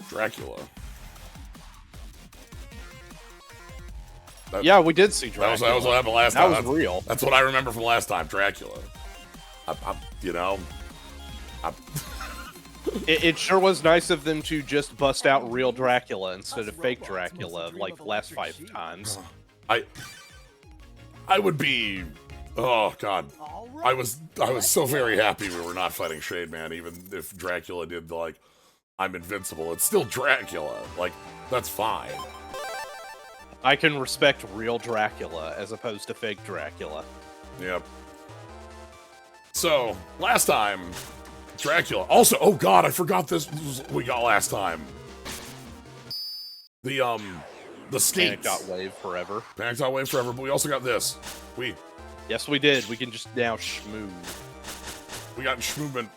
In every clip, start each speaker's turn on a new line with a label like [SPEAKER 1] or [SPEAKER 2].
[SPEAKER 1] Dracula.
[SPEAKER 2] Yeah, we did see Dracula.
[SPEAKER 1] That was what happened last time.
[SPEAKER 2] That was real.
[SPEAKER 1] That's what I remember from last time, Dracula. You know...
[SPEAKER 2] It sure was nice of them to just bust out real Dracula instead of fake Dracula, like the last 5 times.
[SPEAKER 1] I would be... Oh, God. I was so very happy we were not fighting Shade Man, even if Dracula did, like, I'm invincible. It's still Dracula. Like, that's fine.
[SPEAKER 2] I can respect real Dracula as opposed to fake Dracula.
[SPEAKER 1] Yep. So, last time, Dracula. Also, oh God, I forgot this was what we got last time. The skates.
[SPEAKER 2] Panic.wave forever.
[SPEAKER 1] Panic.wave forever, but we also got this.
[SPEAKER 2] Yes, we did. We can just now schmoo.
[SPEAKER 1] We got schmoovement.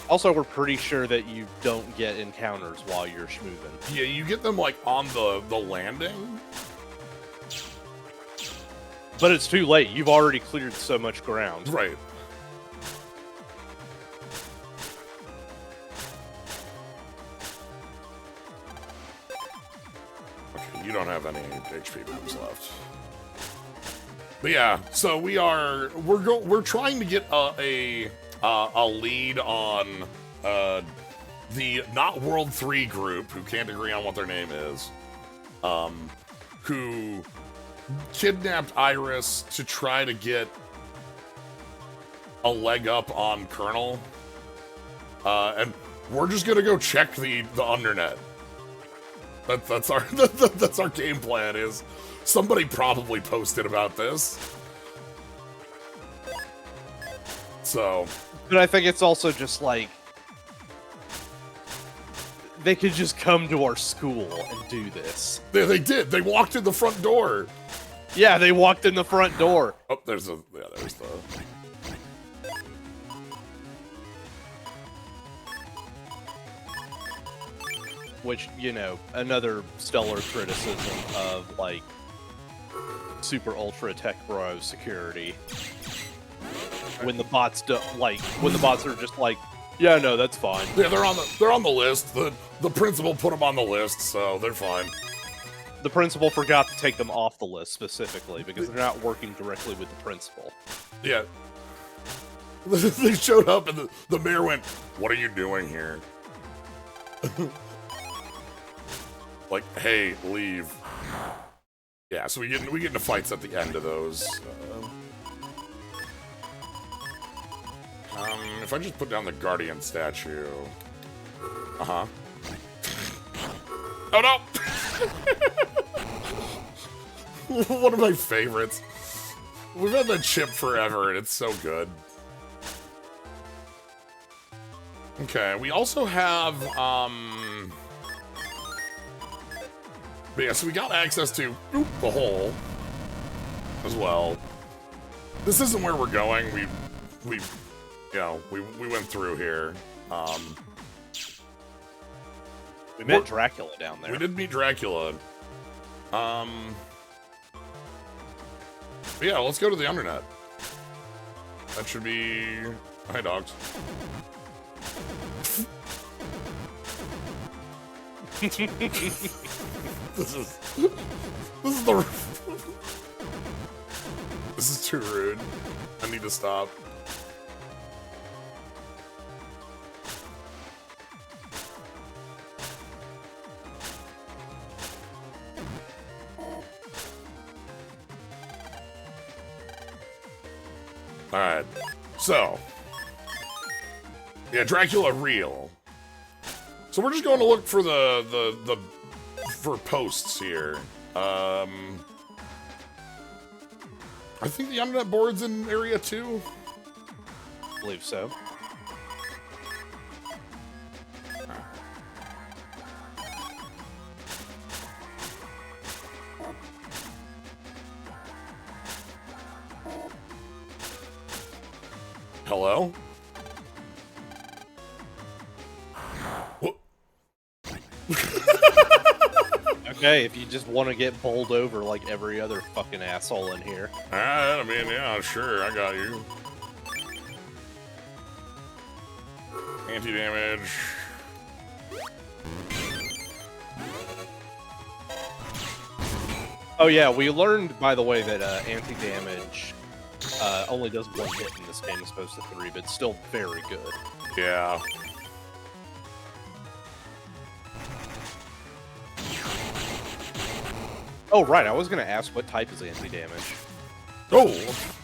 [SPEAKER 2] Also, we're pretty sure that you don't get encounters while you're schmooving.
[SPEAKER 1] Yeah, you get them, like, on the landing.
[SPEAKER 2] But it's too late. You've already cleared so much ground.
[SPEAKER 1] Right. Okay, you don't have any HP moves left. But yeah, so we're trying to get a lead on the not World 3 group, who can't agree on what their name is, who kidnapped Iris to try to get a leg up on Colonel, and we're just gonna go check the Undernet. That's our game plan. Is somebody probably posted about this, so.
[SPEAKER 2] But I think it's also just like they could just come to our school and do this.
[SPEAKER 1] They did. They walked in the front door.
[SPEAKER 2] Yeah, they walked in the front door.
[SPEAKER 1] Oh, there's the.
[SPEAKER 2] Which, you know, another stellar criticism of, like, super ultra tech bro security. When the bots when the bots are just like, yeah, no, that's fine.
[SPEAKER 1] Yeah, they're on the list. The principal put them on the list, so they're fine.
[SPEAKER 2] The principal forgot to take them off the list specifically because they're not working directly with the principal.
[SPEAKER 1] Yeah. They showed up and the mayor went, "What are you doing here?" Like, hey, leave. Yeah, so we get into fights at the end of those. If I just put down the Guardian statue. Uh-huh. Oh, no! One of my favorites. We've had that chip forever, and it's so good. Okay, we also have, but yeah, so we got access to the hole as well. This isn't where we're going. We went through here.
[SPEAKER 2] We met Dracula down there.
[SPEAKER 1] We did meet Dracula. But yeah, let's go to the Undernet. That should be... Hi, dogs. This is too rude. I need to stop. Alright, so. Yeah, Dracula real. So we're just going to look for for posts here. I think the Undernet board's in area 2.
[SPEAKER 2] I believe so.
[SPEAKER 1] Hello? What?
[SPEAKER 2] Okay, if you just want to get bowled over like every other fucking asshole in here.
[SPEAKER 1] Alright, I mean, yeah, sure, I got you. Anti-damage.
[SPEAKER 2] Oh yeah, we learned, by the way, that anti-damage only does 1 hit in this game as opposed to 3, but it's still very good.
[SPEAKER 1] Yeah.
[SPEAKER 2] Oh, right, I was going to ask what type is anti-damage.
[SPEAKER 1] Oh,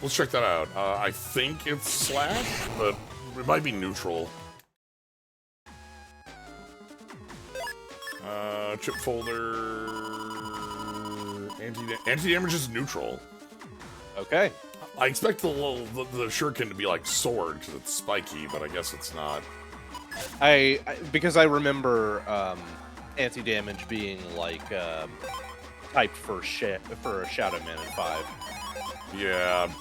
[SPEAKER 1] let's check that out. I think it's slash, but it might be neutral. Chip folder. Anti-damage is neutral.
[SPEAKER 2] Okay.
[SPEAKER 1] I expect the shuriken to be like sword because it's spiky, but I guess it's not.
[SPEAKER 2] Because I remember anti-damage being like typed for a Shadow Man in 5.
[SPEAKER 1] Yeah.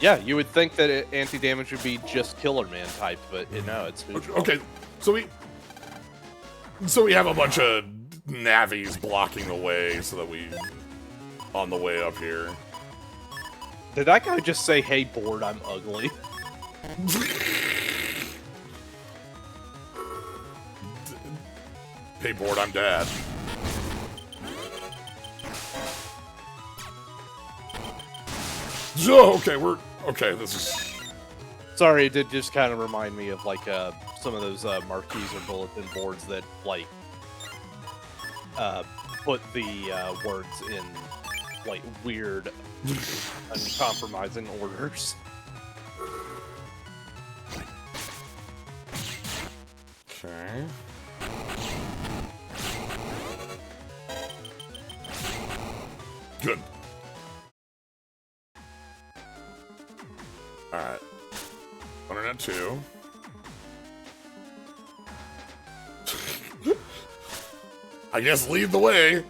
[SPEAKER 2] Yeah, you would think that anti-damage would be just Killer Man typed, but no, it's neutral.
[SPEAKER 1] Okay, so we have a bunch of navies blocking the way so that we on the way up here.
[SPEAKER 2] Did that guy just say, "Hey, board, I'm ugly"?
[SPEAKER 1] Hey, board, I'm dad. So, okay, this is...
[SPEAKER 2] Sorry, it did just kind of remind me of, like, some of those marquees or bulletin boards that, like, put the words in, like, weird, uncompromising orders.
[SPEAKER 1] Okay. Good. Alright. Undernet 2. I guess lead the way.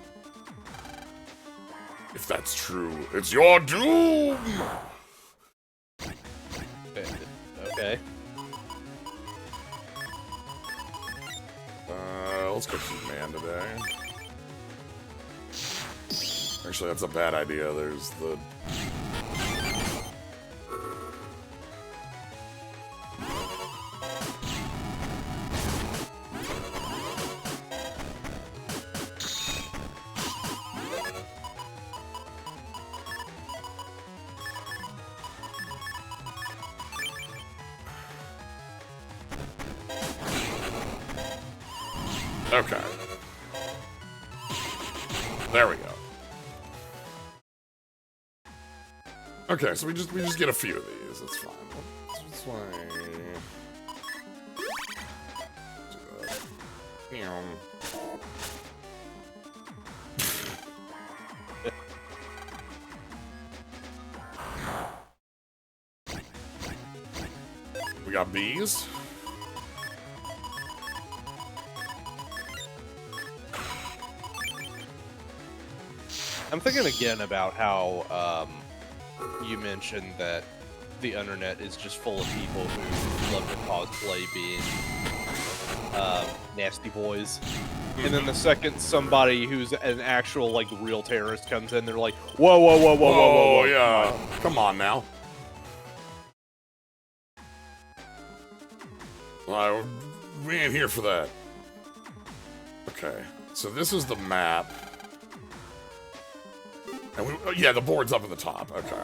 [SPEAKER 1] If that's true, it's your doom!
[SPEAKER 2] Okay.
[SPEAKER 1] Let's go to man today. Actually, that's a bad idea. There's the... Okay. There we go. Okay, so we just get a few of these. That's fine. That's why. We got bees.
[SPEAKER 2] I'm thinking again about how you mentioned that the Undernet is just full of people who love to cosplay being nasty boys. And then the second somebody who's an actual, like, real terrorist comes in, they're like, whoa, whoa, whoa, whoa, whoa, whoa, whoa.
[SPEAKER 1] Yeah. Come on now. We ain't here for that. Okay, so this is the map. And yeah, the board's up at the top. Okay.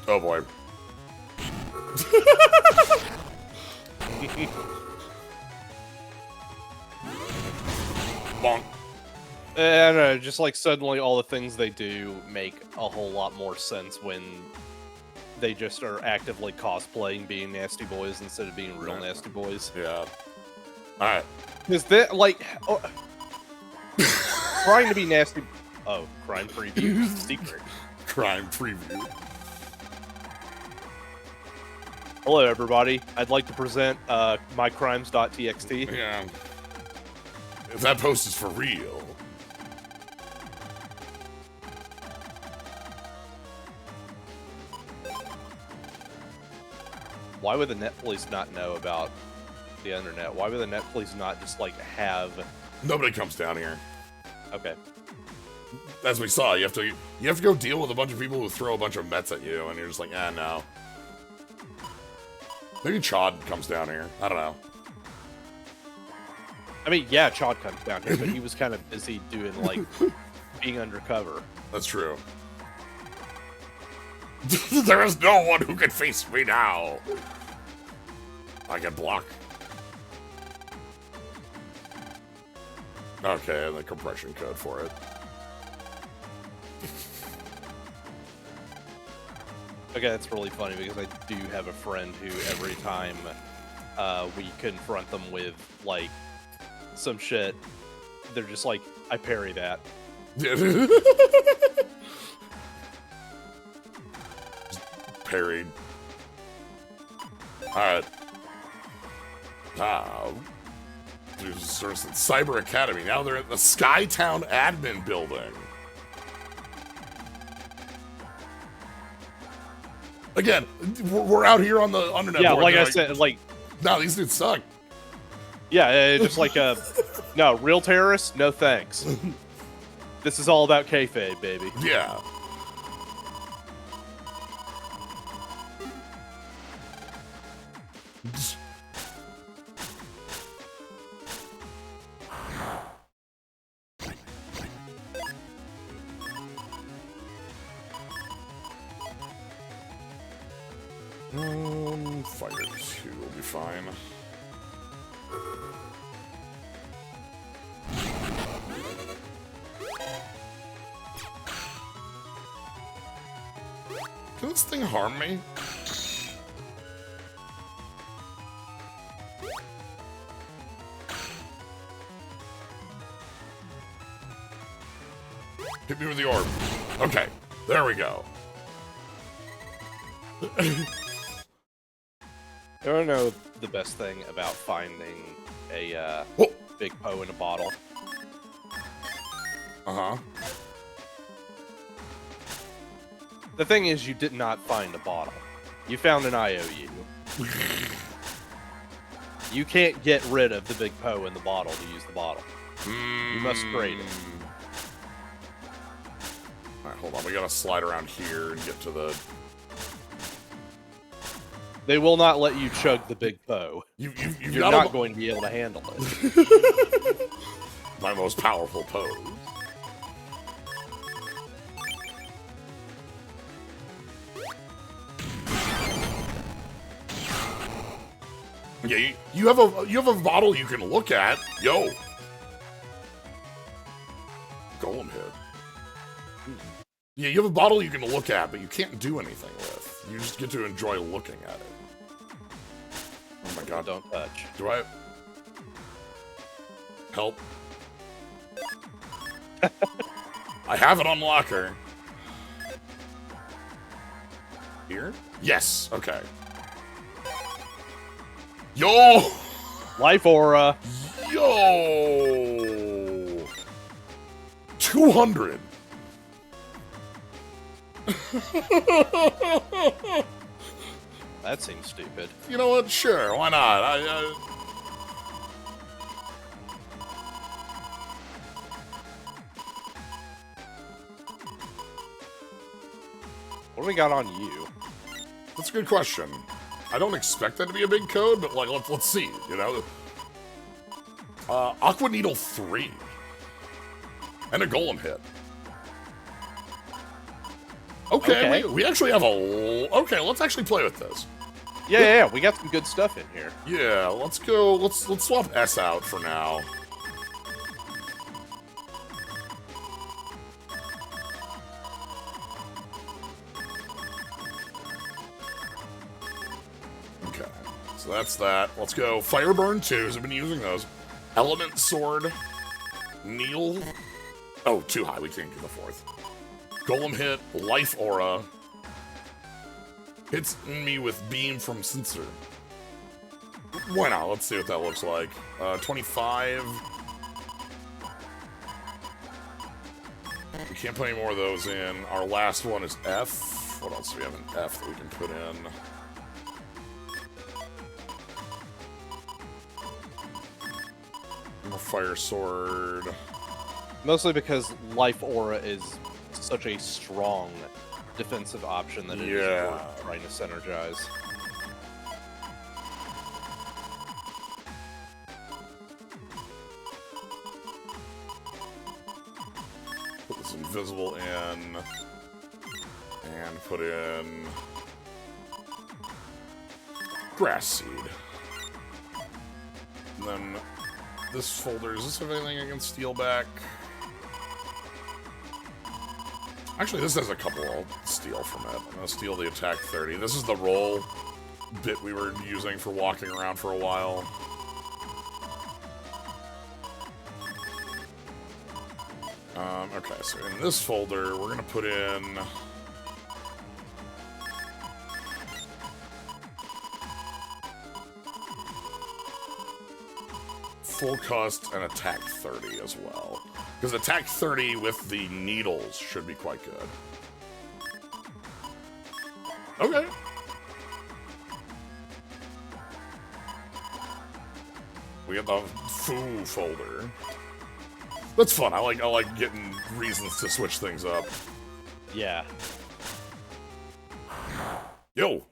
[SPEAKER 1] Oh boy. Bonk.
[SPEAKER 2] I don't know, just like suddenly all the things they do make a whole lot more sense when they just are actively cosplaying being nasty boys instead of being real nasty boys.
[SPEAKER 1] Yeah. Alright.
[SPEAKER 2] Is that, like... Oh, trying to be nasty... Oh, crime preview. Secret.
[SPEAKER 1] Crime preview.
[SPEAKER 2] Hello, everybody. I'd like to present mycrimes.txt.
[SPEAKER 1] Yeah. If that post is for real.
[SPEAKER 2] Why would the Net Police not know about the Undernet? Why would the Net Police not just, like, have...
[SPEAKER 1] Nobody comes down here.
[SPEAKER 2] Okay.
[SPEAKER 1] As we saw, you have to go deal with a bunch of people who throw a bunch of mets at you, and you're just like, no. Maybe Chod comes down here. I don't know.
[SPEAKER 2] I mean, yeah, Chod comes down here, but he was kind of busy doing, like, being undercover.
[SPEAKER 1] That's true. There is no one who can face me now. I can block. Okay, and the compression code for it.
[SPEAKER 2] Okay, that's really funny because I do have a friend who every time we confront them with, like, some shit, they're just like, I parry that.
[SPEAKER 1] Parried. Alright. Cyber Academy. Now they're at the Skytown admin building. Again, we're out here on the Undernet.
[SPEAKER 2] Yeah,
[SPEAKER 1] board.
[SPEAKER 2] like I said, like...
[SPEAKER 1] No, these dudes suck.
[SPEAKER 2] Yeah, just like no, real terrorists, no thanks. This is all about kayfabe, baby.
[SPEAKER 1] Yeah. Fire 2 will be fine. Can this thing harm me? Hit me with the orb. Okay, there we go.
[SPEAKER 2] I don't know the best thing about finding a big Poe in a bottle.
[SPEAKER 1] Uh-huh.
[SPEAKER 2] The thing is, you did not find a bottle. You found an IOU. You can't get rid of the big Poe in the bottle to use the bottle. You must trade it.
[SPEAKER 1] Alright, hold on. We gotta slide around here and get to the...
[SPEAKER 2] They will not let you chug the big Poe.
[SPEAKER 1] You're
[SPEAKER 2] not going to be able to handle it.
[SPEAKER 1] My most powerful pose. Yeah, you have a bottle you can look at. Yo. Golem hit. Yeah, you have a bottle you can look at, but you can't do anything with. You just get to enjoy looking at it. Oh my god.
[SPEAKER 2] Don't touch.
[SPEAKER 1] Do I... Help. I have an unlocker. Here? Yes, okay. Yo!
[SPEAKER 2] Life aura.
[SPEAKER 1] Yo! 200.
[SPEAKER 2] That seems stupid.
[SPEAKER 1] You know what? Sure, why not?
[SPEAKER 2] What do we got on you?
[SPEAKER 1] That's a good question. I don't expect that to be a big code, but like, let's see, you know? Aqua Needle 3. And a Golem hit. Okay. We actually have a... Okay, let's actually play with this.
[SPEAKER 2] Yeah, we got some good stuff in here.
[SPEAKER 1] Yeah, let's go... Let's swap S out for now. Okay, so that's that. Let's go Fireburn 2s. I've been using those. Element Sword. Needle. Oh, too high. We can't get the fourth. Golem hit, Life Aura. Hits me with Beam from Sensor. Why not? Let's see what that looks like. 25. We can't put any more of those in. Our last one is F. What else do we have in F that we can put in? Fire Sword.
[SPEAKER 2] Mostly because Life Aura is such a strong defensive option that it is worth trying to synergize.
[SPEAKER 1] Put this invisible in. And put in... Grass Seed. And then this folder, does this have anything I can steal back? Actually, this has a couple I'll steal from it. I'm gonna steal the attack 30. This is the roll bit we were using for walking around for a while. Okay, so in this folder, we're gonna put in... full cost and attack 30 as well. Because attack 30 with the needles should be quite good. Okay. We got the foo folder. That's fun. I like getting reasons to switch things up.
[SPEAKER 2] Yeah.
[SPEAKER 1] Yo.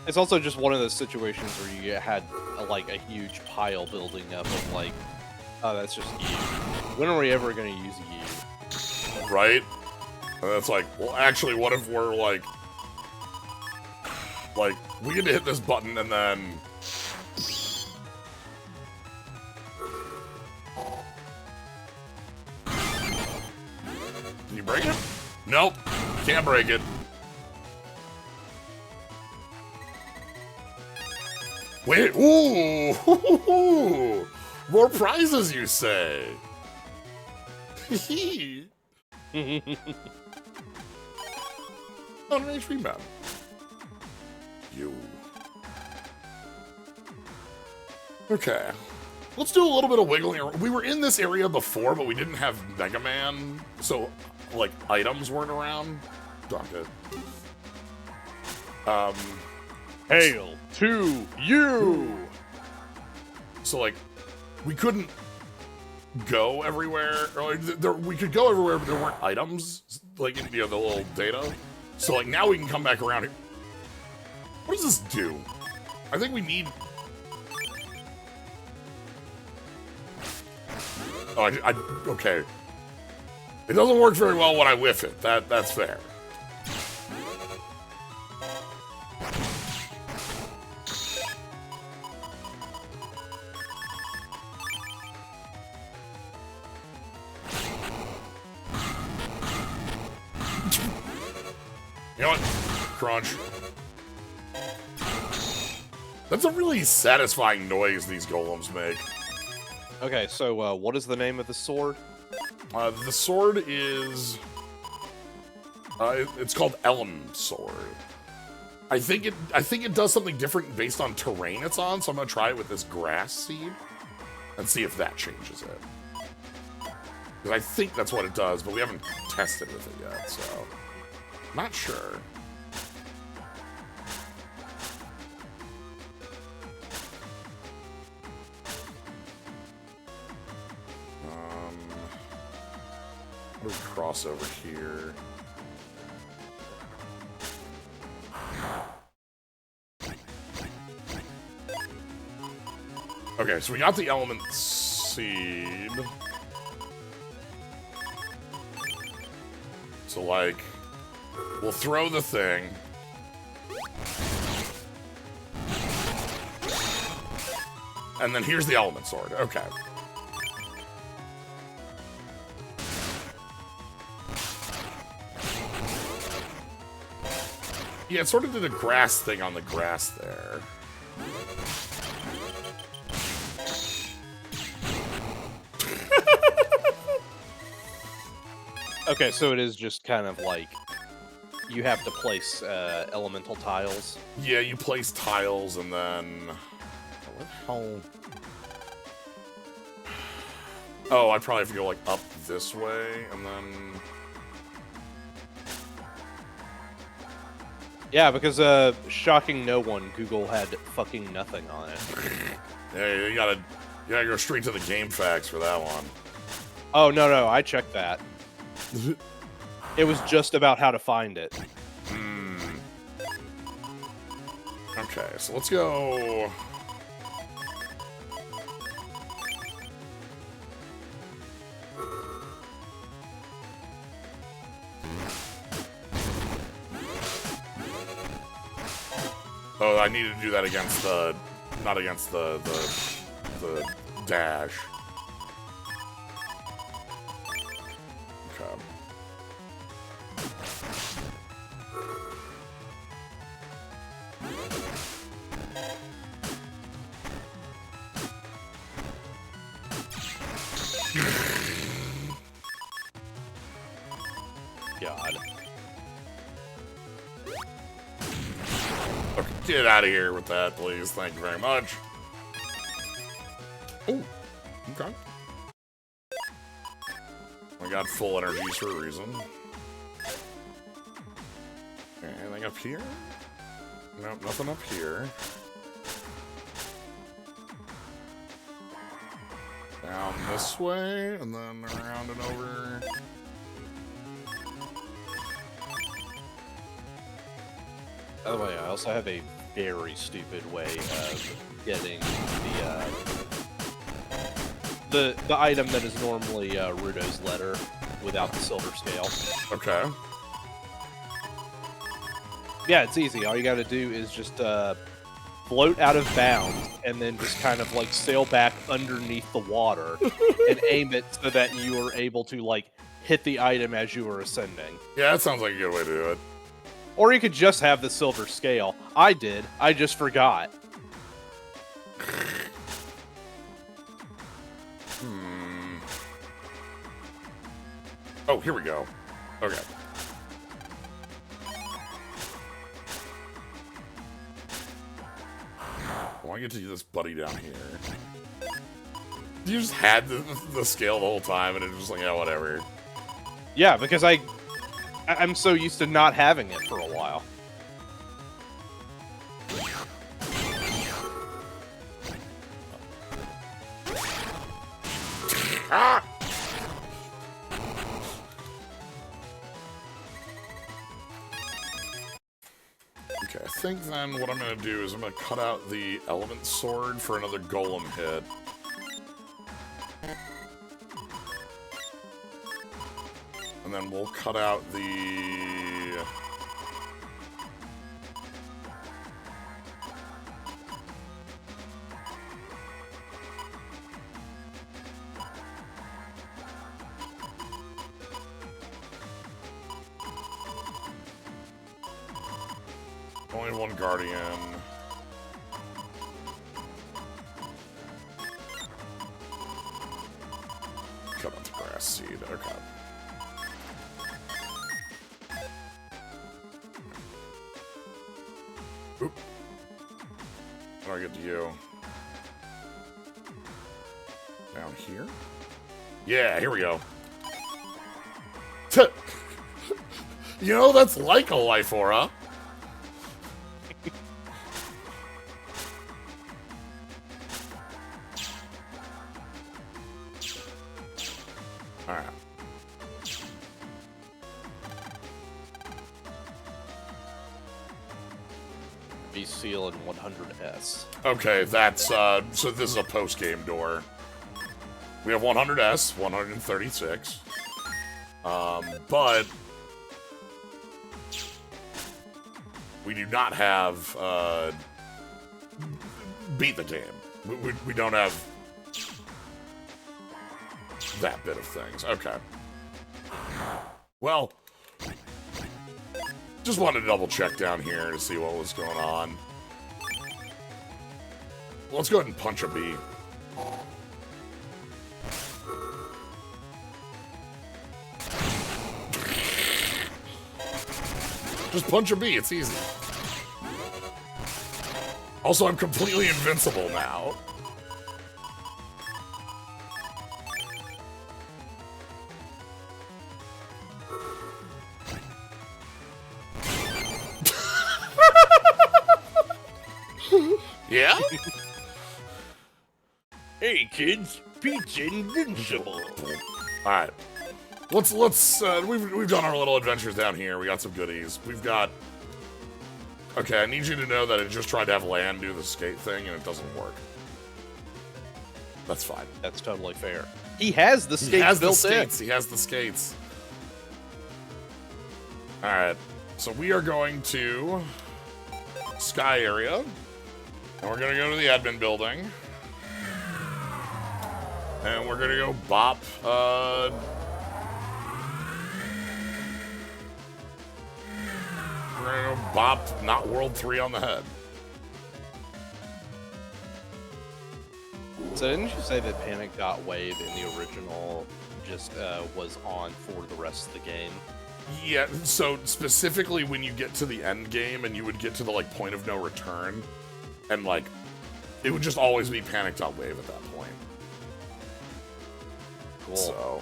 [SPEAKER 2] It's also just one of those situations where you had a huge pile building up of like, oh, that's just you. When are we ever going to use you?
[SPEAKER 1] Right? And it's like, well, actually, what if we're like, we get to hit this button and then... Can you break it? Nope. Can't break it. Wait, ooh! More prizes, you say? Hee On an HP map. You. Okay. Let's do a little bit of wiggling around. We were in this area before, but we didn't have Megaman, so, like, items weren't around. Darn it.
[SPEAKER 2] Hail to you!
[SPEAKER 1] So, like, we couldn't go everywhere. Or, like, we could go everywhere, but there weren't items, like, the little data. So, like, now we can come back around here. What does this do? I think we need... Oh, okay. It doesn't work very well when I whiff it. That's fair. You know what? Crunch. That's a really satisfying noise these golems make.
[SPEAKER 2] Okay, so what is the name of the sword?
[SPEAKER 1] The sword is... it's called Elm Sword. I think it does something different based on terrain it's on, so I'm gonna try it with this grass seed and see if that changes it. Because I think that's what it does, but we haven't tested with it yet, so... Not sure. What do we cross over here? Okay, so we got the element seed. So, like, we'll throw the thing. And then here's the element sword. Okay. Yeah, it sort of did a grass thing on the grass there.
[SPEAKER 2] Okay, so it is just kind of like you have to place elemental tiles.
[SPEAKER 1] Yeah, you place tiles and then... What the hell? Oh, I probably have to go, like, up this way and then...
[SPEAKER 2] Yeah, because shocking no one, Google had fucking nothing on it.
[SPEAKER 1] Yeah, you gotta go straight to the game facts for that one.
[SPEAKER 2] Oh no, I checked that. It was just about how to find it.
[SPEAKER 1] Okay, so let's go. Oh, I need to do that against the, not against the dash. Okay.
[SPEAKER 2] God.
[SPEAKER 1] Okay, get out of here with that, please. Thank you very much. Oh, okay. I got full energies for a reason. Okay, anything up here? Nope, nothing up here. Down this way, and then around and over.
[SPEAKER 2] By the way, I also have a very stupid way of getting the item that is normally Rudo's letter without the silver scale.
[SPEAKER 1] Okay.
[SPEAKER 2] Yeah, it's easy. All you gotta do is just float out of bounds and then just kind of like sail back underneath the water and aim it so that you are able to like hit the item as you are ascending.
[SPEAKER 1] Yeah, that sounds like a good way to do it.
[SPEAKER 2] Or you could just have the silver scale. I did. I just forgot.
[SPEAKER 1] Oh, here we go. Okay. I want to get to this buddy down here. You just had the scale the whole time, and it was just like, yeah, whatever.
[SPEAKER 2] Yeah, because I'm so used to not having it for a while.
[SPEAKER 1] Ah! Okay, I think then what I'm going to do is I'm going to cut out the element sword for another golem hit. And then we'll cut out the... Only one guardian. Cut out the grass seed. Okay. Oop. How do I get to you? Down here? Yeah, here we go. You know, that's like a life aura. Alright.
[SPEAKER 2] Be seal in 100S.
[SPEAKER 1] Okay, that's, so this is a post-game door. We have 100S, 136. But... we do not have, beat the game. We don't have that bit of things. Okay. Well, just wanted to double check down here to see what was going on. Let's go ahead and punch a bee. Just punch a bee, it's easy. Also, I'm completely invincible now.
[SPEAKER 2] kids. Pizza invincible.
[SPEAKER 1] All right. Let's we've done our little adventures down here. We got some goodies. We've got. Okay, I need you to know that it just tried to have Land do the skate thing and it doesn't work. That's fine.
[SPEAKER 2] That's totally fair. He has the skates built in.
[SPEAKER 1] He has the skates. All right. So we are going to Sky area, and we're gonna go to the admin building, and we're gonna go bop. We're gonna go bop. Not World 3 on the head.
[SPEAKER 2] So didn't you say that Panic Got Wave in the original just was on for the rest of the game?
[SPEAKER 1] Yeah, so specifically when you get to the end game and you would get to the, like, point of no return, and, like, it would just always be Panic.wave at that point.
[SPEAKER 2] Cool.
[SPEAKER 1] So.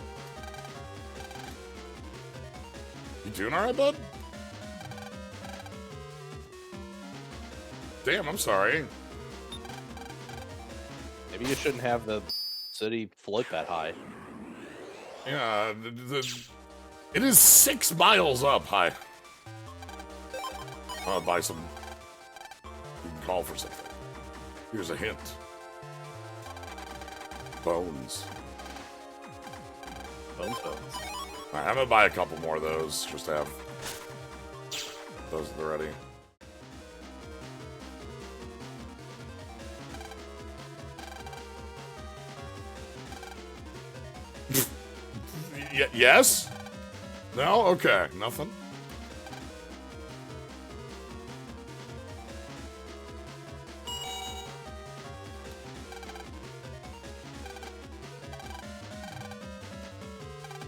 [SPEAKER 1] You doing alright, bud? Damn, I'm sorry.
[SPEAKER 2] Maybe you shouldn't have the city float that high.
[SPEAKER 1] Yeah, it is 6 miles up high. I'll buy some. You can call for something. Here's a hint. Bones.
[SPEAKER 2] Bones.
[SPEAKER 1] Alright, I'm gonna buy a couple more of those, just to have those at the ready. Yes? No? Okay, nothing.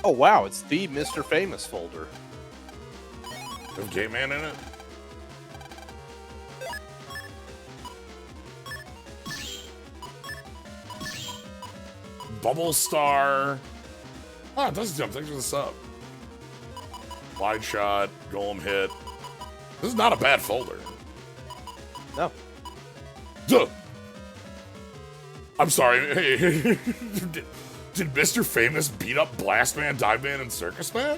[SPEAKER 2] Oh wow, it's the Mr. Famous folder.
[SPEAKER 1] There's Game Man in it? Bubble Star. Ah, it does jump. Thanks for the sub. Wide Shot, Golem Hit. This is not a bad folder.
[SPEAKER 2] No.
[SPEAKER 1] Duh. I'm sorry. Hey, did Mr. Famous beat up Blast Man, Dive Man, and Circus Man?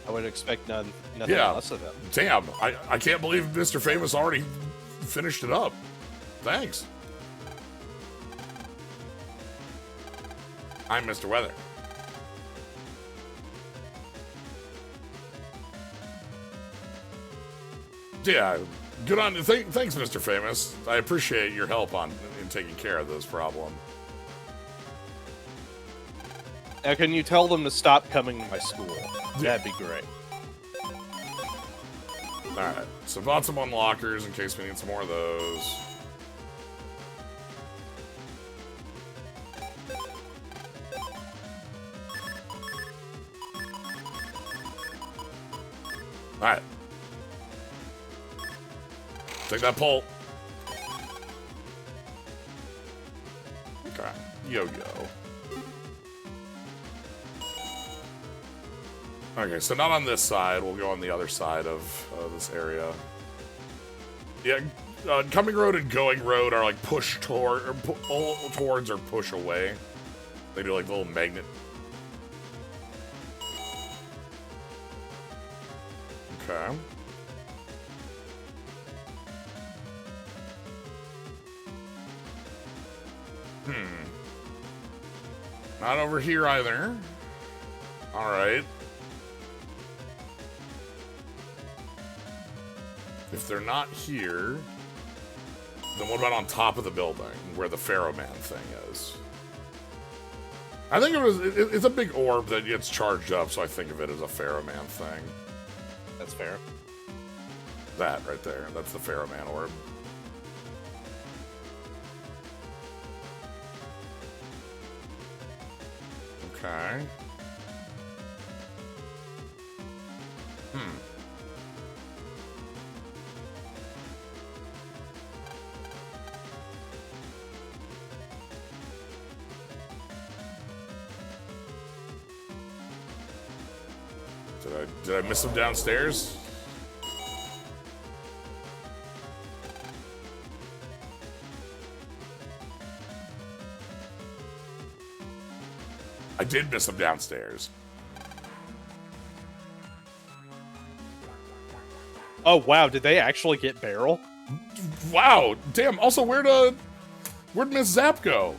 [SPEAKER 2] I would expect nothing
[SPEAKER 1] Yeah.
[SPEAKER 2] less of them.
[SPEAKER 1] Damn, I can't believe Mr. Famous already finished it up. Thanks. I'm Mr. Weather. Yeah, good on you. Thanks, Mr. Famous. I appreciate your help in taking care of this problem.
[SPEAKER 2] Now, can you tell them to stop coming to my school? That'd be great.
[SPEAKER 1] Alright, so bought some unlockers in case we need some more of those. Alright. Take that pole. Okay. Yo-yo. Okay, so not on this side. We'll go on the other side of this area. Yeah, coming road and going road are like push toward, or pull towards or push away. They do like little magnet. Okay. Not over here either. All right. If they're not here, then what about on top of the building where the Pharaoh Man thing is? I think it's a big orb that gets charged up, so I think of it as a Pharaoh Man thing.
[SPEAKER 2] That's fair.
[SPEAKER 1] That right there, that's the Pharaoh Man orb. Okay. Did I miss him downstairs? did miss him downstairs.
[SPEAKER 2] Oh wow, did they actually get Barrel?
[SPEAKER 1] Wow, damn. Also, where'd Miss Zap go?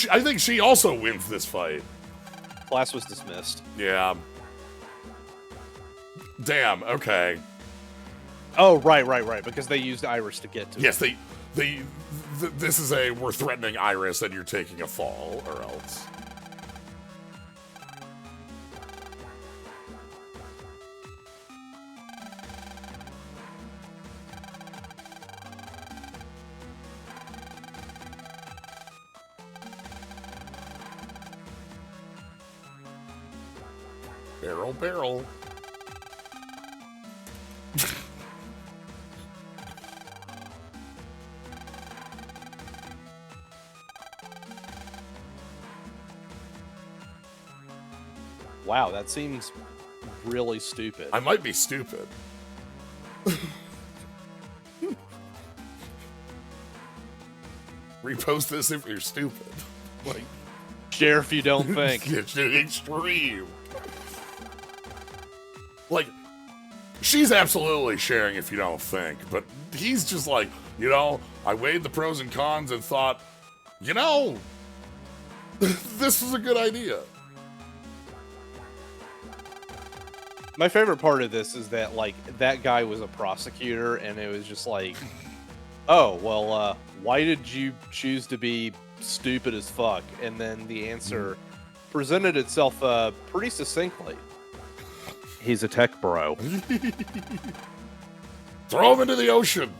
[SPEAKER 1] I think she also wins this fight.
[SPEAKER 2] Class was dismissed.
[SPEAKER 1] Yeah. Damn. Okay.
[SPEAKER 2] Oh right, because they used Iris to get to.
[SPEAKER 1] Yes, this is we're threatening Iris and you're taking a fall or else. Barrel.
[SPEAKER 2] Wow, that seems really stupid.
[SPEAKER 1] I might be stupid. Repost this if you're stupid. Like,
[SPEAKER 2] Share if you don't think.
[SPEAKER 1] it's extreme. Like, she's absolutely sharing if you don't think, but he's just like, I weighed the pros and cons and thought, this is a good idea.
[SPEAKER 2] My favorite part of this is that, like, that guy was a prosecutor, and it was just like, oh, well, why did you choose to be stupid as fuck? And then the answer presented itself pretty succinctly. He's a tech bro.
[SPEAKER 1] Throw him into the ocean.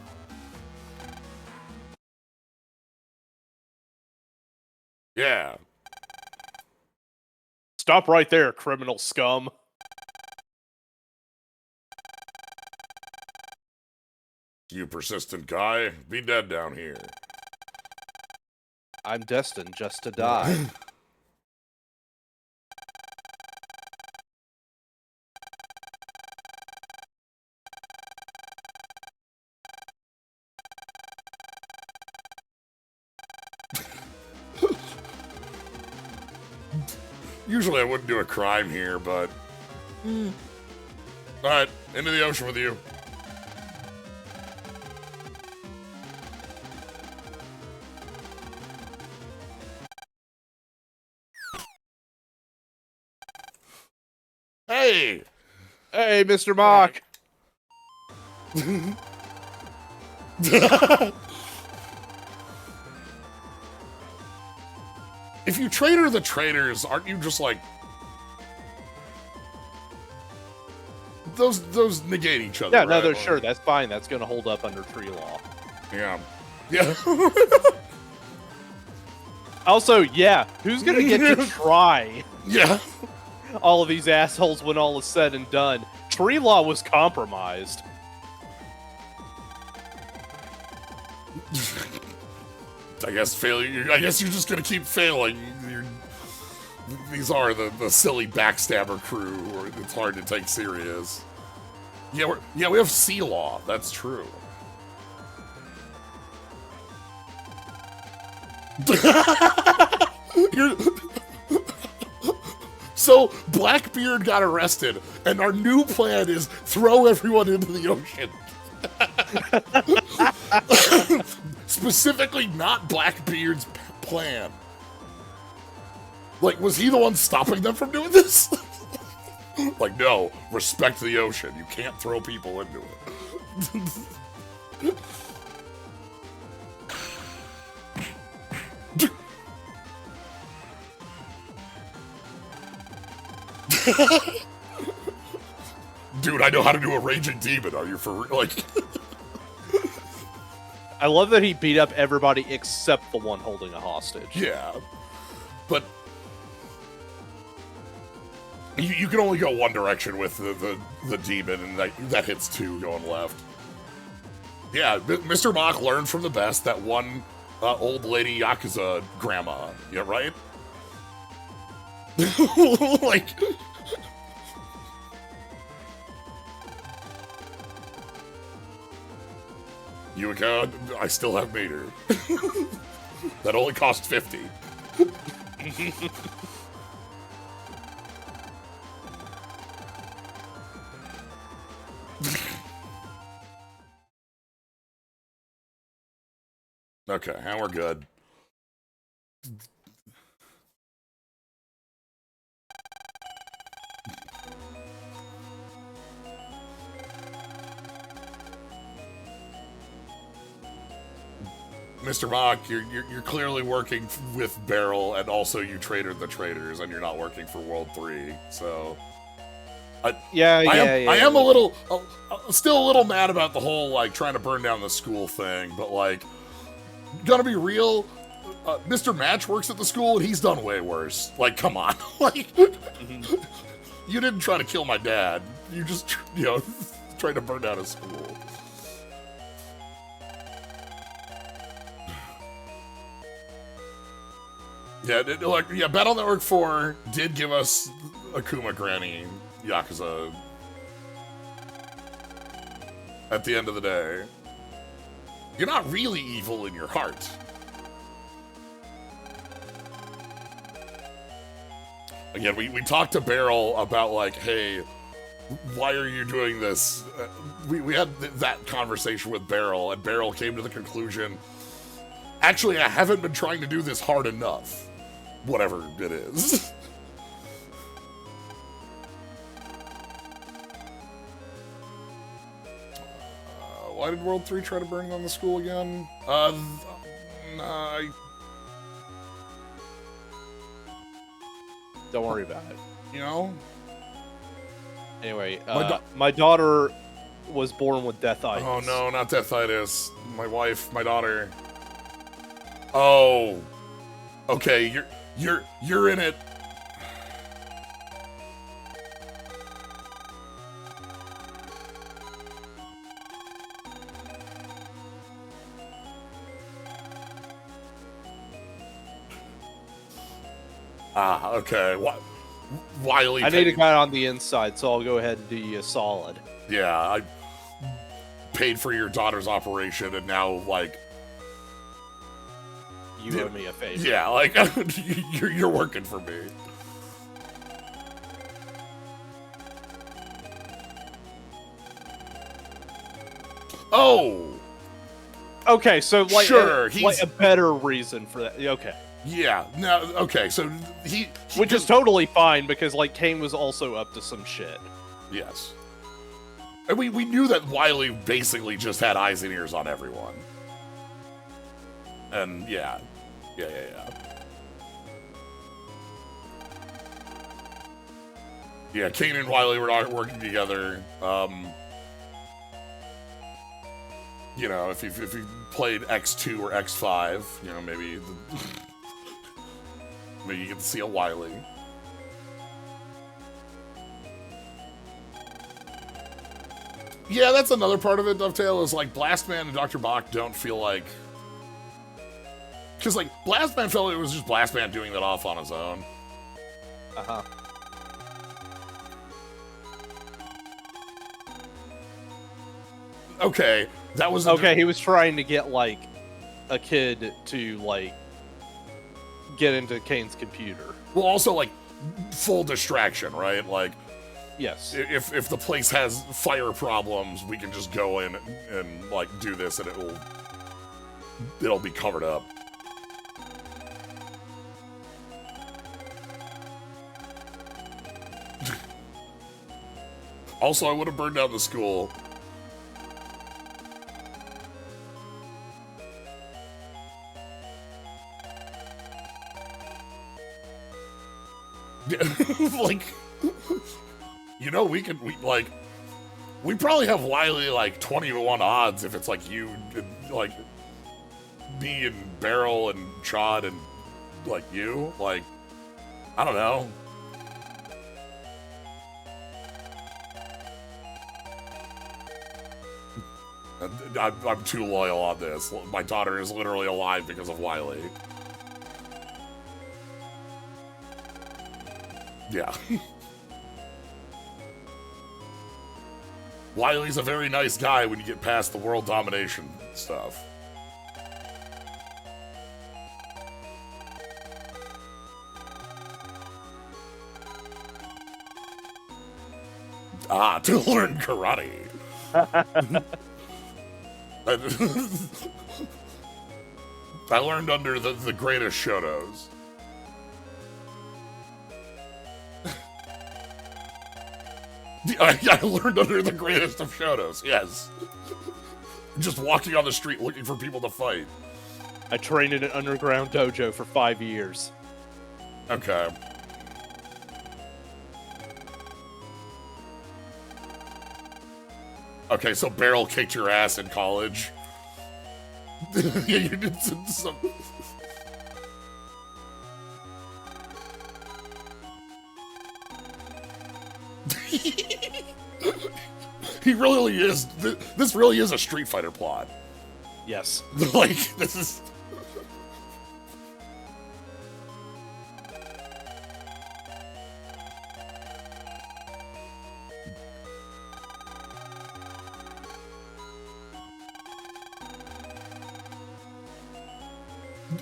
[SPEAKER 1] Yeah.
[SPEAKER 2] Stop right there, criminal scum.
[SPEAKER 1] You persistent guy, be dead down here.
[SPEAKER 2] I'm destined just to die.
[SPEAKER 1] Usually I wouldn't do a crime here, but... Alright, into the ocean with you. Hey!
[SPEAKER 2] Hey, Mr. Mock!
[SPEAKER 1] If you traitor the traitors, aren't you just like... Those negate each other,
[SPEAKER 2] Yeah, no,
[SPEAKER 1] right?
[SPEAKER 2] they're sure, that's fine. That's gonna hold up under tree law.
[SPEAKER 1] Yeah. Yeah.
[SPEAKER 2] Also, yeah, who's gonna get to try
[SPEAKER 1] Yeah.
[SPEAKER 2] all of these assholes when all is said and done? Tree law was compromised.
[SPEAKER 1] I guess failure. I guess you're just gonna keep failing. These are the silly backstabber crew, or it's hard to take serious. Yeah, we have sea law. That's true. So Blackbeard got arrested, and our new plan is throw everyone into the ocean. Specifically, not Blackbeard's plan. Like, was he the one stopping them from doing this? Like, no, respect the ocean. You can't throw people into it. Dude, I know how to do a raging demon. Are you for real? Like...
[SPEAKER 2] I love that he beat up everybody except the one holding a hostage.
[SPEAKER 1] Yeah, but you can only go one direction with the demon, and that hits two going left. Yeah, Mr. Mach learned from the best, that one old lady Yakuza grandma. Yeah, right? Like... Yuika, I still have made her. that only cost 50. Okay, and we're good. Mr. Mock, you're clearly working with Barrel, and also you traded the traders, and you're not working for World 3, so... I am a little, still a little mad about the whole, like, trying to burn down the school thing, but, like, gonna be real, Mr. Match works at the school, and he's done way worse. Like, come on. Like, you didn't try to kill my dad. You just, you know, tried to burn down a school. Yeah, Battle Network 4 did give us Akuma Granny Yakuza at the end of the day. You're not really evil in your heart. Again, we talked to Barrel about, like, hey, why are you doing this? We had that conversation with Barrel, and Barrel came to the conclusion, actually, I haven't been trying to do this hard enough. Whatever it is. Why did World 3 try to burn down the school again?
[SPEAKER 2] Don't worry about it.
[SPEAKER 1] You know?
[SPEAKER 2] Anyway, my daughter was born with deathitis.
[SPEAKER 1] Oh no, not deathitis. My wife, my daughter. Oh. Okay, you're in it. Ah, okay. Wiley.
[SPEAKER 2] I need a guy on the inside, so I'll go ahead and do you a solid.
[SPEAKER 1] Yeah, I paid for your daughter's operation, and now, like...
[SPEAKER 2] You owe me a favor.
[SPEAKER 1] Yeah, like, you're working for me. Oh!
[SPEAKER 2] Okay, so, like,
[SPEAKER 1] sure,
[SPEAKER 2] like a better reason for that. Okay.
[SPEAKER 1] Yeah, no, okay, so he
[SPEAKER 2] which is totally fine, because, like, Kane was also up to some shit.
[SPEAKER 1] Yes. And we knew that Wiley basically just had eyes and ears on everyone. And, yeah. Yeah. Yeah, Kane and Wiley were not working together. You know, if you played X2 or X5, you know, maybe you get to see a Wiley. Yeah, that's another part of it, Dovetail, is like Blastman and Dr. Bach don't feel like... Because, like, Blastman felt like it was just Blastman doing that off on his own.
[SPEAKER 2] Uh-huh.
[SPEAKER 1] Okay, that was...
[SPEAKER 2] Okay, he was trying to get, like, a kid to, like, get into Kane's computer.
[SPEAKER 1] Well, also, like, full distraction, right? Like...
[SPEAKER 2] Yes.
[SPEAKER 1] If the place has fire problems, we can just go in and, like, do this, and it'll be covered up. Also, I would have burned down the school. Like, you know, we probably have Wiley, like, 20-to-1 odds if it's, like, you, like, me and Barrel and Chod and, like, you. Like, I don't know. I'm too loyal on this. My daughter is literally alive because of Wiley. Yeah. Wiley's a very nice guy when you get past the world domination stuff. To learn karate. I learned under the greatest Shotos. I learned under the greatest of Shotos, yes. Just walking on the street looking for people to fight.
[SPEAKER 2] I trained in an underground dojo for 5 years.
[SPEAKER 1] Okay. Okay, so Barrel kicked your ass in college. Yeah, you did some... He really is. This really is a Street Fighter plot.
[SPEAKER 2] Yes.
[SPEAKER 1] Like, this is...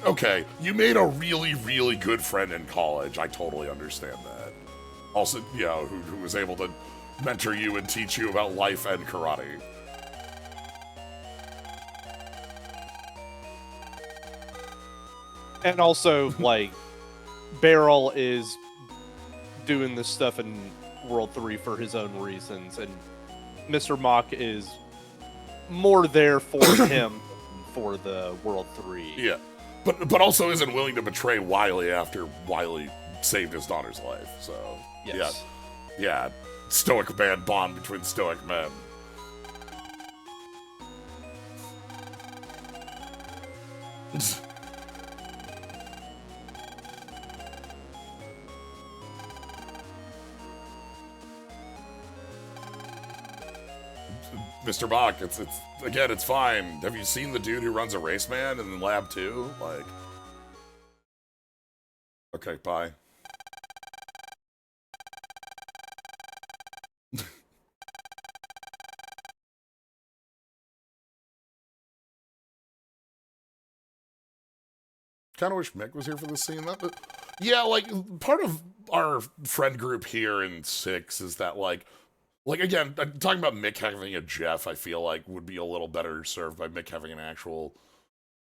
[SPEAKER 1] Okay, you made a really, really good friend in college. I totally understand that. Also, you know, who was able to mentor you and teach you about life and karate.
[SPEAKER 2] And also, like, Barrel is doing this stuff in World 3 for his own reasons, and Mr. Mock is more there for him for the World 3.
[SPEAKER 1] Yeah, but also isn't willing to betray Wily after Wily saved his daughter's life, so...
[SPEAKER 2] Yes.
[SPEAKER 1] Yeah, stoic man bond between stoic men. Mr. Bach, it's again, it's fine. Have you seen the dude who runs a race man in Lab 2? Like, okay, bye. Kind of wish Mick was here for this scene. Yeah, like, part of our friend group here in 6 is that, like, again, I'm talking about Mick having a Jeff, I feel like, would be a little better served by Mick having an actual,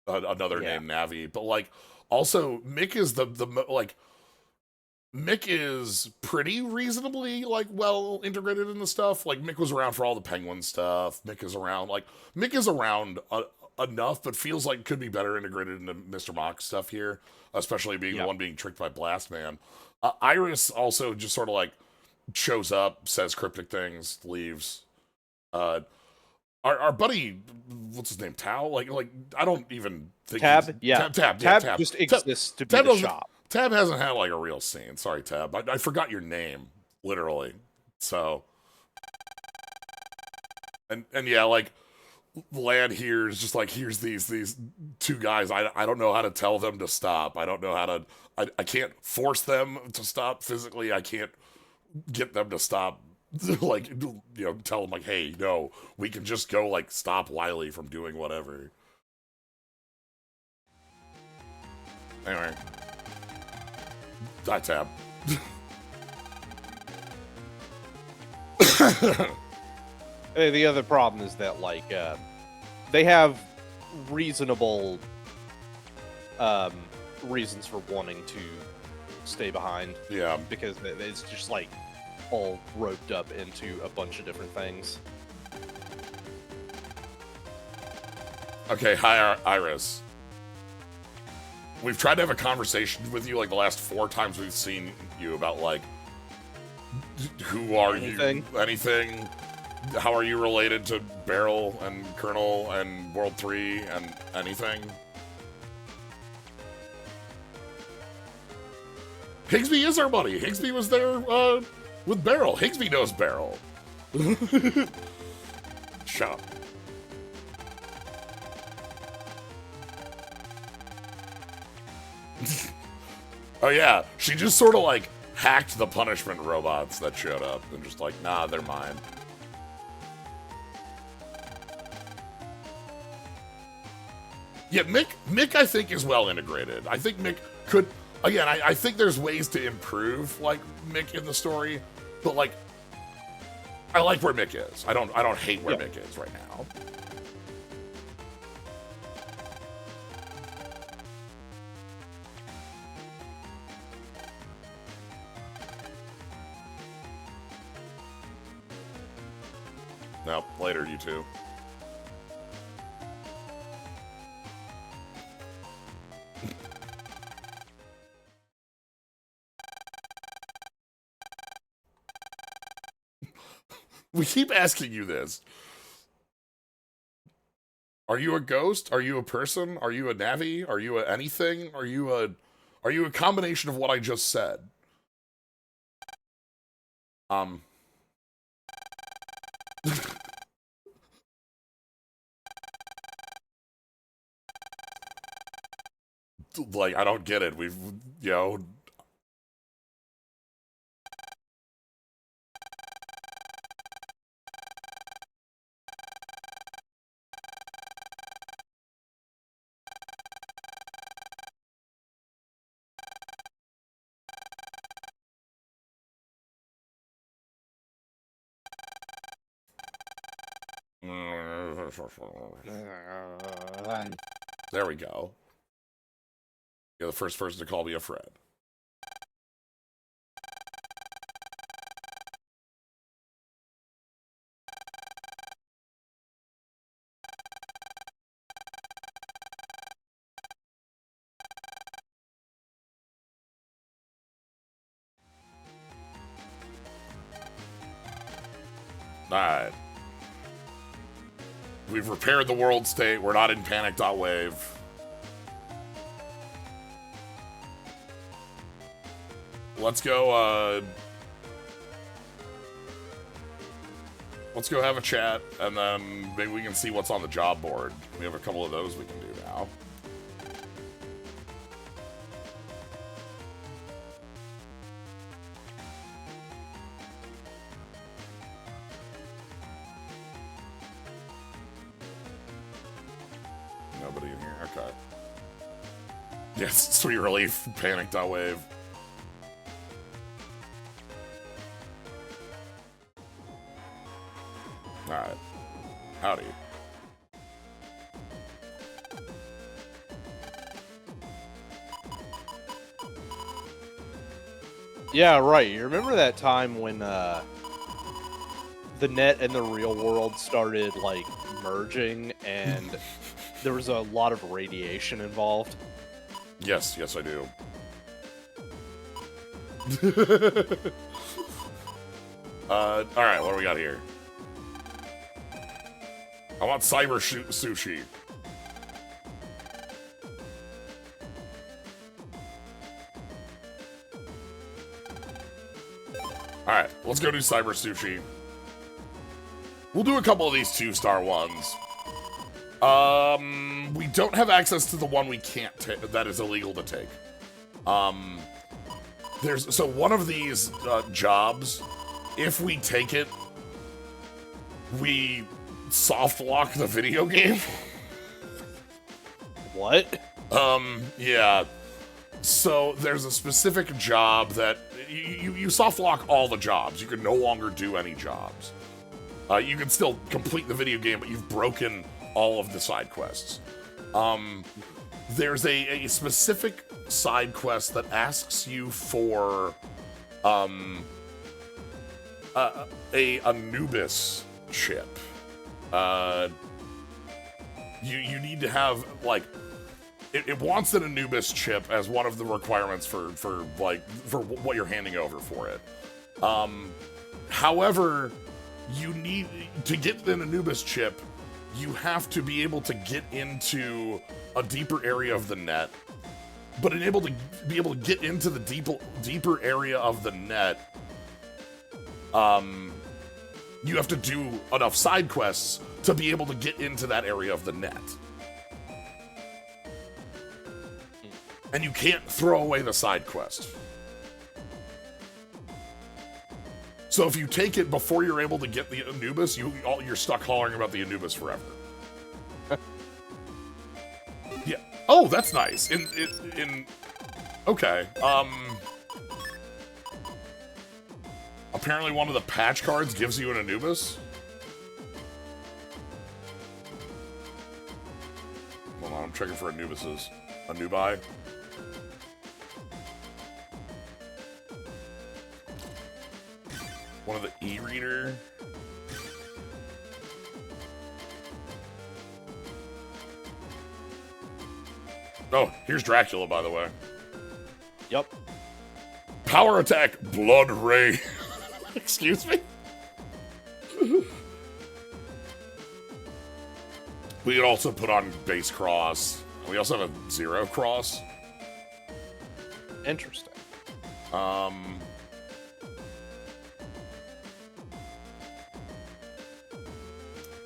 [SPEAKER 1] another name, Navi. But, like, also, Mick is Mick is pretty reasonably, like, well integrated in the stuff. Like, Mick was around for all the Penguin stuff. Mick is around enough, but feels like could be better integrated into Mr. Mock's stuff here, especially being the one being tricked by Blast Man. Iris also just sort of, like, shows up, says cryptic things, leaves. Our buddy, what's his name, Tao? Like I don't even think
[SPEAKER 2] Tab, yeah.
[SPEAKER 1] Tab
[SPEAKER 2] just exists to be the shop.
[SPEAKER 1] Tab hasn't had, like, a real scene. Sorry, Tab. I forgot your name, literally. So, and yeah, like, Lad here is just like, here's these two guys. I don't know how to tell them to stop. I don't know how to. I can't force them to stop physically. I can't get them to stop. Like, you know, tell them, like, hey, no, we can just go, like, stop Wily from doing whatever. Anyway, I Tab.
[SPEAKER 2] The other problem is that, like, they have reasonable reasons for wanting to stay behind.
[SPEAKER 1] Yeah.
[SPEAKER 2] Because it's just, like, all roped up into a bunch of different things.
[SPEAKER 1] Okay, hi, Iris. We've tried to have a conversation with you, like, the last 4 times we've seen you about, like, who are you? Anything? How are you related to Barrel and Colonel and World 3 and anything? Higsby is our buddy. Higsby was there with Barrel. Higsby knows Barrel. Shut up. Oh yeah, she just sort of, like, hacked the punishment robots that showed up and just like, nah, they're mine. Yeah, Mick I think is well integrated. I think Mick could, again, I think there's ways to improve, like, Mick in the story, but, like, I like where Mick is. I don't hate where Mick is right now. Nope, later, you two. We keep asking you this. Are you a ghost? Are you a person? Are you a Navi? Are you a anything? Are you a combination of what I just said? Like, I don't get it. We've, you know... There we go. You're the first person to call me a friend. Alright. We've repaired the world state. We're not in panic.wave. Let's go, let's go have a chat, and then maybe we can see what's on the job board. We have a couple of those we can do now. Nobody in here? Okay. Yes, Sweet Relief, panic.wave. Alright. Howdy.
[SPEAKER 2] Yeah, right. You remember that time when the net and the real world started, like, merging, and there was a lot of radiation involved?
[SPEAKER 1] Yes, yes I do. Alright, what do we got here? I want cyber sushi. Alright, let's go do cyber sushi. We'll do a couple of these 2-star ones. We don't have access to the one we can't take, that is illegal to take. So one of these jobs, if we take it, we soft lock the video game.
[SPEAKER 2] What?
[SPEAKER 1] Yeah. So there's a specific job that you soft lock all the jobs. You can no longer do any jobs. You can still complete the video game, but you've broken all of the side quests. There's a specific side quest that asks you for a Anubis chip. You need to have, like, it wants an Anubis chip as one of the requirements for what you're handing over for it. However, you need to get an Anubis chip, you have to be able to get into a deeper area of the net. But be able to get into the deeper area of the net, you have to do enough side quests to be able to get into that area of the net. And you can't throw away the side quest. So if you take it before you're able to get the Anubis, you're stuck hollering about the Anubis forever. Yeah. Oh, that's nice. Okay. apparently one of the patch cards gives you an Anubis. Hold on, I'm checking for Anubises. Anubi. One of the e-reader. Oh, here's Dracula, by the way.
[SPEAKER 2] Yep.
[SPEAKER 1] Power attack, blood ray. Excuse me? We could also put on base cross. We also have a 0 cross.
[SPEAKER 2] Interesting.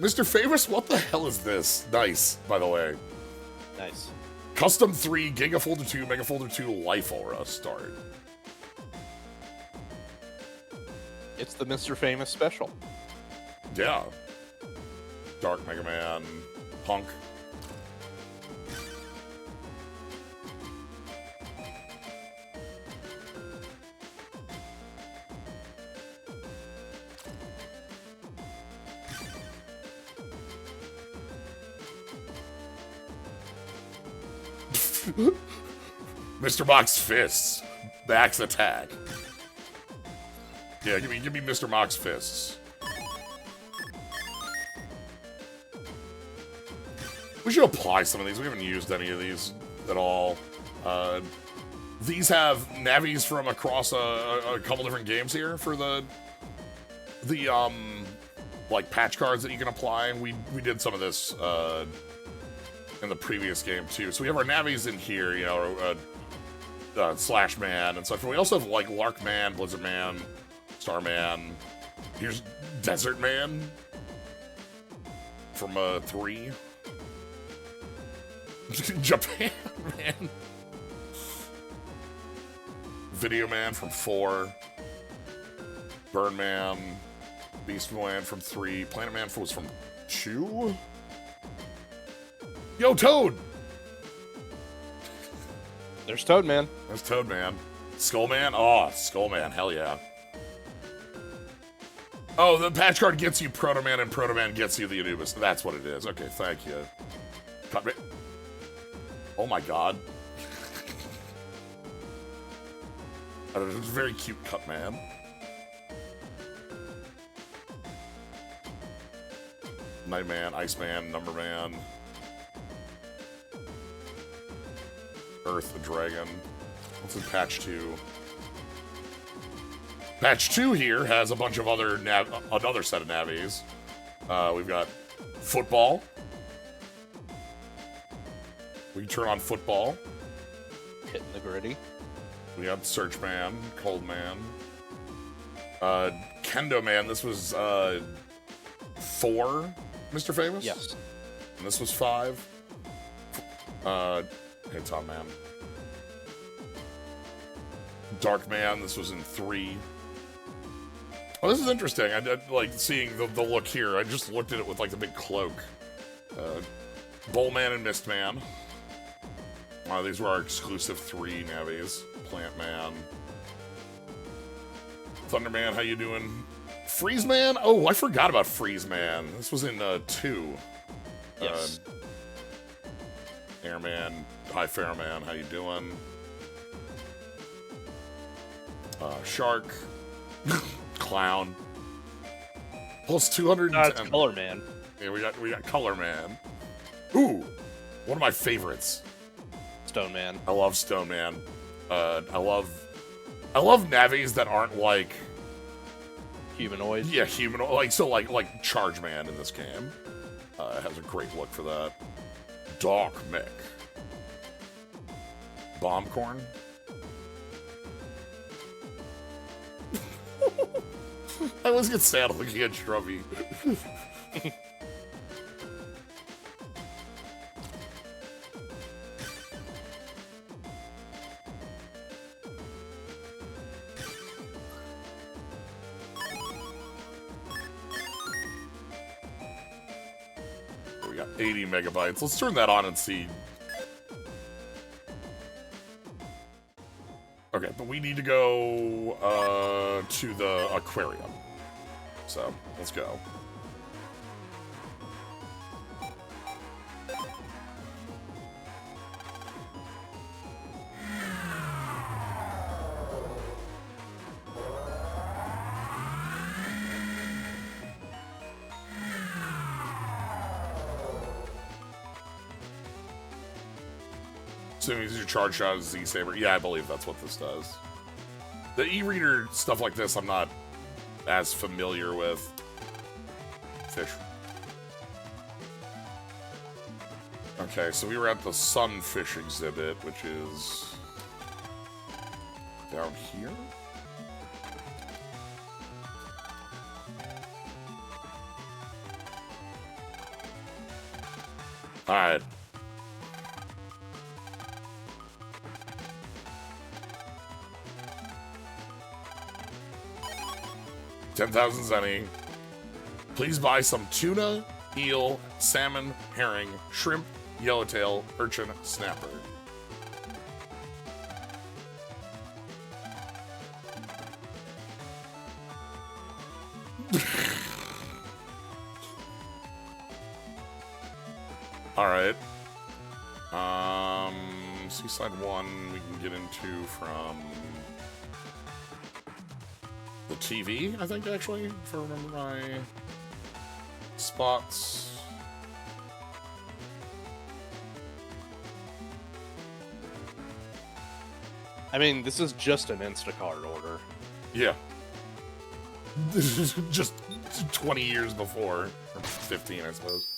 [SPEAKER 1] Mr. Favors, what the hell is this? Nice, by the way.
[SPEAKER 2] Nice.
[SPEAKER 1] Custom 3, Gigafolder 2, Megafolder 2, Life Aura start.
[SPEAKER 2] It's the Mr. Famous special.
[SPEAKER 1] Yeah. Dark Megaman, Punk. Mr. Mock's fists. Max attack. Yeah, give me Mr. Mock's fists. We should apply some of these. We haven't used any of these at all. These have navis from across a couple different games here for the like patch cards that you can apply. We did some of this in the previous game too. So we have our navis in here, you know, Slash Man and such. We also have like Lark Man, Blizzard Man, Starman. Here's Desert Man from 3. Japan Man. Video Man from 4. Burn Man. Beast Man from 3. Planet Man was from 2. Yo, Toad!
[SPEAKER 2] There's Toad Man.
[SPEAKER 1] There's Toad Man. Skull Man? Oh, Skull Man. Hell yeah. Oh, the patch card gets you Proto Man, and Proto Man gets you the Anubis. That's what it is. Okay, thank you. Cut me. Oh my god. It's a very cute Cut Man. Nightman, Iceman, Numberman. Earth the Dragon. What's in patch 2? Patch 2 here has a bunch of other another set of navis. We've got Football. We can turn on Football.
[SPEAKER 2] Hitting the gritty.
[SPEAKER 1] We got Search Man, Cold Man. Kendo Man, this was 4, Mr. Famous?
[SPEAKER 2] Yes.
[SPEAKER 1] And this was 5. Hey, Top Man. Dark Man, this was in 3. Oh, this is interesting. I like seeing the look here. I just looked at it with like the big cloak. Bull Man and Mist Man. These were our exclusive 3 navis. Plant Man. Thunder Man, how you doing? Freeze Man? Oh, I forgot about Freeze Man. This was in 2.
[SPEAKER 2] Yes.
[SPEAKER 1] Airman, hi Fairman, how you doing? Shark, Clown, plus 210.
[SPEAKER 2] It's Color Man.
[SPEAKER 1] Yeah, we got Color Man. Ooh, one of my favorites.
[SPEAKER 2] Stone Man.
[SPEAKER 1] I love Stone Man. I love navis that aren't like
[SPEAKER 2] Humanoid.
[SPEAKER 1] Yeah, humanoid. Like Charge Man in this game. Has a great look for that. Doc Mech. Bombcorn. I always get sad looking at Shrubby. We got 80 megabytes. Let's turn that on and see. Okay, but we need to go to the aquarium. So, let's go. Assuming you charge shot as Z-Saber. Yeah, I believe that's what this does. The e-reader stuff like this, I'm not as familiar with. Fish. Okay, so we were at the sunfish exhibit, which is down here. All right. $10,000 zenny. Please buy some tuna, eel, salmon, herring, shrimp, yellowtail, urchin, snapper. All right. Seaside 1 we can get into from the TV, I think, actually, if I remember my spots.
[SPEAKER 2] I mean, this is just an Instacart order.
[SPEAKER 1] Yeah. This is just 20 years before. Or 15, I suppose.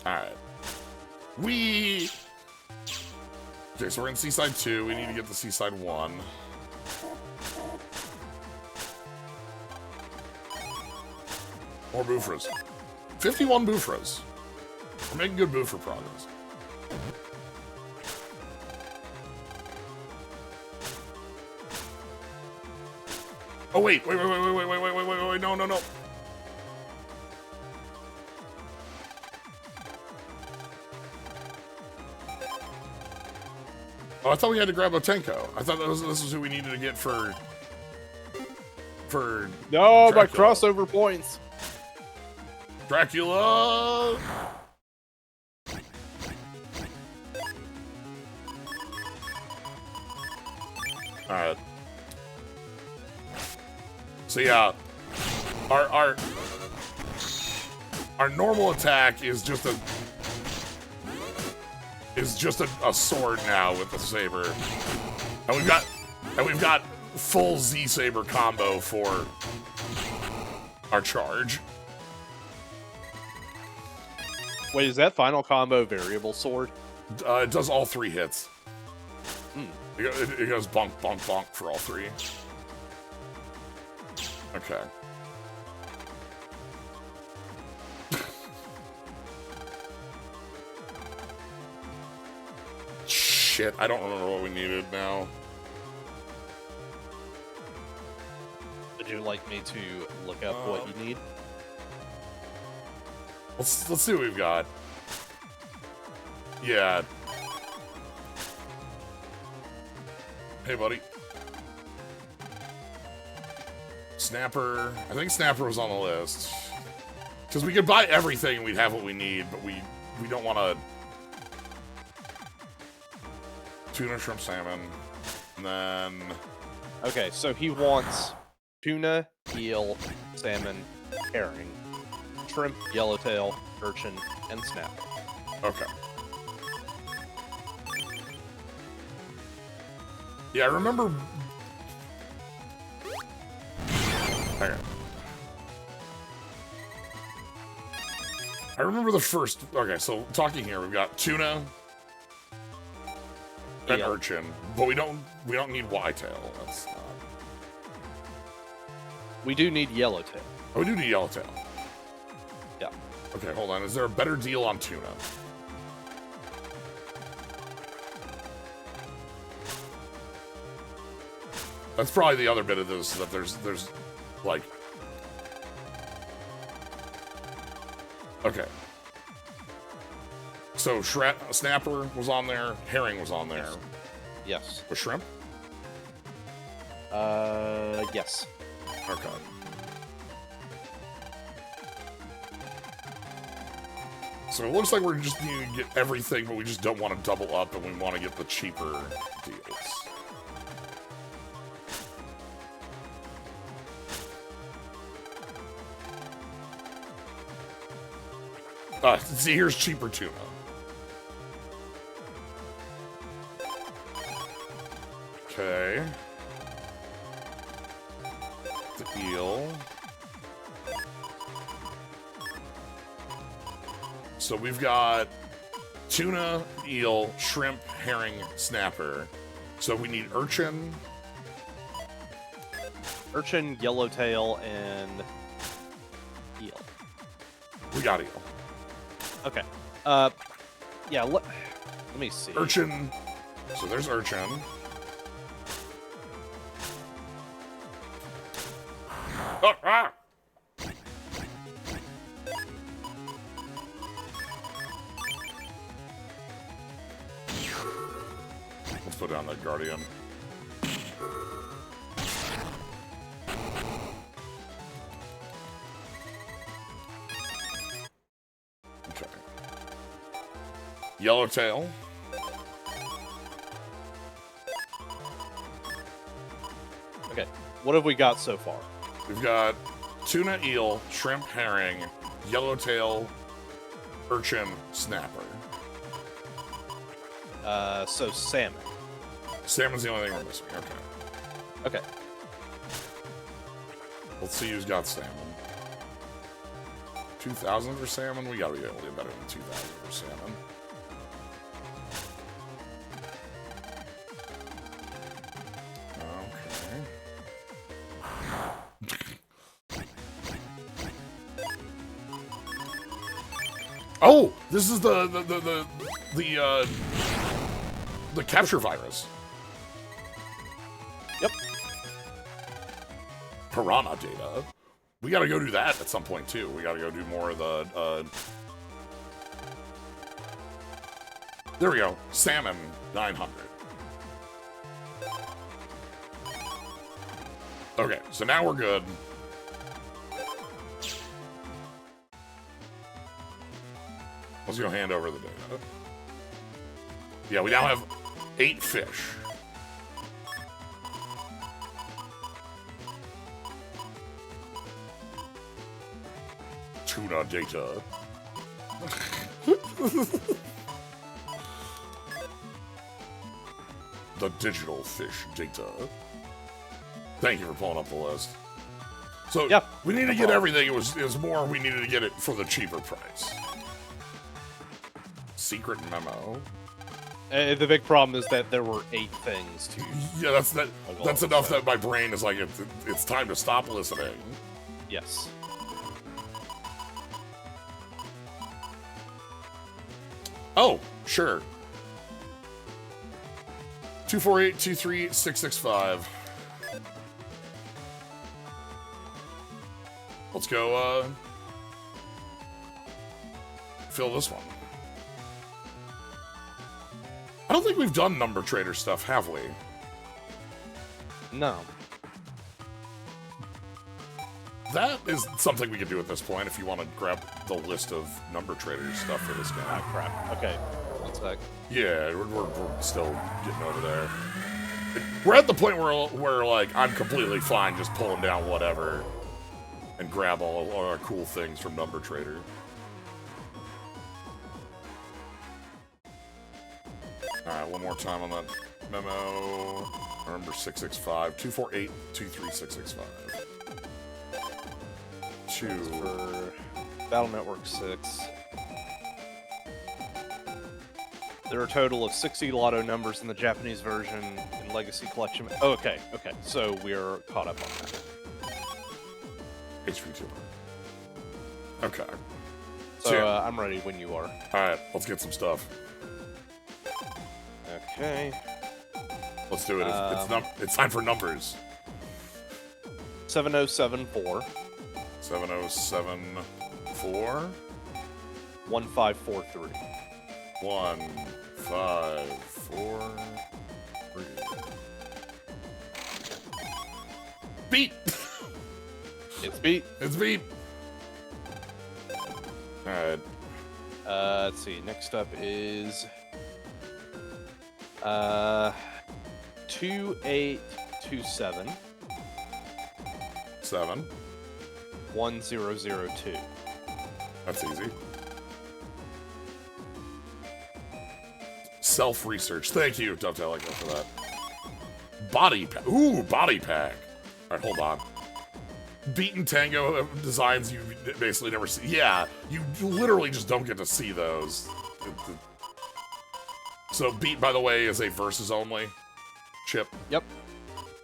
[SPEAKER 1] Alright. Okay, so we're in Seaside 2. We need to get to Seaside 1. More Bufras. 51 Bufras. We're making good Bufra progress. Oh, wait, no. Oh, I thought we had to grab Otenko. I thought this was who we needed to get for
[SPEAKER 2] No,
[SPEAKER 1] Dracula.
[SPEAKER 2] my crossover points.
[SPEAKER 1] Dracula! Alright. So yeah, our normal attack is just a sword now with the saber, and we've got full Z-Saber combo for our charge.
[SPEAKER 2] Wait, is that final combo variable sword?
[SPEAKER 1] It does all 3 hits. It goes bonk, bonk, bonk for all 3. Okay. Shit, I don't remember what we needed now.
[SPEAKER 2] Would you like me to look up what you need?
[SPEAKER 1] Let's see what we've got. Yeah. Hey, buddy. Snapper. I think Snapper was on the list. Because we could buy everything and we'd have what we need, but we don't want to... Tuna, shrimp, salmon. And then...
[SPEAKER 2] Okay, so he wants tuna, eel, salmon, herring, shrimp, yellowtail, urchin, and snapper.
[SPEAKER 1] Okay. Yeah, I remember... Okay. I remember the first... Okay, so talking here, we've got tuna and urchin, but we don't need whitetail. That's not...
[SPEAKER 2] We do need yellowtail.
[SPEAKER 1] Oh, we do need yellowtail.
[SPEAKER 2] Yeah.
[SPEAKER 1] Okay, hold on. Is there a better deal on tuna? That's probably the other bit of this, that there's like... Okay. So snapper was on there, herring was on there.
[SPEAKER 2] Yes.
[SPEAKER 1] Was shrimp?
[SPEAKER 2] Yes.
[SPEAKER 1] Okay. So it looks like we're just needing to get everything, but we just don't want to double up, and we want to get the cheaper deals. See, here's cheaper tuna. Okay. The eel. So we've got tuna, eel, shrimp, herring, snapper. So we need urchin.
[SPEAKER 2] Urchin, yellowtail, and eel.
[SPEAKER 1] We got eel.
[SPEAKER 2] Okay. Yeah, let me see.
[SPEAKER 1] Urchin. So there's urchin. Ah! Let's put down that guardian. Okay. Yellowtail.
[SPEAKER 2] Okay. What have we got so far?
[SPEAKER 1] We've got tuna, eel, shrimp, herring, yellowtail, urchin, snapper.
[SPEAKER 2] So salmon.
[SPEAKER 1] Salmon's the only thing we're missing. Okay.
[SPEAKER 2] Okay.
[SPEAKER 1] Let's see who's got salmon. 2,000 for salmon? We gotta be able to get better than 2,000 for salmon. Oh, this is the capture virus.
[SPEAKER 2] Yep.
[SPEAKER 1] Piranha data. We gotta go do that at some point too. We gotta go do more of the. There we go. Salmon 900. Okay, so now we're good. Let's go hand over the data. Yeah, we now have 8 fish. Tuna data. The digital fish data. Thank you for pulling up the list. So,
[SPEAKER 2] yeah,
[SPEAKER 1] we need to get everything. It was more we needed to get it for the cheaper price. Secret memo.
[SPEAKER 2] The big problem is that there were 8 things to.
[SPEAKER 1] Yeah, that's enough that my brain is like, it's time to stop listening.
[SPEAKER 2] Yes.
[SPEAKER 1] Oh, sure. 248-23-665. Let's go, fill this one. I don't think we've done number trader stuff, have we?
[SPEAKER 2] No.
[SPEAKER 1] That is something we could do at this point if you want to grab the list of number trader stuff for this game.
[SPEAKER 2] Ah, crap. Okay. 1 sec.
[SPEAKER 1] Yeah, we're still getting over there. We're at the point where like, I'm completely fine just pulling down whatever and grab all our cool things from number trader. Alright, one more time on that memo. Number 665, 248-23665. 2
[SPEAKER 2] for Battle Network 6. There are a total of 60 lotto numbers in the Japanese version in Legacy Collection. Oh, okay, okay. So we're caught up on that.
[SPEAKER 1] HV2. Okay.
[SPEAKER 2] So I'm ready when you are.
[SPEAKER 1] Alright, let's get some stuff.
[SPEAKER 2] Okay.
[SPEAKER 1] Let's do it. It's time for numbers.
[SPEAKER 2] 7074.
[SPEAKER 1] 7074.
[SPEAKER 2] 1543.
[SPEAKER 1] 1, 5, 4, 3. Beat!
[SPEAKER 2] It's beat.
[SPEAKER 1] It's beat. Alright.
[SPEAKER 2] Let's see. Next up is 2827
[SPEAKER 1] 7.
[SPEAKER 2] 1002.
[SPEAKER 1] That's easy. Self-research. Thank you, Dovetail, for that. Body pack. Ooh, body pack. Alright, hold on. Beaten Tango designs you basically never see. Yeah, you literally just don't get to see those. So Beat, by the way, is a versus only chip.
[SPEAKER 2] Yep.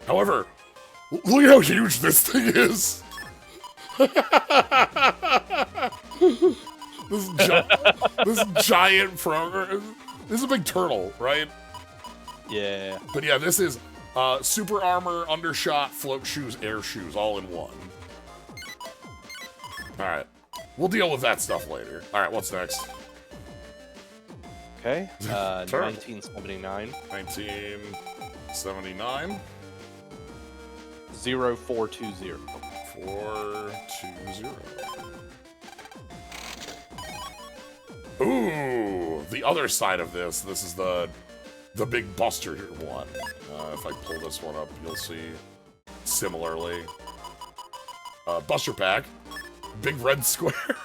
[SPEAKER 1] However, look at how huge this thing is. this giant program. This is a big turtle, right?
[SPEAKER 2] Yeah.
[SPEAKER 1] But yeah, this is super armor, undershot, float shoes, air shoes, all in one. Alright. We'll deal with that stuff later. Alright, what's next?
[SPEAKER 2] Okay. 1979.
[SPEAKER 1] 1979.
[SPEAKER 2] 0420.
[SPEAKER 1] 420. Ooh, the other side of this. This is the big Buster one. If I pull this one up, you'll see similarly. Buster Pack. Big red square.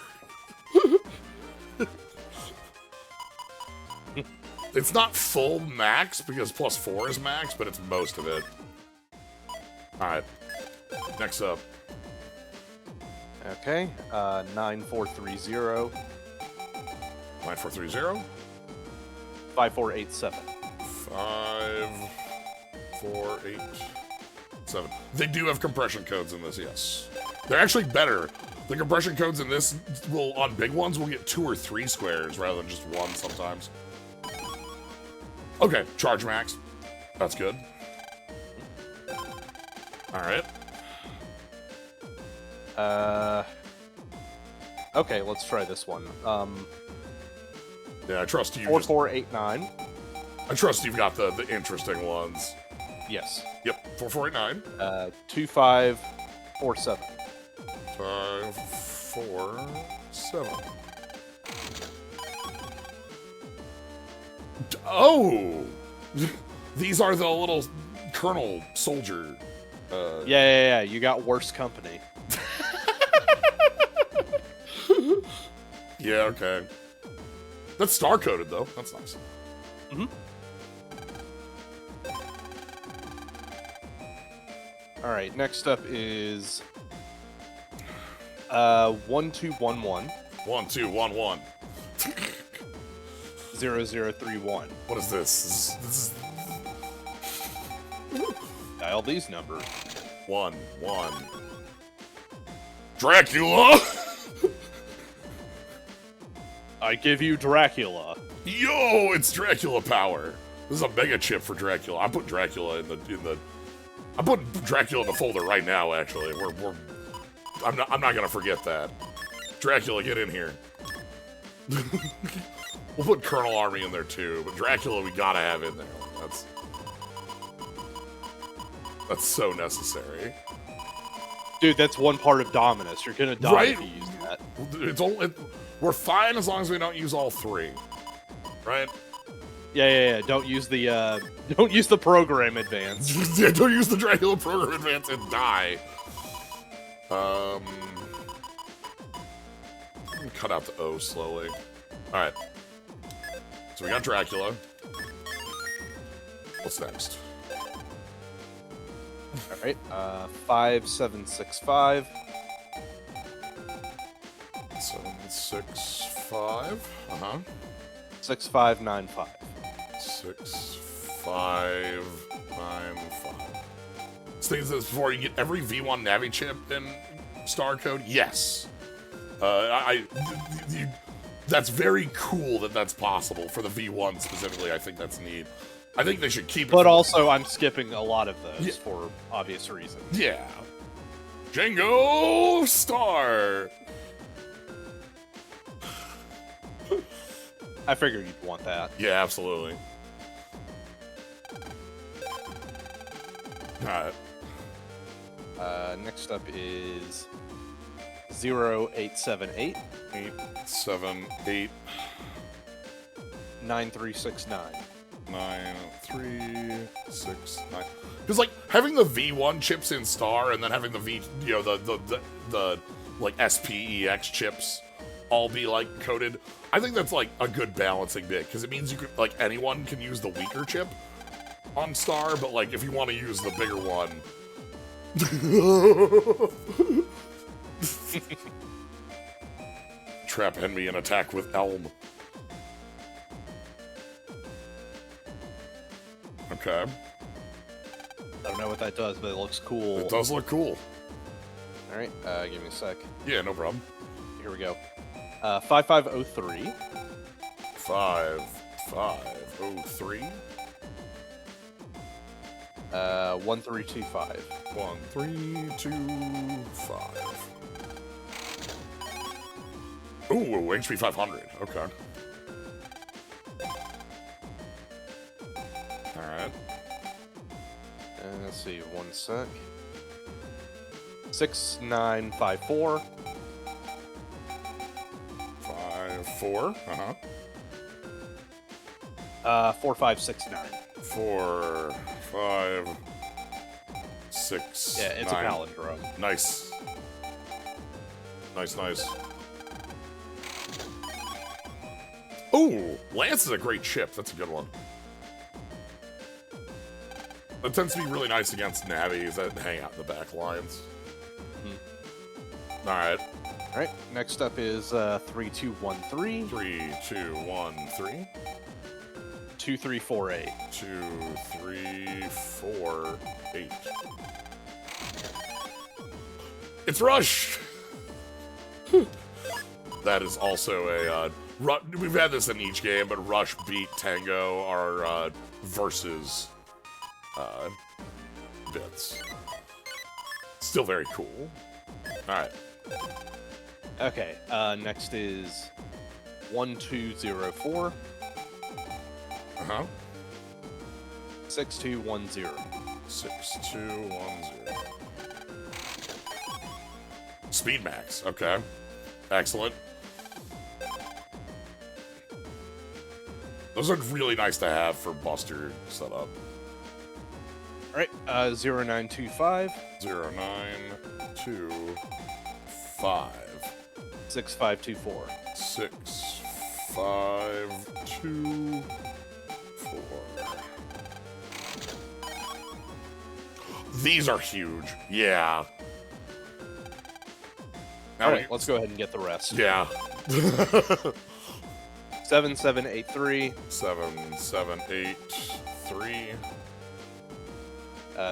[SPEAKER 1] It's not full max, because +4 is max, but it's most of it. Alright. Next up.
[SPEAKER 2] Okay. 9430.
[SPEAKER 1] 9430.
[SPEAKER 2] 5487.
[SPEAKER 1] 5487. They do have compression codes in this, yes. They're actually better. The compression codes in this will, on big ones, will get 2 or 3 squares rather than just 1 sometimes. Okay, charge max. That's good. Alright.
[SPEAKER 2] Okay, let's try this one.
[SPEAKER 1] Yeah, I trust you.
[SPEAKER 2] 4489.
[SPEAKER 1] I trust you've got the interesting ones.
[SPEAKER 2] Yes.
[SPEAKER 1] Yep, 4489.
[SPEAKER 2] 2547.
[SPEAKER 1] 547. Oh! These are the little Colonel soldier.
[SPEAKER 2] Yeah. You got worse company.
[SPEAKER 1] Yeah, okay. That's star-coded, though. That's nice.
[SPEAKER 2] Mm-hmm. Alright, next up is 1211
[SPEAKER 1] 1211.
[SPEAKER 2] 0031.
[SPEAKER 1] What is this? This is
[SPEAKER 2] Dial these numbers.
[SPEAKER 1] 1. Dracula!
[SPEAKER 2] I give you Dracula.
[SPEAKER 1] Yo, it's Dracula power. This is a mega chip for Dracula. I put Dracula in the I put Dracula in the folder right now, actually. I'm not gonna forget that. Dracula, get in here. We'll put Colonel Army in there too, but Dracula we gotta have in there. That's so necessary.
[SPEAKER 2] Dude, that's one part of Dominus. You're gonna die
[SPEAKER 1] Right?
[SPEAKER 2] if you use that.
[SPEAKER 1] It's only we're fine as long as we don't use all 3. Right?
[SPEAKER 2] Yeah. Don't use the program advance.
[SPEAKER 1] Yeah, don't use the Dracula program advance and die. Let me cut out the O slowly. Alright. So we got Dracula. What's next?
[SPEAKER 2] Alright, 5765.
[SPEAKER 1] 765.
[SPEAKER 2] 6595.
[SPEAKER 1] 6595. This thing says before you get every V1 Navi chip in star code. Yes. That's very cool that that's possible for the V1 specifically. I think that's neat. I think they should keep it.
[SPEAKER 2] But also, I'm skipping a lot of those for obvious reasons.
[SPEAKER 1] Yeah. Django Star.
[SPEAKER 2] I figured you'd want that.
[SPEAKER 1] Yeah, absolutely. Alright.
[SPEAKER 2] Next up is 0878
[SPEAKER 1] 878
[SPEAKER 2] 9369.
[SPEAKER 1] 9369. Because like having the V1 chips in Star and then having the the like SPEX chips all be like coded, I think that's like a good balancing bit because it means you could like anyone can use the weaker chip on Star, but like if you want to use the bigger one. Trap enemy and attack with Elm. Okay.
[SPEAKER 2] I don't know what that does, but it looks cool.
[SPEAKER 1] It does look cool.
[SPEAKER 2] Alright, give me a sec.
[SPEAKER 1] Yeah, no problem.
[SPEAKER 2] Here we go. 5503.
[SPEAKER 1] 5503.
[SPEAKER 2] 1325.
[SPEAKER 1] 1325. Ooh, HP 500. Okay. Alright.
[SPEAKER 2] Let's see, one sec. 6954.
[SPEAKER 1] 54. Uh-huh.
[SPEAKER 2] 4569.
[SPEAKER 1] 4, 5, 6.
[SPEAKER 2] Yeah, it's
[SPEAKER 1] 9.
[SPEAKER 2] a palindrome.
[SPEAKER 1] Nice. Nice, nice. Ooh, Lance is a great chip. That's a good one. That tends to be really nice against navies that hang out in the back lines.
[SPEAKER 2] Mm-hmm.
[SPEAKER 1] Alright.
[SPEAKER 2] Alright, next up is 3213.
[SPEAKER 1] 3213.
[SPEAKER 2] 2348.
[SPEAKER 1] 2348. It's Rush! That is also a, we've had this in each game, but Rush beat Tango are, versus, bits. Still very cool. Alright.
[SPEAKER 2] Okay, next is 1204.
[SPEAKER 1] Uh-huh.
[SPEAKER 2] 6210.
[SPEAKER 1] 6210. Speed max, okay. Excellent. Those are really nice to have for Buster setup.
[SPEAKER 2] Alright, 0925.
[SPEAKER 1] 0925.
[SPEAKER 2] 6524.
[SPEAKER 1] 6524. These are huge. Yeah. Now
[SPEAKER 2] Alright, let's go ahead and get the rest.
[SPEAKER 1] Yeah.
[SPEAKER 2] 7783.
[SPEAKER 1] 7783.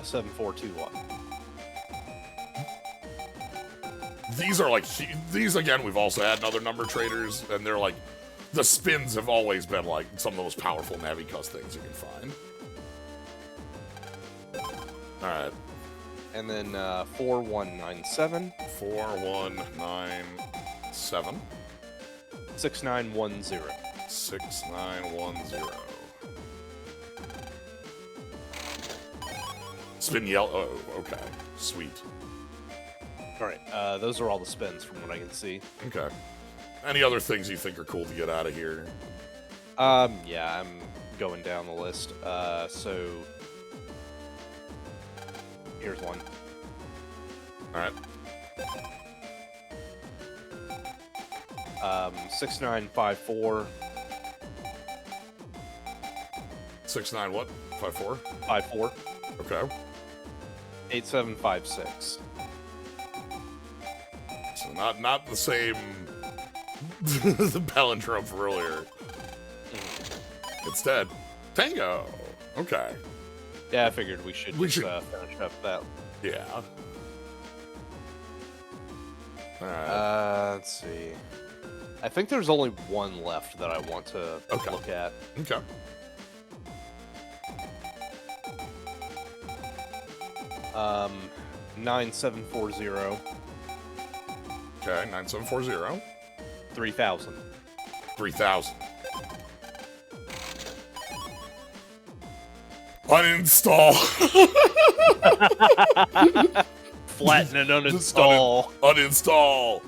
[SPEAKER 2] 7421.
[SPEAKER 1] These are like, these again, we've also had in other number traders, and they're like, the spins have always been like some of the most powerful Navi-Cuss things you can find. Alright.
[SPEAKER 2] And then 4197.
[SPEAKER 1] 4197.
[SPEAKER 2] 6910.
[SPEAKER 1] 6910. Spin yellow. Oh, okay. Sweet.
[SPEAKER 2] Alright, those are all the spins from what I can see.
[SPEAKER 1] Okay. Any other things you think are cool to get out of here?
[SPEAKER 2] Yeah, I'm going down the list. So here's one.
[SPEAKER 1] Alright.
[SPEAKER 2] 6954.
[SPEAKER 1] 69 what? 54?
[SPEAKER 2] 54.
[SPEAKER 1] Okay.
[SPEAKER 2] 8756.
[SPEAKER 1] So not the same the palindrome for earlier. Instead, Tango. Okay.
[SPEAKER 2] Yeah, I figured we should finish up that.
[SPEAKER 1] Yeah. Alright.
[SPEAKER 2] Let's see. I think there's only one left that I want to look at.
[SPEAKER 1] Okay.
[SPEAKER 2] Um, 9740.
[SPEAKER 1] Okay, 9740.
[SPEAKER 2] 3000.
[SPEAKER 1] 3000. Uninstall.
[SPEAKER 2] Flatten and uninstall.
[SPEAKER 1] Uninstall.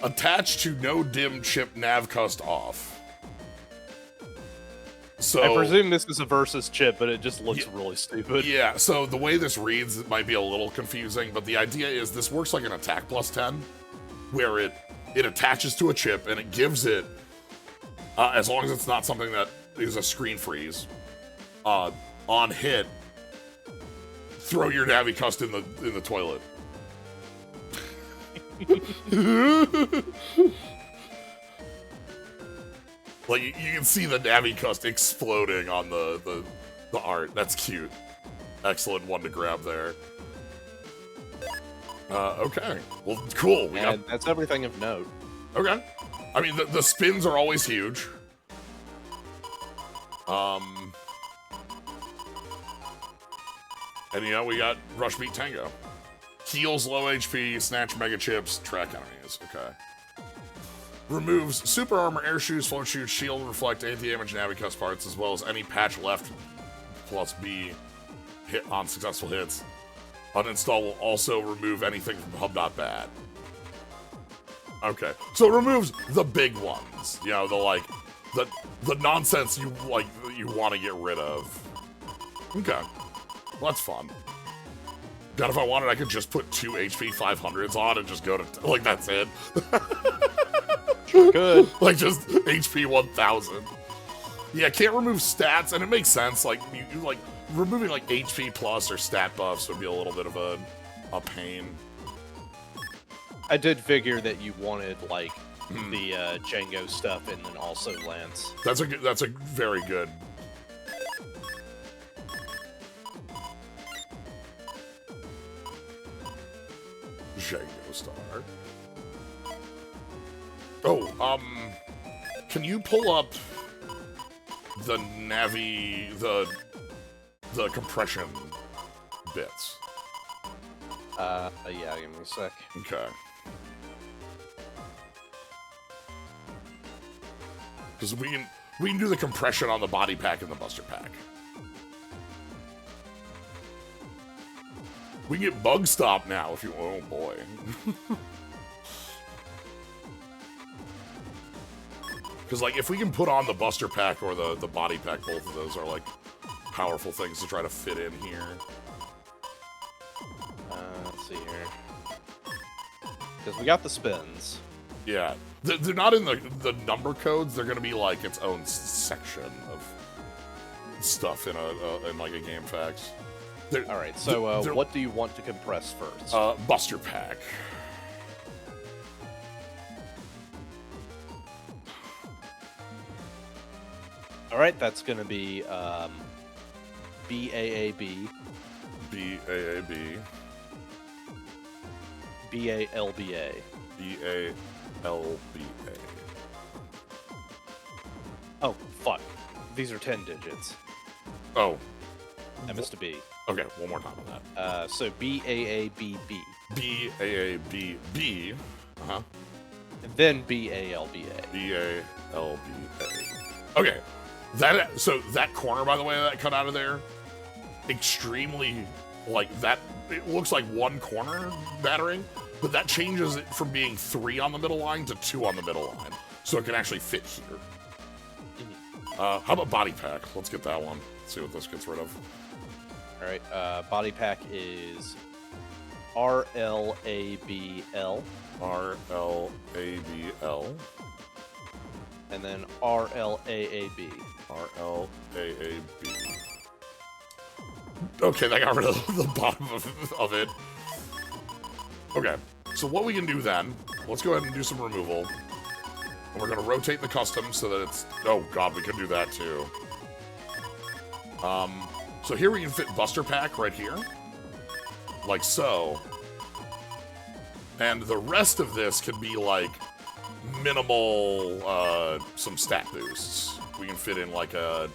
[SPEAKER 1] Attach to no dim chip navcust off. So
[SPEAKER 2] I presume this is a versus chip, but it just looks really stupid.
[SPEAKER 1] Yeah, so the way this reads, it might be a little confusing, but the idea is this works like an attack plus 10, where it attaches to a chip and it gives it, as long as it's not something that is a screen freeze, on hit, throw your navicust in the toilet. Like, you can see the navicust exploding on the art. That's cute. Excellent one to grab there. Okay. Well, cool.
[SPEAKER 2] That's everything of note.
[SPEAKER 1] Okay. I mean, the spins are always huge. And, you know, we got Rush Beat Tango. Heals low HP, snatch mega chips, track enemies. Okay. Removes super armor, air shoes, float shoes, shield, reflect, anti-damage, navicust parts, as well as any patch left plus B hit on successful hits. Uninstall will also remove anything from hub.bad. Okay. So it removes the big ones. You know, the nonsense you want to get rid of. Okay. Well, that's fun. God, if I wanted, I could just put 2 HP 500s on and just go to, like, that's it.
[SPEAKER 2] Sure could.
[SPEAKER 1] Like, just HP 1000. Yeah, can't remove stats, and it makes sense. Like, you like, removing, like, HP plus or stat buffs would be a little bit of a pain.
[SPEAKER 2] I did figure that you wanted, like, the Django stuff and then also Lance.
[SPEAKER 1] That's a very good. Django star. Oh, can you pull up the the compression bits?
[SPEAKER 2] Yeah, give me a sec.
[SPEAKER 1] Okay. Because we can do the compression on the body pack and the buster pack. We can get bug stop now if you. Oh boy. Because like if we can put on the buster pack or the body pack, both of those are like powerful things to try to fit in here.
[SPEAKER 2] Let's see here. Because we got the spins.
[SPEAKER 1] Yeah, they're not in the number codes. They're gonna be like its own section of stuff in like a game facts.
[SPEAKER 2] All right. So what do you want to compress first?
[SPEAKER 1] Buster pack.
[SPEAKER 2] All right, that's gonna be BAAB.
[SPEAKER 1] BAAB.
[SPEAKER 2] BALBA.
[SPEAKER 1] BALBA.
[SPEAKER 2] Oh, fuck. These are 10 digits.
[SPEAKER 1] Oh.
[SPEAKER 2] I missed a B.
[SPEAKER 1] Okay, one more time on that.
[SPEAKER 2] So BAABB.
[SPEAKER 1] BAABB. Uh-huh.
[SPEAKER 2] And then BALBA.
[SPEAKER 1] BALBA. Okay. So that corner, by the way, that cut out of there, extremely, like, that, it looks like one corner battering, but that changes it from being 3 on the middle line to 2 on the middle line, so it can actually fit here. How about body pack? Let's get that one. Let's see what this gets rid of.
[SPEAKER 2] All right, body pack is RLABL.
[SPEAKER 1] RLABL.
[SPEAKER 2] And then RLAAB.
[SPEAKER 1] RLAAB. Okay, that got rid of the bottom of it. Okay, so what we can do then, let's go ahead and do some removal. And we're going to rotate the custom so that it's... Oh, God, we can do that, too. So here we can fit Buster Pack right here. Like so. And the rest of this can be, like, minimal, some stat boosts. We can fit in, like, a...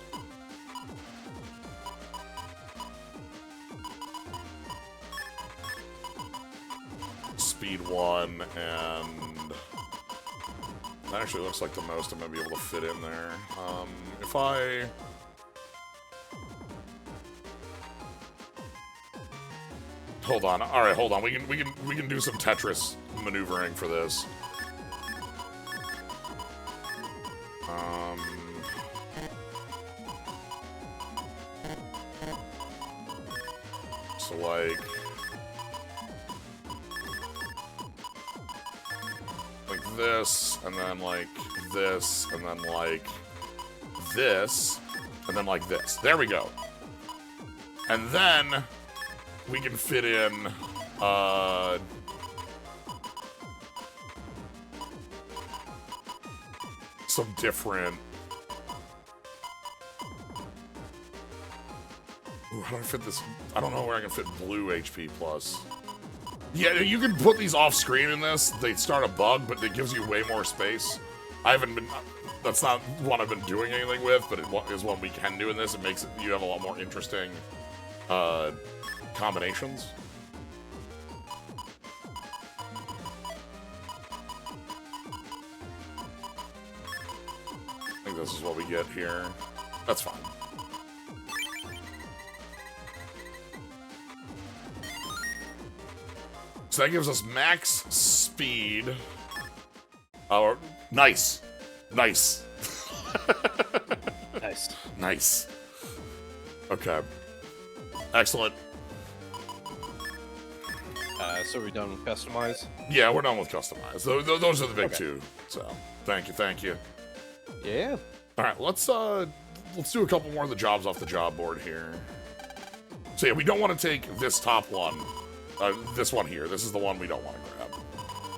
[SPEAKER 1] Speed 1, and... That actually looks like the most I'm going to be able to fit in there. If I... Hold on. All right, hold on. We can do some Tetris maneuvering for this. So like this, and then like this, and then like this, and then like this. There we go. And then we can fit in some different. Ooh, how do I fit this? I don't know where I can fit blue HP plus. Yeah, you can put these off screen in this. They start a bug, but it gives you way more space. I haven't been. That's not one I've been doing anything with, but it is one we can do in this. It makes it, you have a lot more interesting combinations. I think this is what we get here. That's fine. So that gives us max speed. Oh, nice. Nice.
[SPEAKER 2] Nice.
[SPEAKER 1] Nice. Okay. Excellent.
[SPEAKER 2] So are we done with customize?
[SPEAKER 1] Yeah, we're done with customize. Those are the big two. So, thank you, thank you.
[SPEAKER 2] Yeah.
[SPEAKER 1] All right, let's do a couple more of the jobs off the job board here. So yeah, we don't want to take this top one. This one here. This is the one we don't want to grab.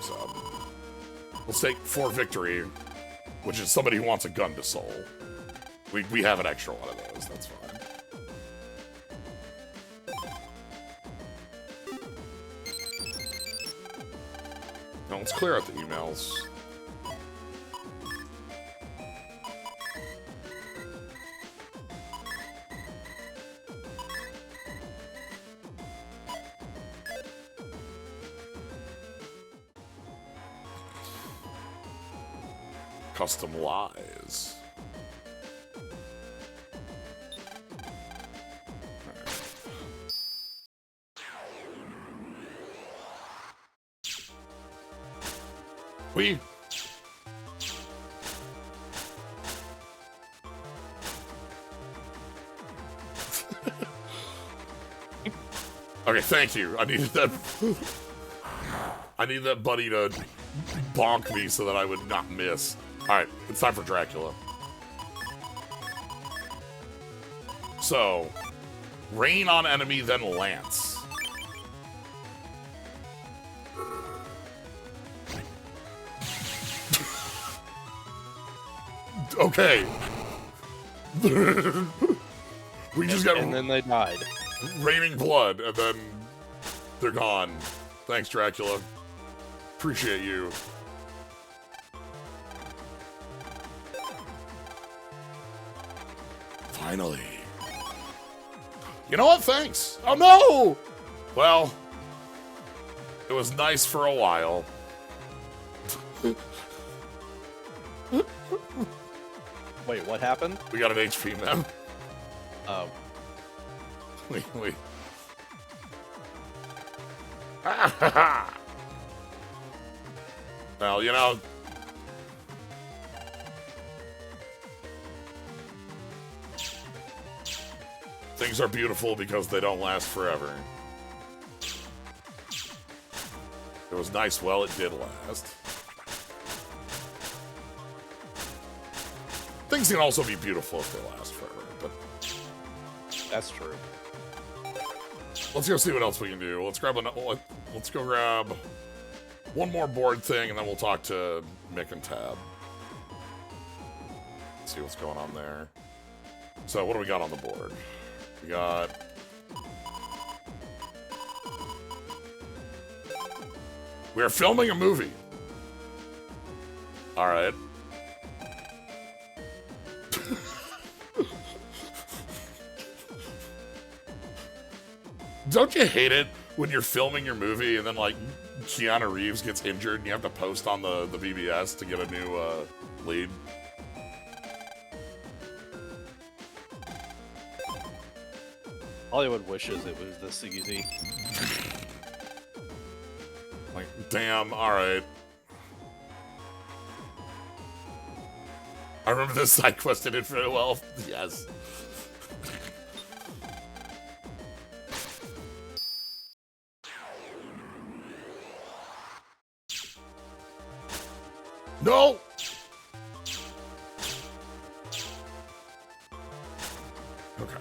[SPEAKER 1] So, let's take for victory, which is somebody who wants a gun to soul. We have an extra one of those. That's fine. Now let's clear out the emails. Custom lies. We. Okay, thank you. I needed that. I need that buddy to bonk me so that I would not miss. Alright, it's time for Dracula. So, rain on enemy, then lance. Okay. We just got.
[SPEAKER 2] And then they died.
[SPEAKER 1] Raining blood, and then they're gone. Thanks, Dracula. Appreciate you. Finally. You know what? Thanks. Oh, no! Well, it was nice for a while.
[SPEAKER 2] Wait, what happened?
[SPEAKER 1] We got an HP mem.
[SPEAKER 2] Oh.
[SPEAKER 1] Wait. Well, you know. Things are beautiful because they don't last forever. It was nice while it did last. Things can also be beautiful if they last forever, but...
[SPEAKER 2] That's true.
[SPEAKER 1] Let's go see what else we can do. Let's go grab one more board thing, and then we'll talk to Mick and Tab. See what's going on there. So, what do we got on the board? We got... We're filming a movie. Alright. Don't you hate it when you're filming your movie and then, like, Keanu Reeves gets injured and you have to post on the BBS to get a new lead?
[SPEAKER 2] Hollywood wishes it was this easy.
[SPEAKER 1] point. Damn, alright. I remember this side quest did it very well. Yes. No! Okay.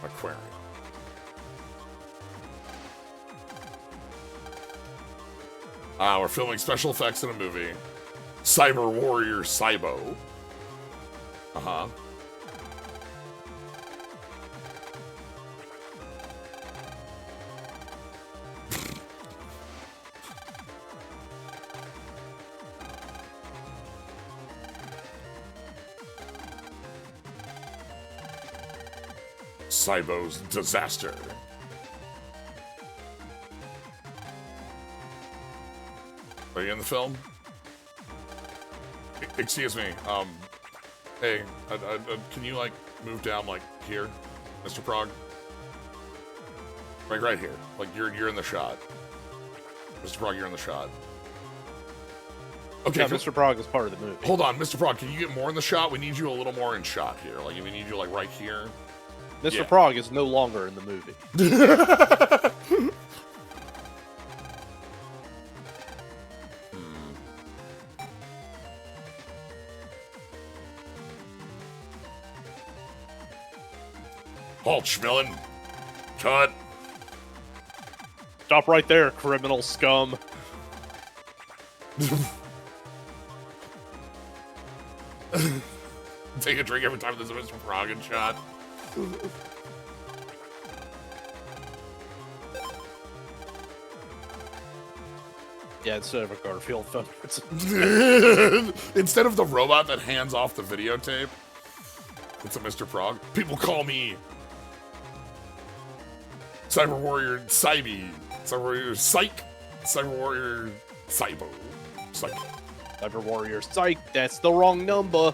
[SPEAKER 1] Aquarium. We're filming special effects in a movie. Cyber Warrior Cybo. Uh-huh. Cybo's disaster. Are you in the film? Excuse me. Hey, can you like move down like here, Mr. Prague? Right here. Like you're in the shot. Mr. Prague, you're in the shot. Okay,
[SPEAKER 2] yeah, Mr. Prague is part of the movie.
[SPEAKER 1] Hold on, Mr. Prague, can you get more in the shot? We need you a little more in shot here. Like we need you like right here.
[SPEAKER 2] Mr. Prague is no longer in the movie.
[SPEAKER 1] Halt, Schmillen. Cut.
[SPEAKER 2] Stop right there, criminal scum.
[SPEAKER 1] Take a drink every time there's a Mr. Prague shot.
[SPEAKER 2] Yeah, instead of a Garfield phone.
[SPEAKER 1] Instead of the robot that hands off the videotape, it's a Mr. Prague. People call me Cyber Warrior Cybe, Cyber Warrior Psych, Cyber Warrior Cybo. Psych.
[SPEAKER 2] Cyber Warrior Psych, that's the wrong number.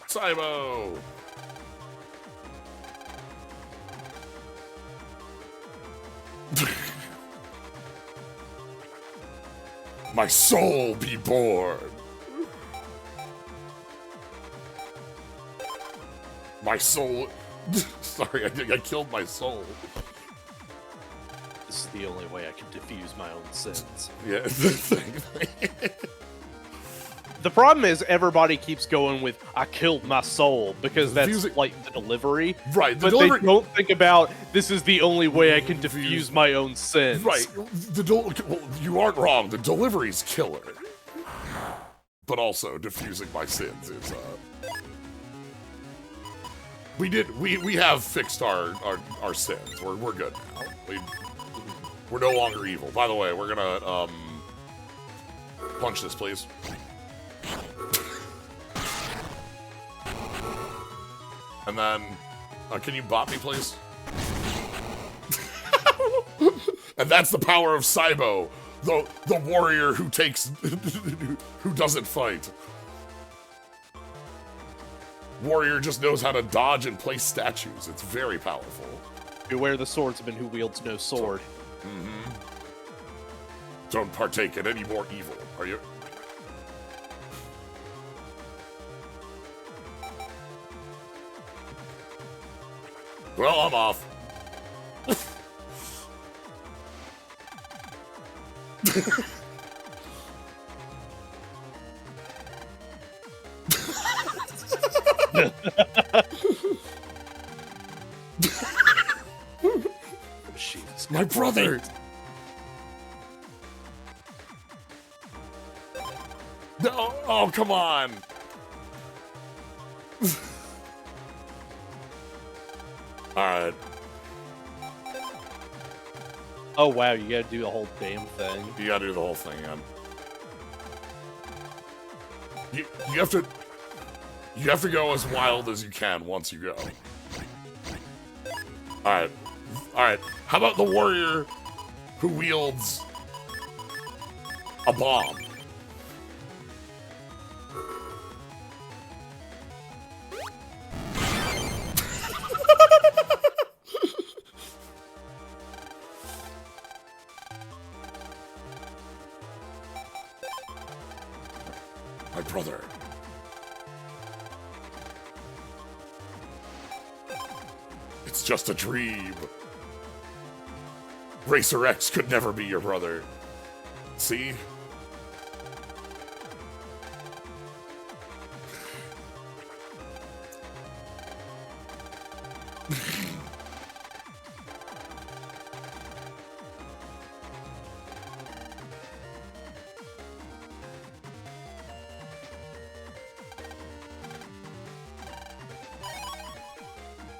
[SPEAKER 1] Cybo. My soul be born. My soul. Sorry, I killed my soul.
[SPEAKER 2] This is the only way I can diffuse my own sins.
[SPEAKER 1] Yeah,
[SPEAKER 2] The problem is everybody keeps going with "I killed my soul" because that's like the delivery,
[SPEAKER 1] right?
[SPEAKER 2] But they don't think about this is the only way I can diffuse my own sins.
[SPEAKER 1] Right? Well, you aren't wrong. The delivery's killer, but also diffusing my sins is. We have fixed our sins. We're good now. We're no longer evil. By the way, we're gonna punch this, please. And then, can you bot me, please? And that's the power of Cybo, the warrior who takes, who doesn't fight. Warrior just knows how to dodge and place statues. It's very powerful.
[SPEAKER 2] Beware the swordsman who wields no sword.
[SPEAKER 1] Mm-hmm. Don't partake in any more evil, are you? Well, I'm off. My brother! No! Oh, come on! Alright.
[SPEAKER 2] Oh wow, you gotta do the whole damn thing.
[SPEAKER 1] You gotta do the whole thing, yeah. You have to go as wild as you can once you go. Alright. Alright. How about the warrior who wields a bomb? It's just a dream. Racer X could never be your brother. See?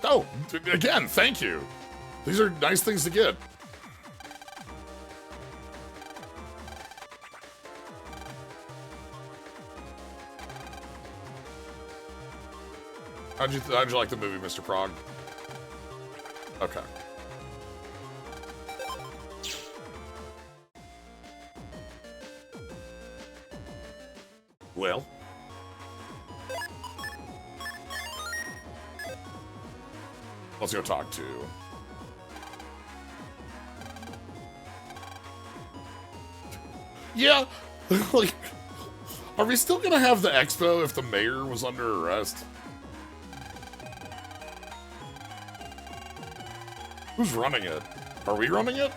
[SPEAKER 1] Oh, again, thank you. These are nice things to get. How'd you like the movie, Mr. Prog? Okay. Well. Let's go talk to. Yeah, like, are we still gonna have the expo if the mayor was under arrest? Who's running it? Are we running it?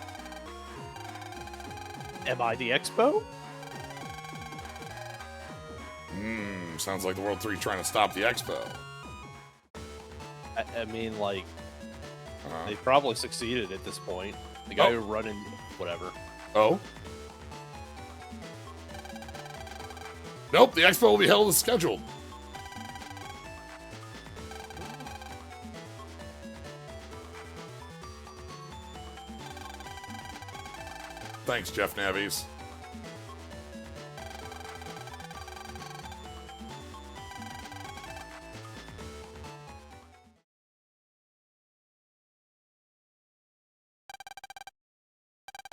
[SPEAKER 2] Am I the expo?
[SPEAKER 1] Sounds like the World 3 trying to stop the expo.
[SPEAKER 2] I mean, like, they probably succeeded at this point. The guy who running whatever.
[SPEAKER 1] Oh? Nope, the expo will be held as scheduled. Thanks, Jeff Navies.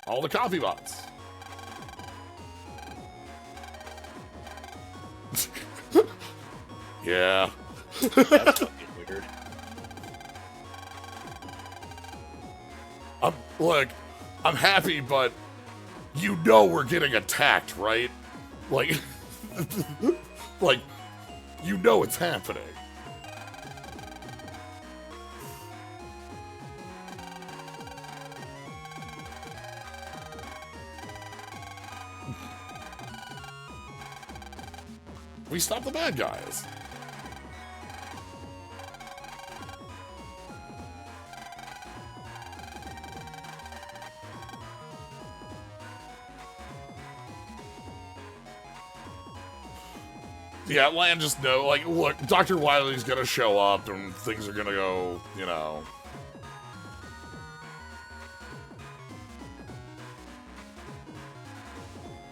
[SPEAKER 1] All the coffee bots. Yeah.
[SPEAKER 2] That's fucking weird.
[SPEAKER 1] Look, I'm happy, but you know we're getting attacked, right? Like, like, you know it's happening. We stop the bad guys. Yeah, Lan just know, like, look, Dr. Wily's gonna show up and things are gonna go, you know.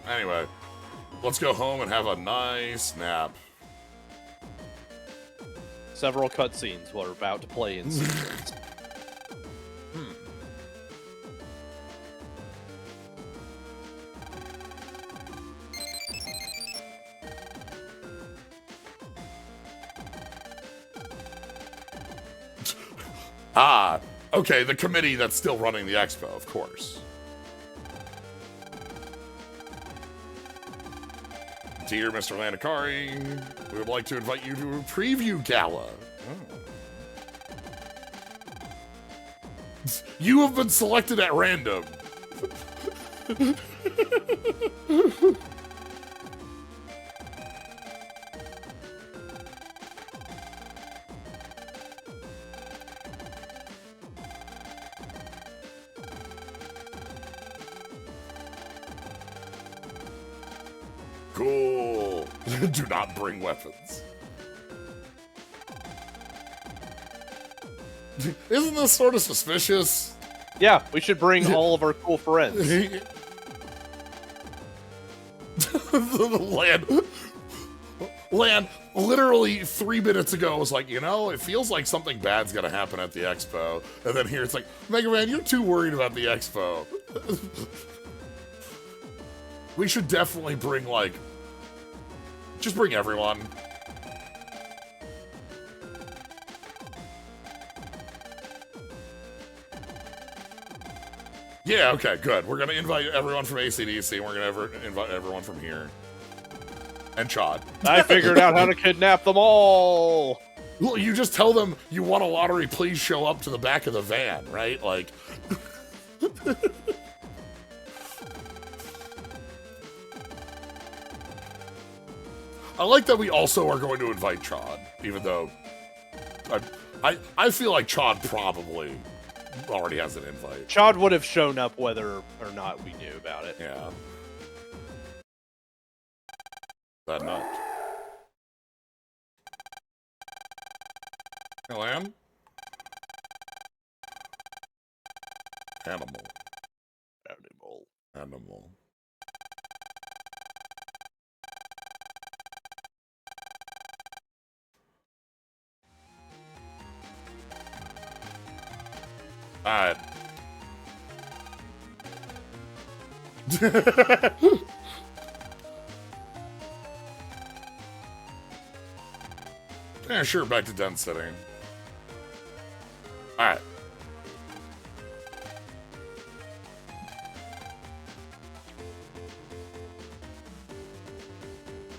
[SPEAKER 1] Anyway, let's go home and have a nice nap.
[SPEAKER 2] Several cutscenes were about to play in sequence.
[SPEAKER 1] Ah, okay, the committee that's still running the expo, of course. Dear Mr. Landakari, we would like to invite you to a preview gala. Oh. You have been selected at random. Cool. Do not bring weapons. Isn't this sort of suspicious?
[SPEAKER 2] Yeah, we should bring all of our cool friends.
[SPEAKER 1] Lan, literally 3 minutes ago was like, you know, it feels like something bad's gonna happen at the expo. And then here it's like, Megaman, you're too worried about the expo. We should definitely bring, like, just bring everyone. Yeah, okay, good. We're gonna invite everyone from ACDC, and we're gonna invite everyone from here. And Chad.
[SPEAKER 2] I figured out how to kidnap them all!
[SPEAKER 1] Well, you just tell them you won a lottery, please show up to the back of the van, right? Like... I like that we also are going to invite Chod, even though I feel like Chod probably already has an invite.
[SPEAKER 2] Chod would have shown up whether or not we knew about it.
[SPEAKER 1] Yeah. That nut. Hey, lamb? Animal.
[SPEAKER 2] Animal.
[SPEAKER 1] Animal. Alright. Yeah, sure, back to den sitting. Alright.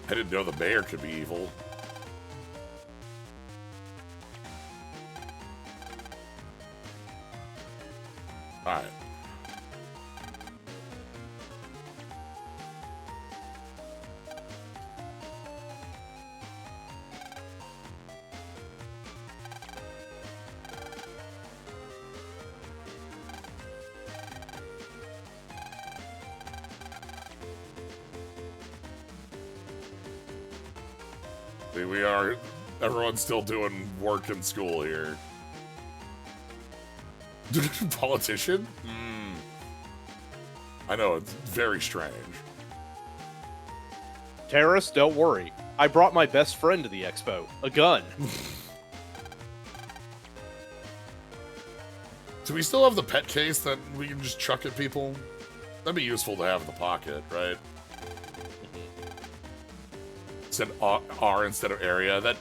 [SPEAKER 1] I didn't know the mayor could be evil. Alright. See, we are... Everyone's still doing work in school here. Politician? I know, it's very strange.
[SPEAKER 2] Terrace, don't worry. I brought my best friend to the expo. A gun.
[SPEAKER 1] Do we still have the pet case that we can just chuck at people? That'd be useful to have in the pocket, right? Said R instead of area.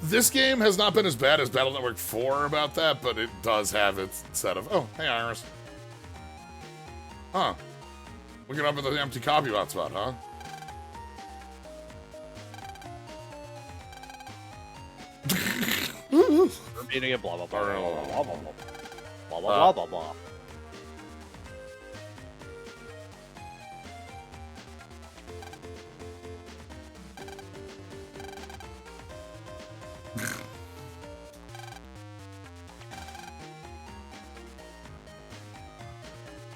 [SPEAKER 1] This game has not been as bad as Battle Network 4 about that, but it does have its set of... Oh, hey, Iris. Huh. Looking up at the empty copy bot spot, huh?
[SPEAKER 2] We're meeting at blah, blah, blah, blah, blah, blah, blah, blah, blah, blah, blah, blah.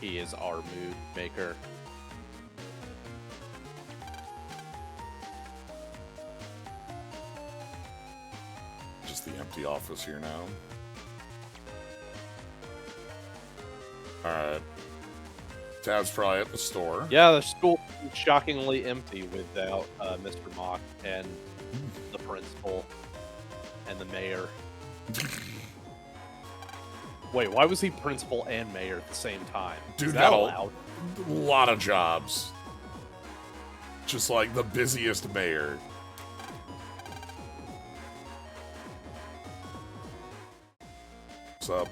[SPEAKER 2] He is our mood maker.
[SPEAKER 1] Just the empty office here now. Alright. Tab's probably at the store.
[SPEAKER 2] Yeah, the school is shockingly empty without Mr. Mock and the principal and the mayor. Wait, why was he principal and mayor at the same time?
[SPEAKER 1] Dude,
[SPEAKER 2] is that allowed?
[SPEAKER 1] A lot of jobs. Just like the busiest mayor. What's up?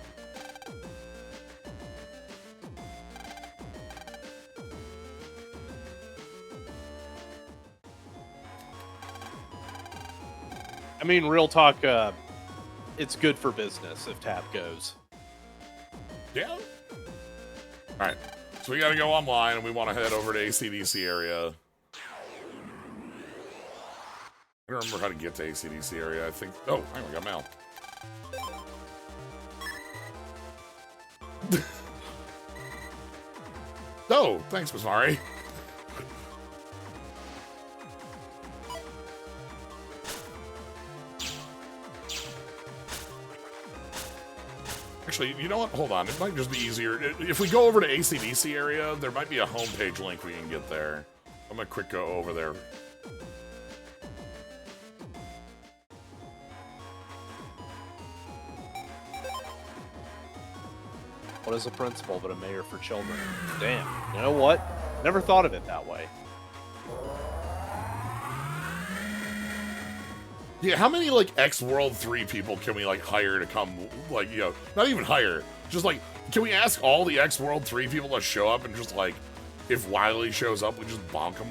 [SPEAKER 2] I mean, real talk, it's good for business if Tab goes.
[SPEAKER 1] Yeah. Alright. So we gotta go online and we want to head over to ACDC area. I don't remember how to get to ACDC area. I think... Oh, hang on, we got mail. Oh, thanks, Miss Mari. Actually, you know what? Hold on. It might just be easier. If we go over to ACDC area, there might be a homepage link we can get there. I'm gonna quick go over there.
[SPEAKER 2] What is a principal but a mayor for children? Damn. You know what? Never thought of it that way.
[SPEAKER 1] Yeah, how many, like, X World 3 people can we, like, hire to come, like, you know, not even hire, just, like, can we ask all the X World 3 people to show up and just, like, if Wily shows up, we just bonk him?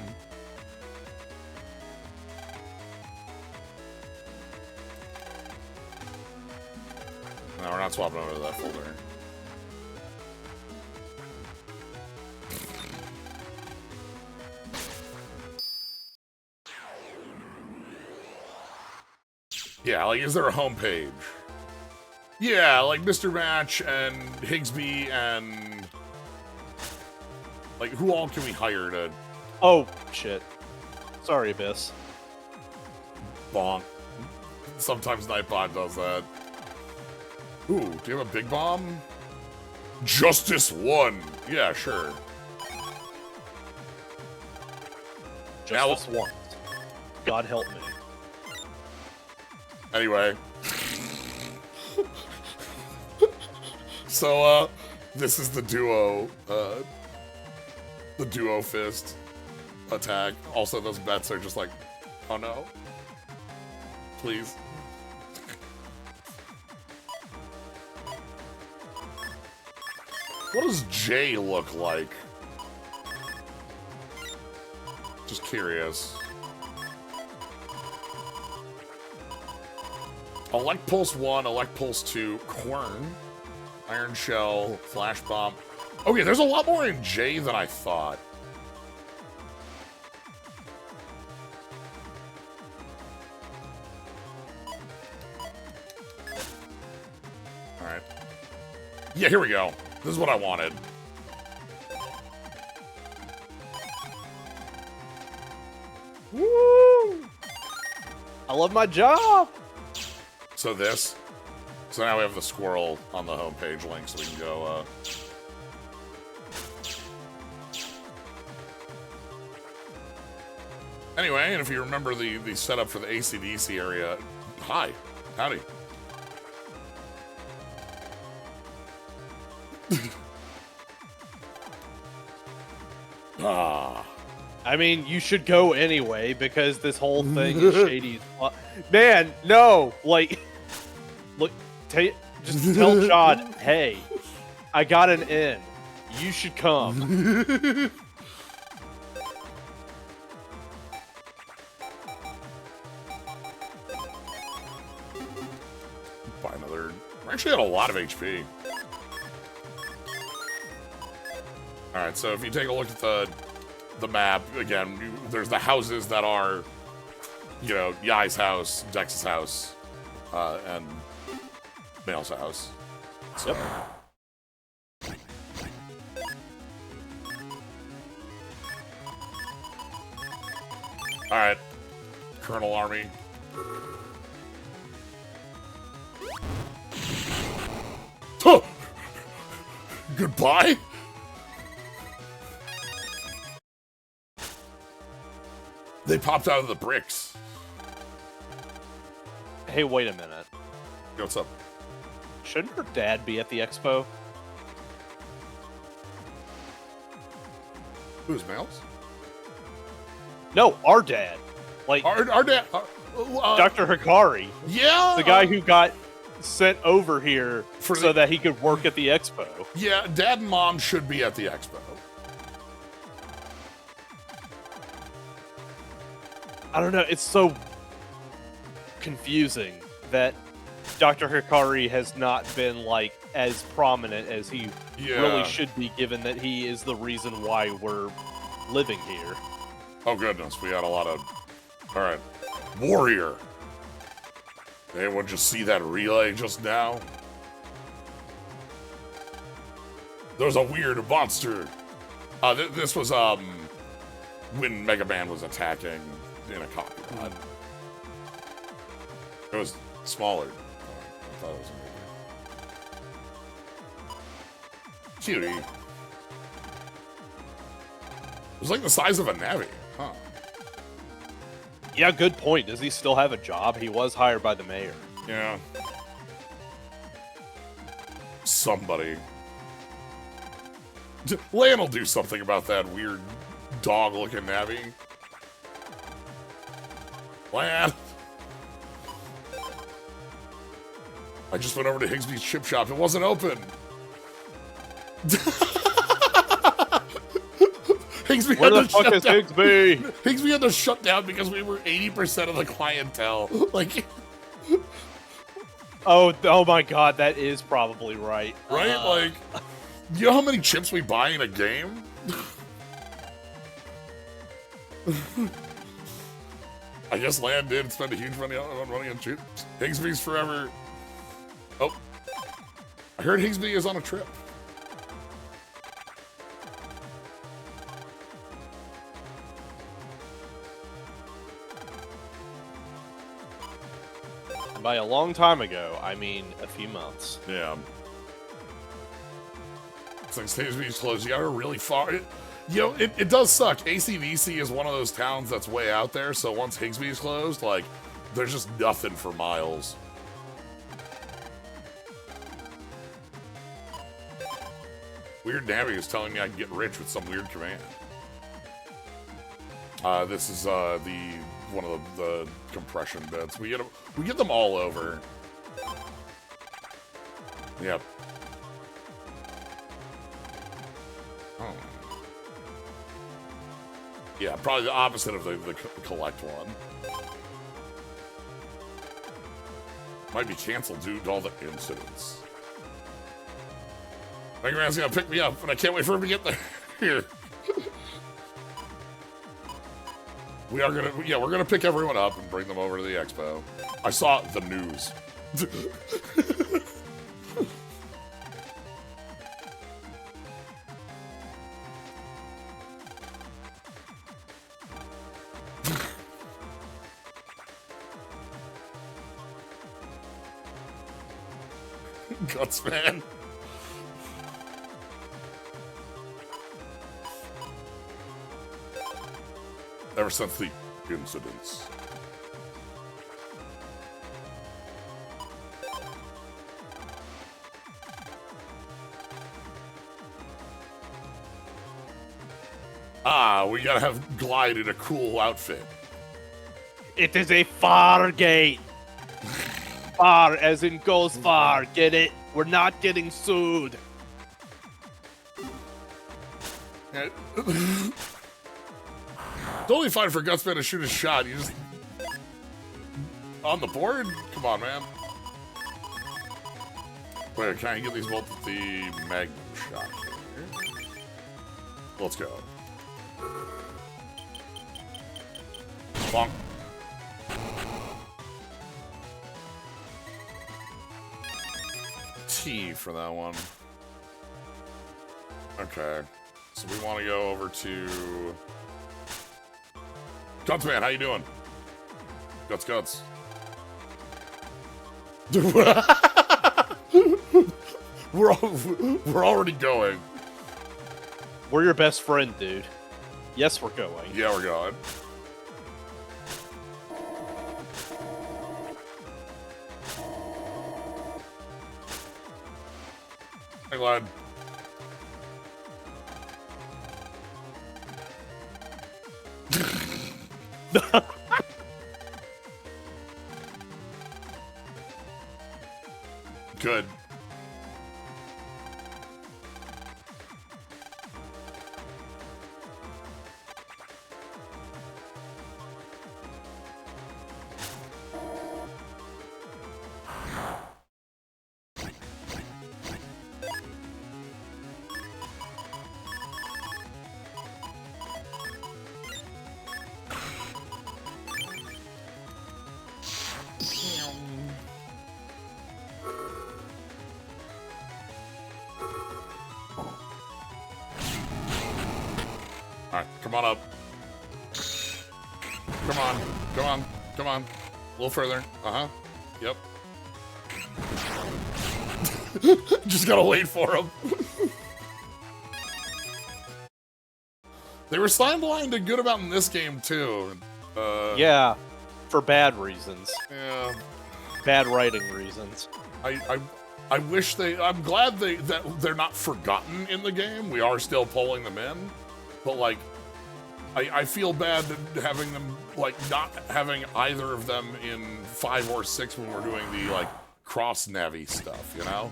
[SPEAKER 1] No, we're not swapping over to that folder. Yeah, like, is there a homepage? Yeah, like Mr. Match and Higsby and... Like, who all can we hire to...
[SPEAKER 2] Oh, shit. Sorry, Abyss.
[SPEAKER 1] Bonk. Sometimes Nightbot does that. Ooh, do you have a big bomb? Justice 1! Yeah, sure.
[SPEAKER 2] Justice once. God help me.
[SPEAKER 1] Anyway. So, this is the duo fist attack. Also, those bets are just like, oh no. Please. What does J look like? Just curious. Elect Pulse 1, Elect Pulse 2, Quern, Iron Shell, Flash Bomb. Okay, there's a lot more in J than I thought. Alright. Yeah, here we go. This is what I wanted.
[SPEAKER 2] Woo! I love my job!
[SPEAKER 1] So this. So now we have the squirrel on the homepage link, so we can go, Anyway, and if you remember the setup for the AC/DC area, hi. Howdy.
[SPEAKER 2] I mean, you should go anyway, because this whole thing is shady as fuck. Man, no! Like, look, just tell Chad, hey, I got an in. You should come.
[SPEAKER 1] Buy another... We're actually at a lot of HP. Alright, so if you take a look at the map, again, there's the houses that are, you know, Yai's house, Dex's house, and Mail's house. So.
[SPEAKER 2] Yep.
[SPEAKER 1] Alright. Colonel Army. Huh! Goodbye? They popped out of the bricks.
[SPEAKER 2] Hey, wait a minute.
[SPEAKER 1] What's up?
[SPEAKER 2] Shouldn't her dad be at the expo?
[SPEAKER 1] Who's Mail's?
[SPEAKER 2] No, our dad. Like,
[SPEAKER 1] Our dad.
[SPEAKER 2] Dr. Hikari.
[SPEAKER 1] Yeah.
[SPEAKER 2] The guy who got sent over here
[SPEAKER 1] For
[SPEAKER 2] so that he could work at the expo.
[SPEAKER 1] Yeah, Dad and Mom should be at the expo.
[SPEAKER 2] I don't know, it's so confusing that Dr. Hikari has not been, like, as prominent as he really should be, given that he is the reason why we're living here.
[SPEAKER 1] Oh, goodness, we had a lot of... Alright. Warrior! Did anyone just see that relay just now? There's a weird monster! This was, when Megaman was attacking in a copyright. It was smaller. I thought it was a cutie. It was like the size of a Navi, huh?
[SPEAKER 2] Yeah, good point. Does he still have a job? He was hired by the mayor.
[SPEAKER 1] Yeah. Somebody. Lan will do something about that weird dog-looking Navi. Lan! I just went over to Higsby's chip shop. It wasn't open. Higsby
[SPEAKER 2] Where
[SPEAKER 1] had
[SPEAKER 2] the
[SPEAKER 1] to
[SPEAKER 2] fuck
[SPEAKER 1] shut
[SPEAKER 2] is
[SPEAKER 1] down.
[SPEAKER 2] Higsby?
[SPEAKER 1] Higsby had to shut down because we were 80% of the clientele. Like,
[SPEAKER 2] Oh my god, that is probably right.
[SPEAKER 1] Right? Like, you know how many chips we buy in a game? I guess Land did spend a huge money on money on chips. Higsby's forever. Oh. I heard Higsby is on a trip.
[SPEAKER 2] And by a long time ago, I mean a few months.
[SPEAKER 1] Yeah. Since Higsby's closed, you gotta really far. It does suck. ACDC is one of those towns that's way out there, so once Higsby's closed, like, there's just nothing for miles. Weird Navi is telling me I can get rich with some weird command. This is one of the compression bits. We get them all over. Yep. Oh. Yeah, probably the opposite of the collect one. Might be canceled due to all the incidents. Megaman's gonna pick me up, and I can't wait for him to get there. Here. We're gonna pick everyone up and bring them over to the expo. I saw the news. Guts, man. Ever since the incidents. We gotta have Glide in a cool outfit.
[SPEAKER 2] It is a far gate. Far as in goes far, get it? We're not getting sued.
[SPEAKER 1] Yeah. Totally fine for Gutsman to shoot a shot. You just on the board? Come on, man. Wait, can I get these both with the Magnum shot here? Let's go. Bonk. T for that one. Okay. So we want to go over to Guts, man, how you doing? Guts. We're already going.
[SPEAKER 2] We're your best friend, dude. Yes, we're going.
[SPEAKER 1] Yeah, we're going. Hey, lad. Good. Alright, come on up. Come on. A little further. Uh-huh. Yep. Just gotta wait for him. They were sidelined a good amount in this game, too.
[SPEAKER 2] Yeah, for bad reasons.
[SPEAKER 1] Yeah.
[SPEAKER 2] Bad writing reasons.
[SPEAKER 1] I wish I'm glad that they're not forgotten in the game. We are still pulling them in. But, like, I feel bad that having them, like, not having either of them in 5 or 6 when we're doing the, like, cross-Navi stuff, you know?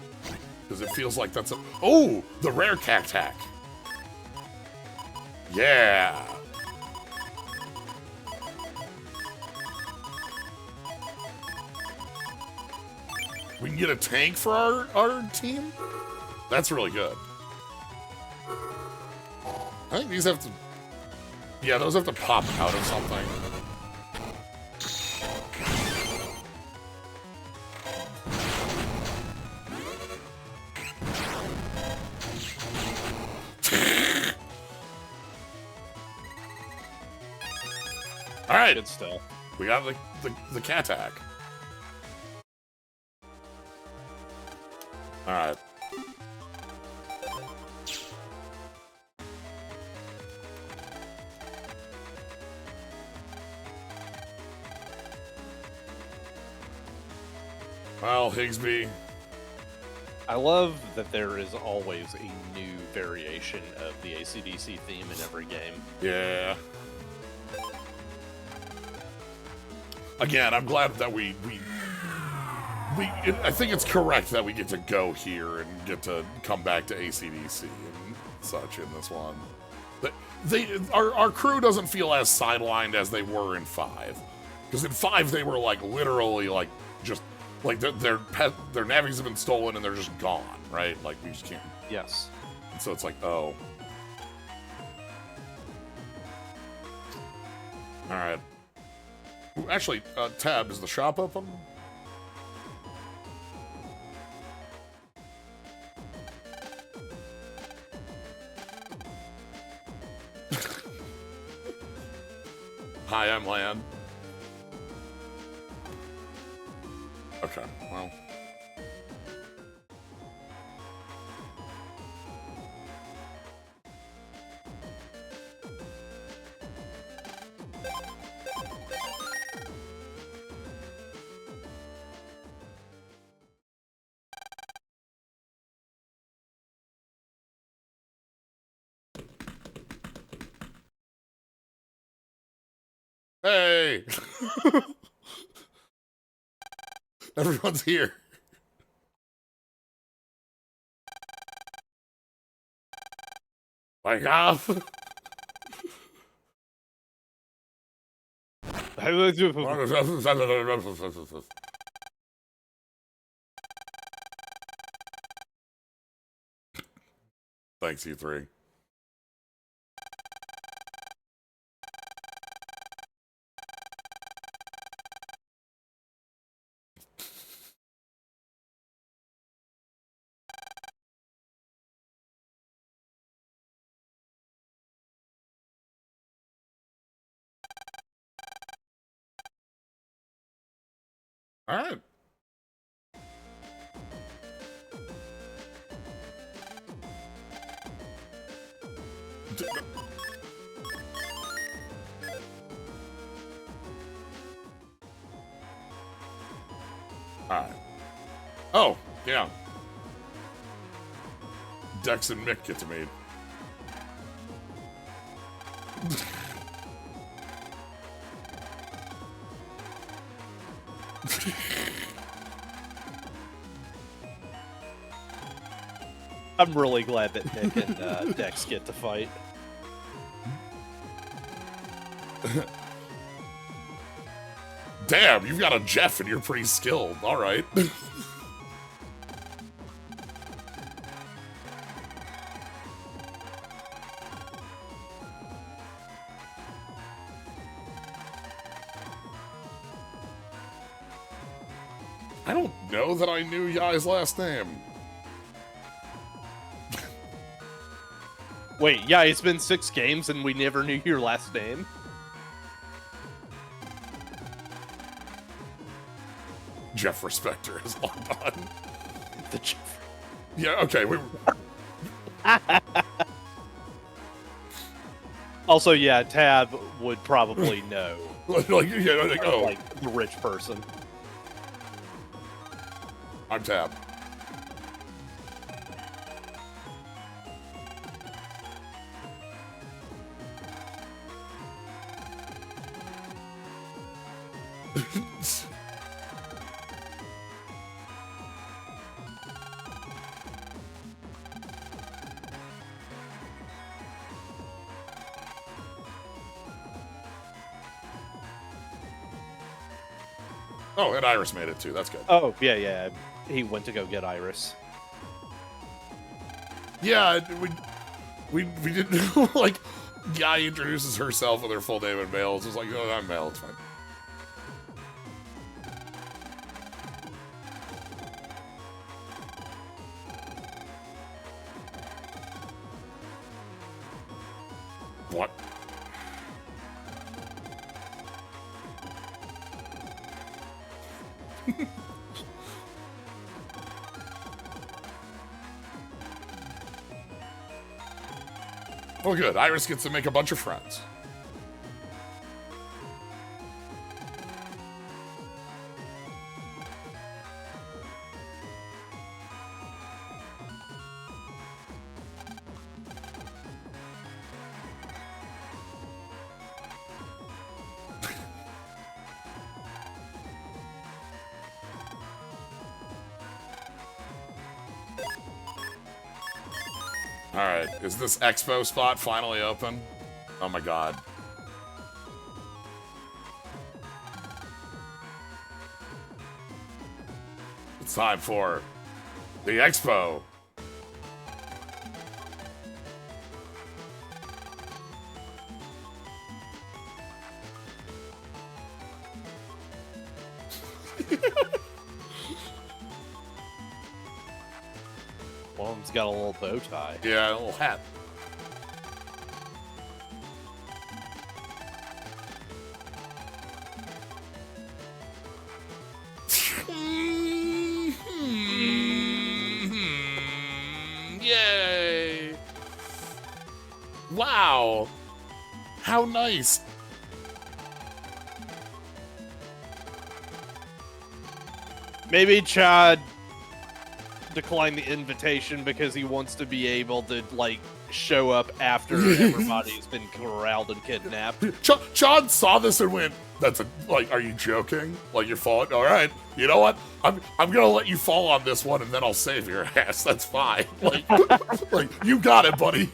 [SPEAKER 1] Because it feels like that's a... Oh! The rare Cactac! Yeah! We can get a tank for our team? That's really good. I think these have to... Yeah, those have to pop out of something. All right,
[SPEAKER 2] Good stuff.
[SPEAKER 1] we got the cat attack. All right. Well, Higsby.
[SPEAKER 2] I love that there is always a new variation of the AC/DC theme in every game.
[SPEAKER 1] Yeah. Again, I'm glad that I think it's correct that we get to go here and get to come back to AC/DC and such in this one. But our crew doesn't feel as sidelined as they were in 5. Because in 5 they were like literally like just like their navies have been stolen and they're just gone, right? Like we just can't.
[SPEAKER 2] Yes.
[SPEAKER 1] And so it's like, oh. Alright. Actually, Tab, is the shop open? Hi, I'm Lan. Okay, well. Hey! Everyone's here. Wake up! Thanks, you three. All right. All right. Oh, yeah. Dex and Mick get to meet.
[SPEAKER 2] I'm really glad that Nick and Dex get to fight.
[SPEAKER 1] Damn, you've got a Jeff and you're pretty skilled. All right. I don't know that I knew Yai's last name.
[SPEAKER 2] Wait, yeah, it's been 6 games and we never knew your last name?
[SPEAKER 1] Jeff Respecter is logged on.
[SPEAKER 2] The Jeff.
[SPEAKER 1] Yeah, okay.
[SPEAKER 2] Also, yeah, Tab would probably know.
[SPEAKER 1] Like, yeah, like, oh.
[SPEAKER 2] Like, the rich person.
[SPEAKER 1] I'm Tab. Oh, and Iris made it too. That's good.
[SPEAKER 2] Oh, yeah, yeah. he went to go get Iris.
[SPEAKER 1] Yeah, we didn't like. Guy introduces herself with her full name and male. It's just like, oh, I'm male. It's fine. What? Well, good. Iris gets to make a bunch of friends. Alright, is this expo spot finally open? Oh my god. It's time for the expo.
[SPEAKER 2] Well, he's got a little bow tie.
[SPEAKER 1] Yeah, a little hat. Yay! Wow! How nice!
[SPEAKER 2] Maybe Chad declined the invitation because he wants to be able to, like, show up after everybody's been corralled and kidnapped.
[SPEAKER 1] Chad saw this and went, "That's a like. Are you joking? Like you're falling? All right. You know what? I'm gonna let you fall on this one, and then I'll save your ass. That's fine. Like, like you got it, buddy."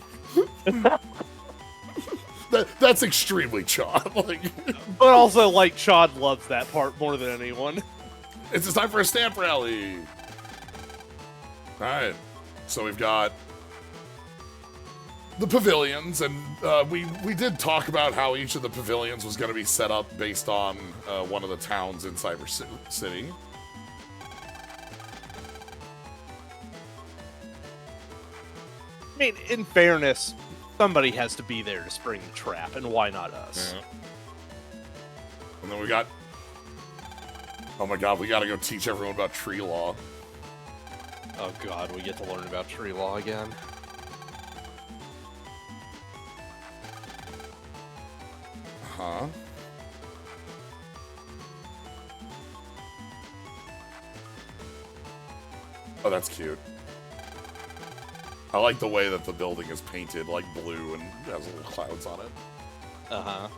[SPEAKER 1] That's extremely Chad. Like,
[SPEAKER 2] but also, like, Chad loves that part more than anyone.
[SPEAKER 1] It's time for a stamp rally. All right. So we've got the pavilions, and we did talk about how each of the pavilions was going to be set up based on one of the towns in Cyber City.
[SPEAKER 2] I mean, in fairness, somebody has to be there to spring the trap, and why not us?
[SPEAKER 1] Yeah. And then we got... Oh my god, we gotta go teach everyone about tree law.
[SPEAKER 2] Oh god, we get to learn about tree law again.
[SPEAKER 1] Huh? Oh, that's cute. I like the way that the building is painted, like, blue and has little clouds on it.
[SPEAKER 2] Uh-huh.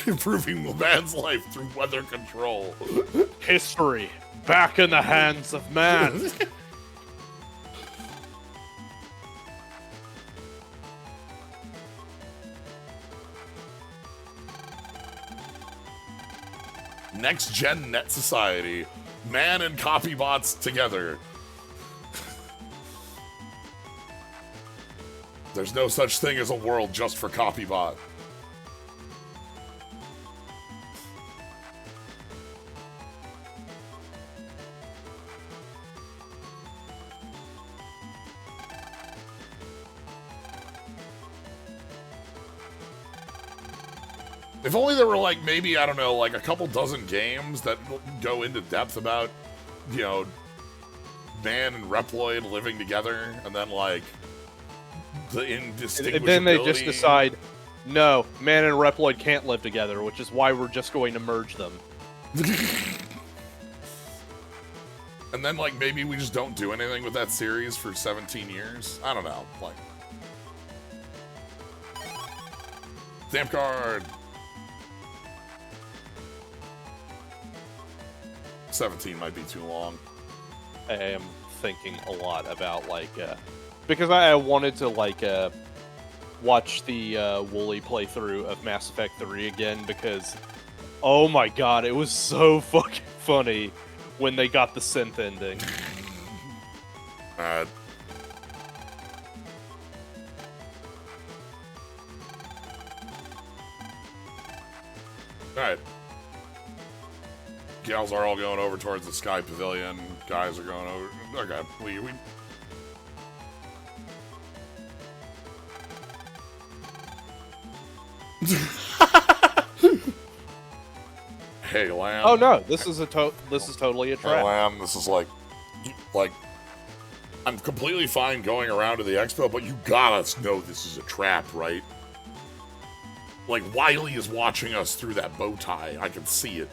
[SPEAKER 1] Improving the man's life through weather control.
[SPEAKER 2] History, back in the hands of man.
[SPEAKER 1] Next-gen net society. Man and copybots together. There's no such thing as a world just for copybot. If only there were, like, maybe, I don't know, like a couple dozen games that go into depth about, you know, Man and Reploid living together, and then, like, the indistinguishability.
[SPEAKER 2] And then they just decide, no, Man and Reploid can't live together, which is why we're just going to merge them.
[SPEAKER 1] And then, like, maybe we just don't do anything with that series for 17 years? I don't know, like... Stamp card! 17 might be too long.
[SPEAKER 2] I am thinking a lot about, like, because I wanted to, like, watch the Wooly playthrough of Mass Effect 3 again, because, oh my god, it was so fucking funny when they got the synth ending.
[SPEAKER 1] Alright. Alright. Gals are all going over towards the Sky Pavilion. Guys are going over. Okay, we Hey, Lamb.
[SPEAKER 2] Oh no, this is totally a
[SPEAKER 1] Hey,
[SPEAKER 2] trap.
[SPEAKER 1] Lamb, this is like, I'm completely fine going around to the expo, but you gotta know this is a trap, right? Like, Wiley is watching us through that bow tie. I can see it.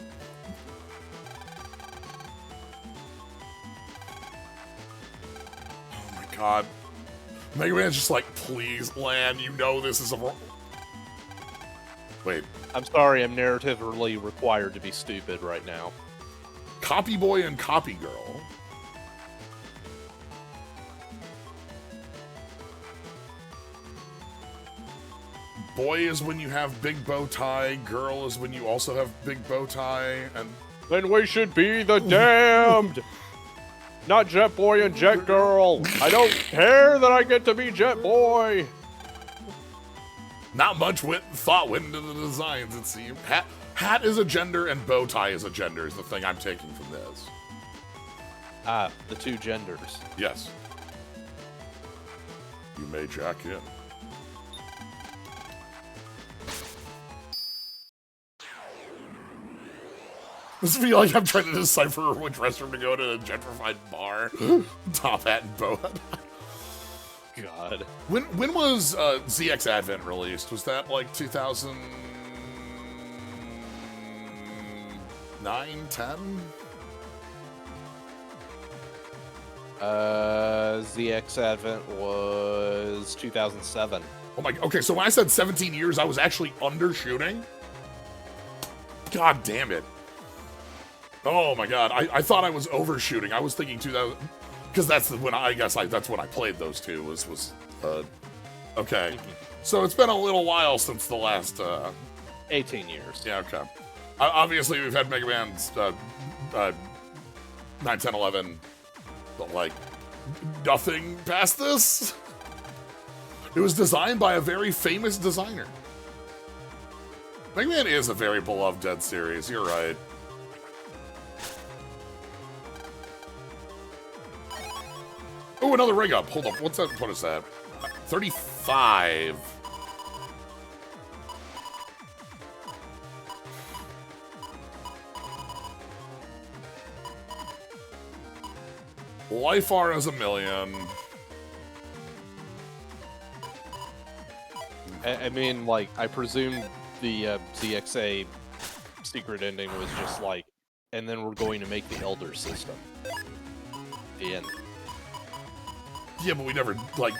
[SPEAKER 1] Oh my god. Mega Man's just like, please, Lan, you know this is a... Wait.
[SPEAKER 2] I'm sorry, I'm narratively required to be stupid right now.
[SPEAKER 1] Copy Boy and Copy Girl. Boy is when you have big bow tie. Girl is when you also have big bow tie. And
[SPEAKER 2] Then we should be the damned! Not Jet Boy and Jet Girl! I don't care that I get to be Jet Boy!
[SPEAKER 1] not much thought went into the designs, it seems. Hat is a gender and bow tie is a gender is the thing I'm taking from this.
[SPEAKER 2] Ah, the two genders.
[SPEAKER 1] Yes. You may jack in. This would be like I'm trying to decipher which restroom to go to a gentrified bar. Top hat and bow hat.
[SPEAKER 2] God.
[SPEAKER 1] When was ZX Advent released? Was that like 2009, 10?
[SPEAKER 2] ZX Advent was 2007.
[SPEAKER 1] Oh my, okay, so when I said 17 years, I was actually undershooting? God damn it. Oh my god, I thought I was overshooting. I was thinking 2000, because that's when that's when I played those two, was okay. So it's been a little while since the last,
[SPEAKER 2] 18 years.
[SPEAKER 1] yeah, okay. Obviously, we've had Mega Man's 9, 10, 11, but like, nothing past this? It was designed by a very famous designer. Mega Man is a very beloved Dead series, you're right. Oh, another rig up. Hold up. What's that? What is that? 35. Life R is 1,000,000.
[SPEAKER 2] I mean, like, I presume the ZXA secret ending was just like, and then we're going to make the Elder system. The end.
[SPEAKER 1] Yeah, but we never, like,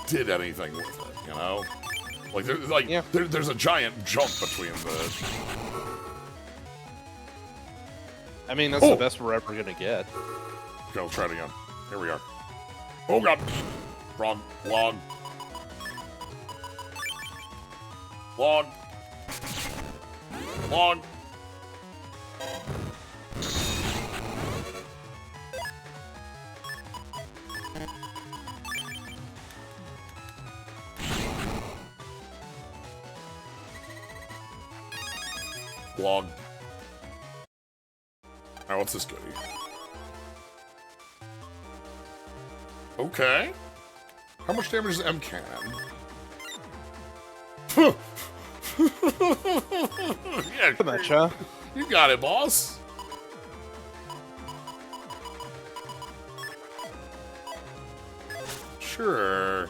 [SPEAKER 1] did anything with it, you know? Like, there's a giant jump between the...
[SPEAKER 2] I mean, that's the best we're ever gonna get.
[SPEAKER 1] Okay, we'll try it again. Here we are. Oh, God. Wrong. Log. Log. Log. Log. Alright, what's this goodie? Okay. How much damage is M cannon? Yeah,
[SPEAKER 2] Gotcha.
[SPEAKER 1] you got it, boss. Sure.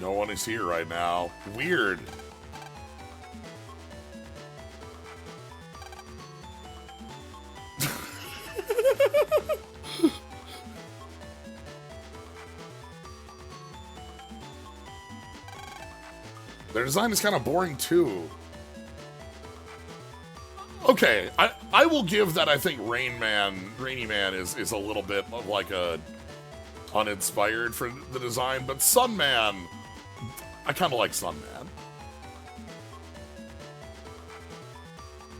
[SPEAKER 1] No one is here right now. Weird. Their design is kind of boring too. Okay, I will give that. I think Rainy Man is a little bit of like a uninspired for the design, but Sun Man, I kind of like Sunman.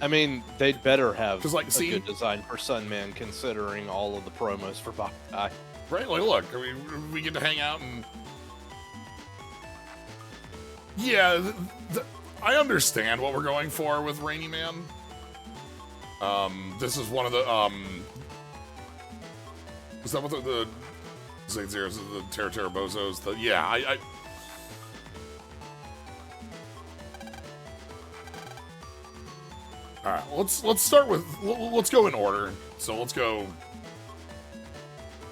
[SPEAKER 2] I mean, they'd better have
[SPEAKER 1] 'Cause, like,
[SPEAKER 2] a
[SPEAKER 1] see-
[SPEAKER 2] good design for Sunman, considering all of the promos for Boktai.
[SPEAKER 1] Right? Like, look, I mean, we get to hang out and... Yeah, I understand what we're going for with Rainy Man. This is one of the, is that what the Zane Zeros, the Terra Bozos? Yeah, I all right, let's start with, let's go in order. So let's go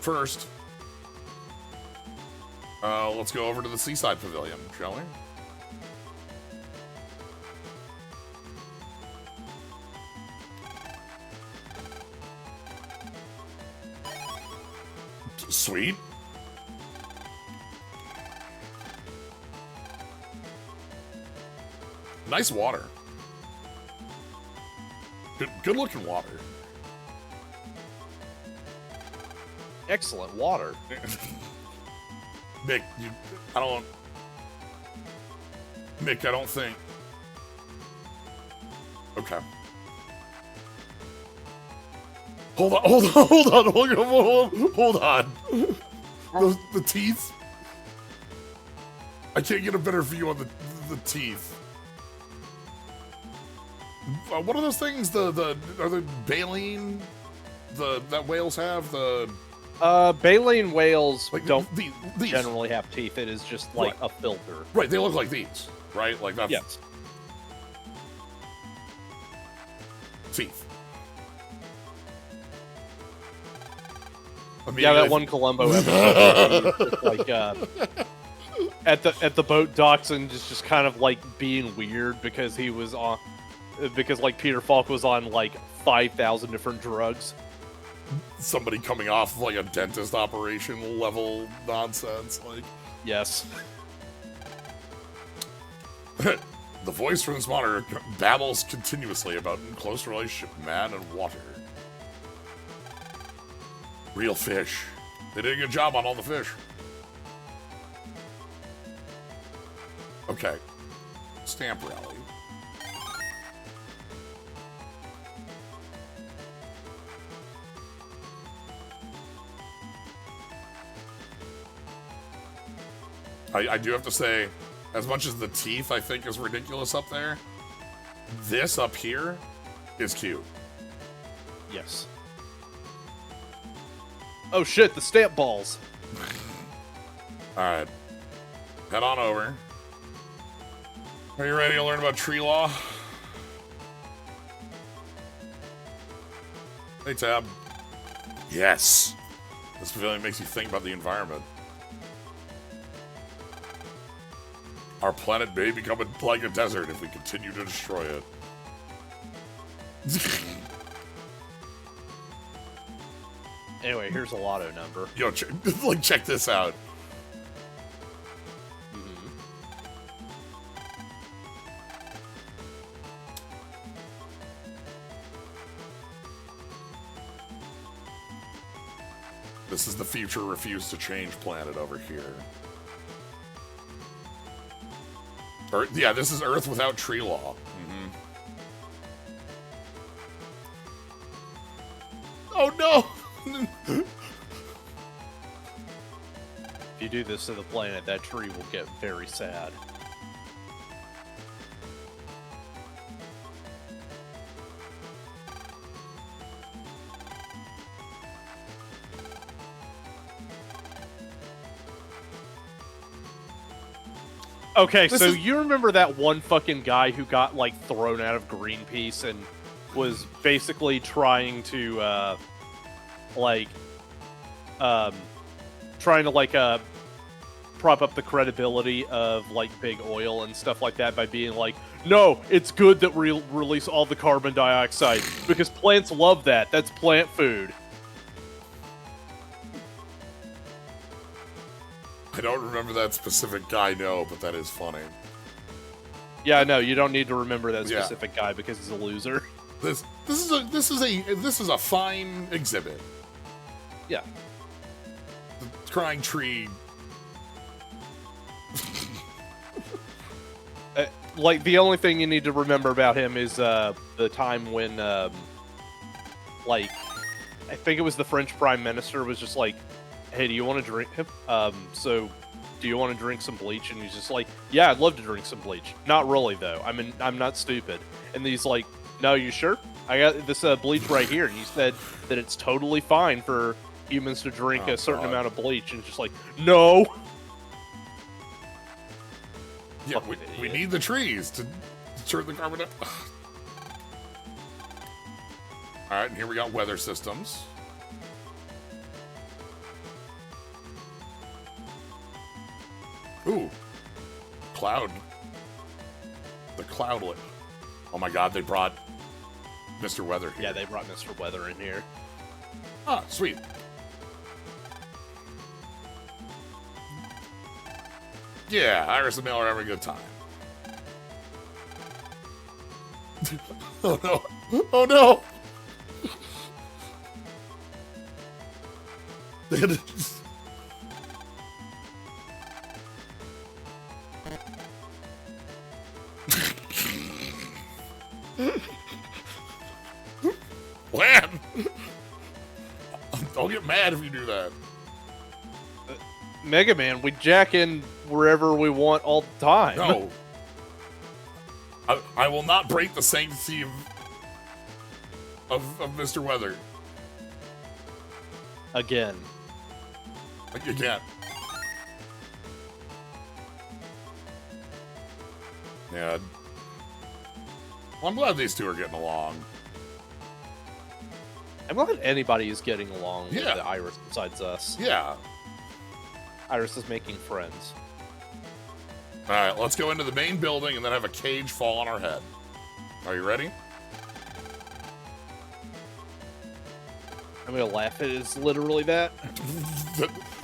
[SPEAKER 1] first. Let's go over to the Seaside Pavilion, shall we? Sweet. Nice water. Good looking water.
[SPEAKER 2] Excellent water.
[SPEAKER 1] Mick, I don't think. Okay. Hold on. The teeth. I can't get a better view on the teeth. What are those things? Are the baleen? That whales have the.
[SPEAKER 2] Baleen whales
[SPEAKER 1] Like,
[SPEAKER 2] don't
[SPEAKER 1] these.
[SPEAKER 2] generally have teeth. It is just like
[SPEAKER 1] Right.
[SPEAKER 2] a filter.
[SPEAKER 1] Right, they look like these, right? Like that's
[SPEAKER 2] Yes.
[SPEAKER 1] teeth.
[SPEAKER 2] Yeah, that one Columbo episode, just like at the boat docks and just kind of like being weird because he was on, because like Peter Falk was on like 5,000 different drugs.
[SPEAKER 1] Somebody coming off like a dentist operation level nonsense, like.
[SPEAKER 2] Yes.
[SPEAKER 1] The voice from this monitor babbles continuously about close relationship, man and water. Real fish. They did a good job on all the fish. Okay. Stamp rally. I do have to say, as much as the teeth I think is ridiculous up there, this up here is cute.
[SPEAKER 2] Yes. Oh shit, the stamp balls.
[SPEAKER 1] Alright. Head on over. Are you ready to learn about tree law? Hey, Tab. Yes. This pavilion makes you think about the environment. Our planet may become like a desert if we continue to destroy it.
[SPEAKER 2] Anyway, here's a lotto number.
[SPEAKER 1] Yo, check this out. This is the future refuse to change planet over here. Earth, yeah, this is Earth without tree law. Oh no!
[SPEAKER 2] If you do this to the planet, that tree will get very sad. Okay, so you remember that one fucking guy who got, like, thrown out of Greenpeace and was basically trying to, prop up the credibility of, like, big oil and stuff like that by being like, no, it's good that we release all the carbon dioxide, because plants love that. That's plant food.
[SPEAKER 1] I don't remember that specific guy, no, but that is funny.
[SPEAKER 2] Yeah, no, you don't need to remember that specific guy because he's a loser.
[SPEAKER 1] This is a fine exhibit.
[SPEAKER 2] Yeah.
[SPEAKER 1] The crying tree.
[SPEAKER 2] like, the only thing you need to remember about him is the time when, like, I think it was the French Prime Minister was just like, "Hey, do you want to drink?" So, do you want to drink some bleach? And he's just like, "Yeah, I'd love to drink some bleach. Not really though. I mean, I'm not stupid." And he's like, "No, you sure? I got this bleach right here." And he said that it's totally fine for humans to drink a certain amount of bleach. And it's just like, no.
[SPEAKER 1] Yeah, we need the trees to turn the carbon. All right, and here we got weather systems. Ooh, cloud. The cloudlet. Oh my God, they brought Mr. Weather here.
[SPEAKER 2] Yeah, they brought Mr. Weather in here.
[SPEAKER 1] Ah, sweet. Yeah, Iris and Mel are having a good time. Oh no! Oh no! They had to Lan! Don't get mad if you do that.
[SPEAKER 2] Megaman, we jack in wherever we want all the time.
[SPEAKER 1] No. I will not break the sanctity of Mr. Weather.
[SPEAKER 2] Again.
[SPEAKER 1] Like, you can't. Yeah. Well, I'm glad these two are getting along.
[SPEAKER 2] I'm glad anybody is getting along with
[SPEAKER 1] Yeah.
[SPEAKER 2] the Iris besides us.
[SPEAKER 1] Yeah.
[SPEAKER 2] Iris is making friends.
[SPEAKER 1] All right, let's go into the main building and then have a cage fall on our head. Are you ready?
[SPEAKER 2] I'm gonna laugh. It is literally that.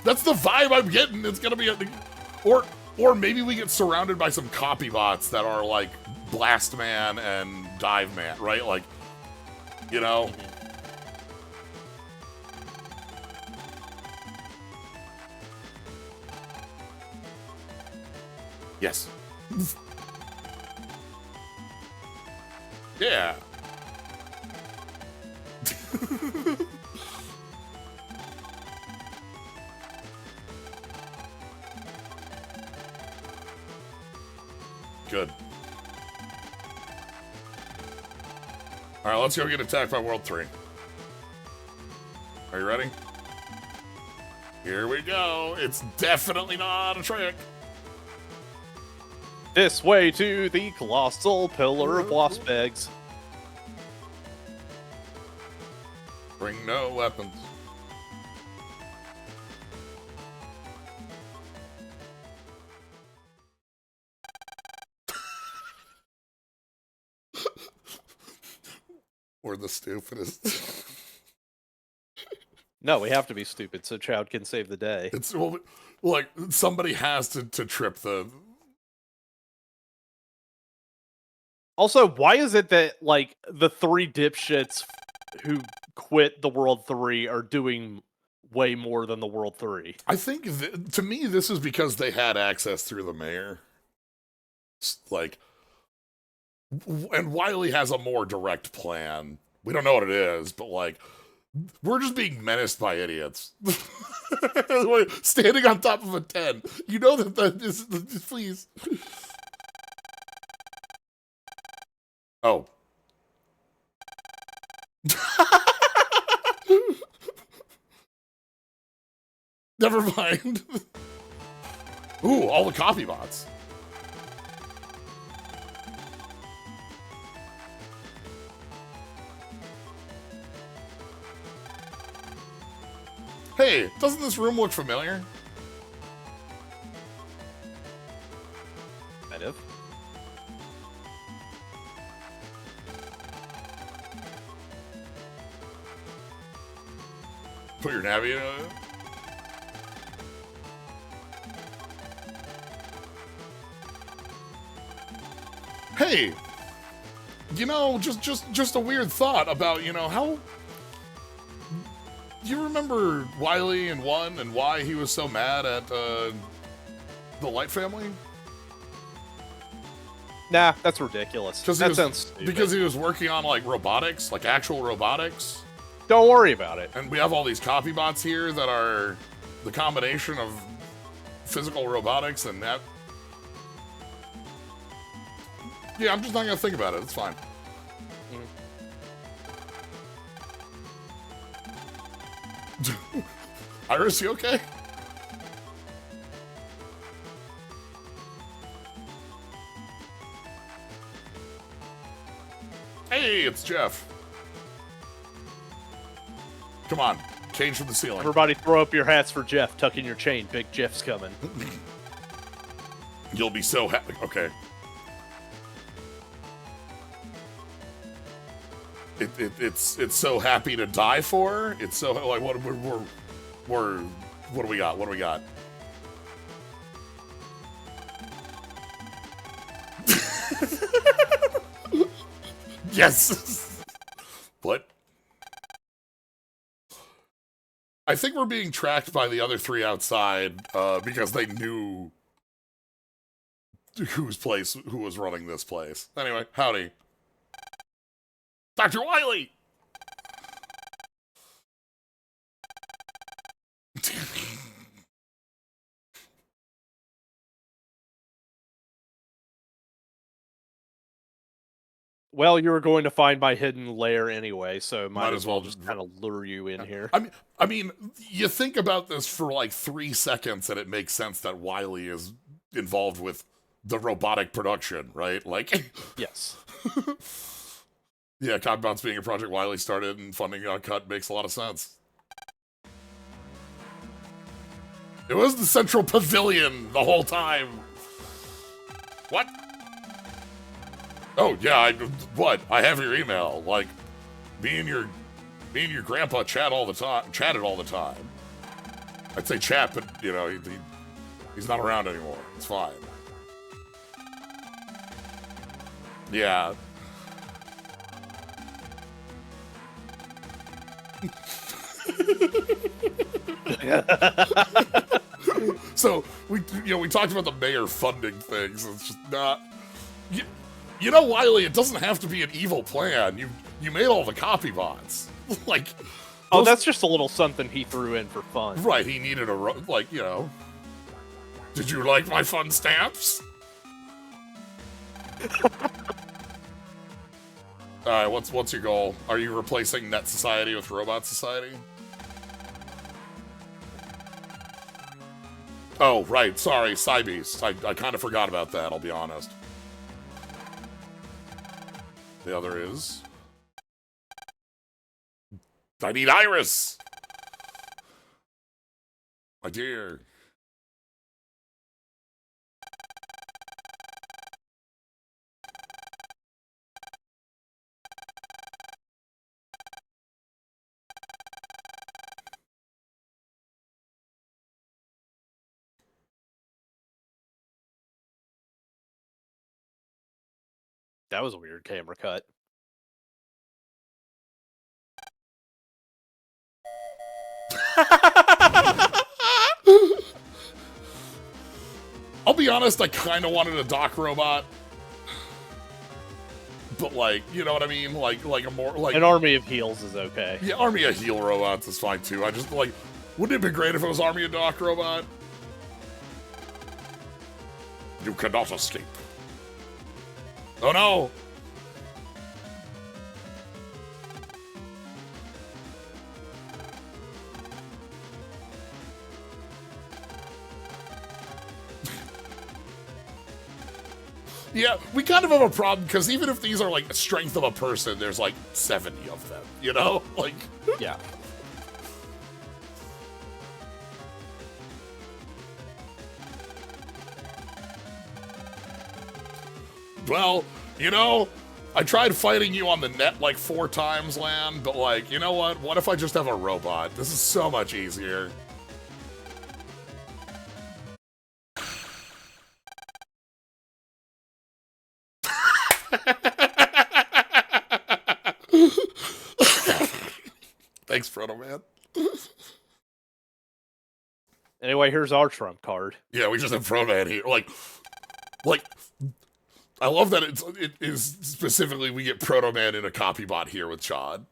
[SPEAKER 1] That's the vibe I'm getting. It's gonna be or maybe we get surrounded by some copy bots that are like Blast Man and Dive Man, right? Like, you know. Yes. Yeah. Good. All right, let's go get attacked by World 3. Are you ready? Here we go. It's definitely not a trick.
[SPEAKER 2] This way to the colossal pillar of wasp eggs.
[SPEAKER 1] Bring no weapons. We're the stupidest.
[SPEAKER 2] No, we have to be stupid so Chowd can save the day.
[SPEAKER 1] It's well, like somebody has to trip the.
[SPEAKER 2] Also, why is it that, like, the three dipshits who quit the World 3 are doing way more than the World 3?
[SPEAKER 1] I think, to me, this is because they had access through the mayor. Like, and Wily has a more direct plan. We don't know what it is, but, like, we're just being menaced by idiots. Standing on top of a 10. You know that is, please. Oh. Never mind. Ooh, all the copy bots. Hey, doesn't this room look familiar?
[SPEAKER 2] Kind of.
[SPEAKER 1] Put your navigator on it. Hey, you know, just a weird thought about, you know, how... Do you remember Wily in 1 and why he was so mad at the Light family?
[SPEAKER 2] Nah, that's ridiculous. That sounds stupid.
[SPEAKER 1] Because he was working on, like, robotics, like actual robotics.
[SPEAKER 2] Don't worry about it.
[SPEAKER 1] And we have all these copy bots here that are the combination of physical robotics and that. Yeah, I'm just not gonna think about it. It's fine. Iris, you okay? Hey, it's Jeff. Come on, change from the ceiling.
[SPEAKER 2] Everybody throw up your hats for Jeff. Tuck in your chain. Big Jeff's coming.
[SPEAKER 1] You'll be so happy. Okay. It's so happy to die for. It's so like what do we got? What do we got? Yes. What? I think we're being tracked by the other three outside because they knew who was running this place. Anyway, howdy. Dr. Wily!
[SPEAKER 2] Well, you were going to find my hidden lair anyway, so might as well just kind of lure you in here.
[SPEAKER 1] I mean, you think about this for like 3 seconds and it makes sense that Wily is involved with the robotic production, right? Like,
[SPEAKER 2] yes.
[SPEAKER 1] Yeah, Codbounce being a project Wily started and funding got cut makes a lot of sense. It was the Central Pavilion the whole time. What? Oh, yeah, what? I have your email. Like, me and your grandpa chatted all the time. I'd say chat, but, you know, he's not around anymore. It's fine. Yeah. So we talked about the mayor funding things. It's just not. You know, Wily, it doesn't have to be an evil plan. You made all the copy bots. Like,
[SPEAKER 2] oh, that's just a little something he threw in for fun.
[SPEAKER 1] Right? He needed like, you know. Did you like my fun stamps? All right, what's your goal? Are you replacing Net Society with Robot Society? Oh, right. Sorry, Cybeast. I kind of forgot about that, I'll be honest. The other is... I need Iris! My dear.
[SPEAKER 2] That was a weird camera cut.
[SPEAKER 1] I'll be honest, I kind of wanted a dock robot. But, like, you know what I mean? Like a more, like...
[SPEAKER 2] An army of heels is okay.
[SPEAKER 1] Yeah, army of heel robots is fine, too. I just, like... Wouldn't it be great if it was army of dock robot? You cannot escape. Oh, no! Yeah, we kind of have a problem, because even if these are, like, the strength of a person, there's, like, 70 of them, you know? Like...
[SPEAKER 2] Yeah.
[SPEAKER 1] Well, you know, I tried fighting you on the net, like, 4 times, Lan, but, like, you know what? What if I just have a robot? This is so much easier. Thanks, Frodo, man.
[SPEAKER 2] Anyway, here's our trump card.
[SPEAKER 1] Yeah, we just have Frodo here. Like, I love that it is specifically we get Proto Man in a copy bot here with Chad.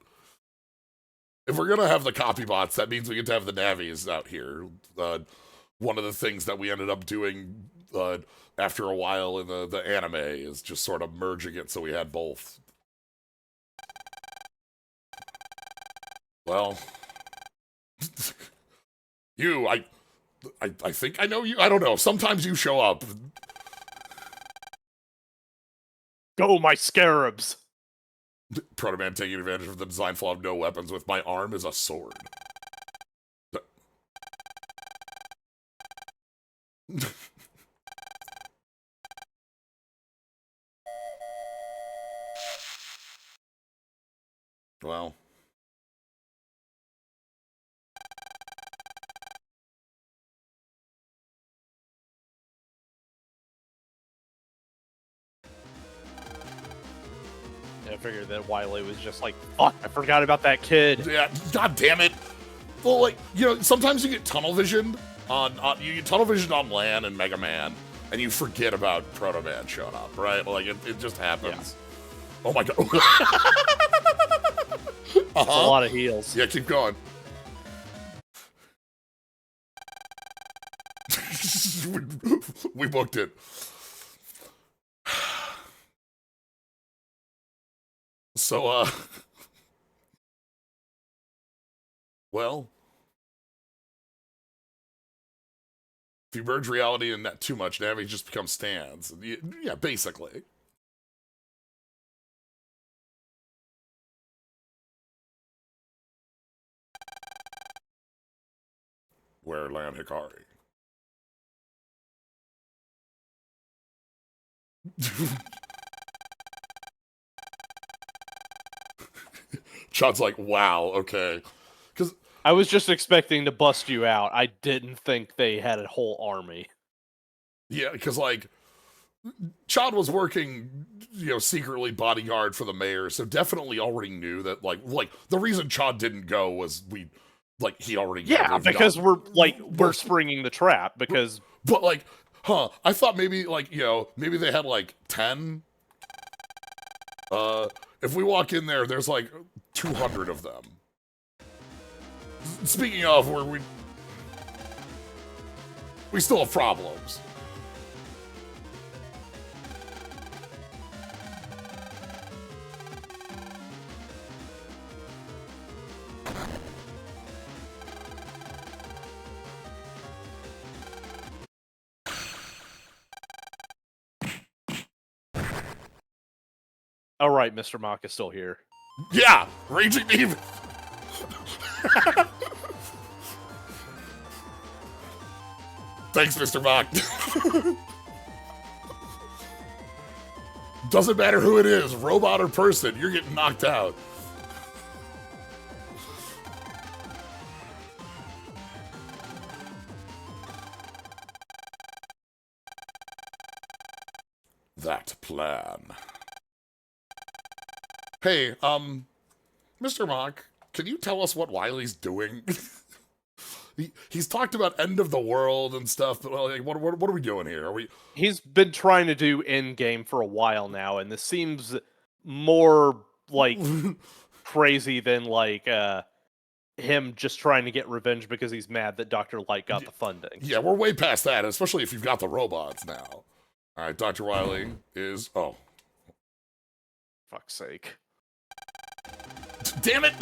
[SPEAKER 1] If we're gonna have the copy bots, that means we get to have the Navis out here. One of the things that we ended up doing after a while in the anime is just sort of merging it so we had both. Well, I think I know you. I don't know. Sometimes you show up.
[SPEAKER 2] Go, my scarabs!
[SPEAKER 1] Proto Man taking advantage of the design flaw of no weapons with my arm is a sword. Well.
[SPEAKER 2] I figured that Wily was just like, fuck, I forgot about that kid.
[SPEAKER 1] Yeah, god damn it. Well, like, you know, sometimes you get tunnel visioned on you get tunnel visioned on Lan and Megaman, and you forget about Proto Man showing up, right? Like, it just happens. Yeah. Oh my god.
[SPEAKER 2] A lot of heals.
[SPEAKER 1] Yeah, keep going. we booked it. So, well, if you merge reality and not too much, Navi just becomes stands. Yeah, basically. Where Lan Hikari? Chad's like, wow, okay. Because
[SPEAKER 2] I was just expecting to bust you out. I didn't think they had a whole army.
[SPEAKER 1] Yeah, because, like, Chad was working, you know, secretly bodyguard for the mayor, so definitely already knew that, like, the reason Chad didn't go was he already
[SPEAKER 2] yeah, because we're springing the trap, because...
[SPEAKER 1] But, like, I thought maybe, like, you know, maybe they had, like, 10. If we walk in there, there's, like, 200 of them. Speaking of, we still have problems.
[SPEAKER 2] All right, Mr. Mock is still here.
[SPEAKER 1] Yeah, Raging Demon. Thanks, Mr. Mock. Doesn't matter who it is, robot or person, you're getting knocked out. That plan. Hey, Mr. Mock, can you tell us what Wily's doing? He's talked about end of the world and stuff, but like, what are we doing here?
[SPEAKER 2] He's been trying to do in-game for a while now, and this seems more like crazy than like him just trying to get revenge because he's mad that Dr. Light got the funding.
[SPEAKER 1] Yeah, we're way past that, especially if you've got the robots now. All right, Dr. Wily is... Oh.
[SPEAKER 2] Fuck's sake.
[SPEAKER 1] Damn it!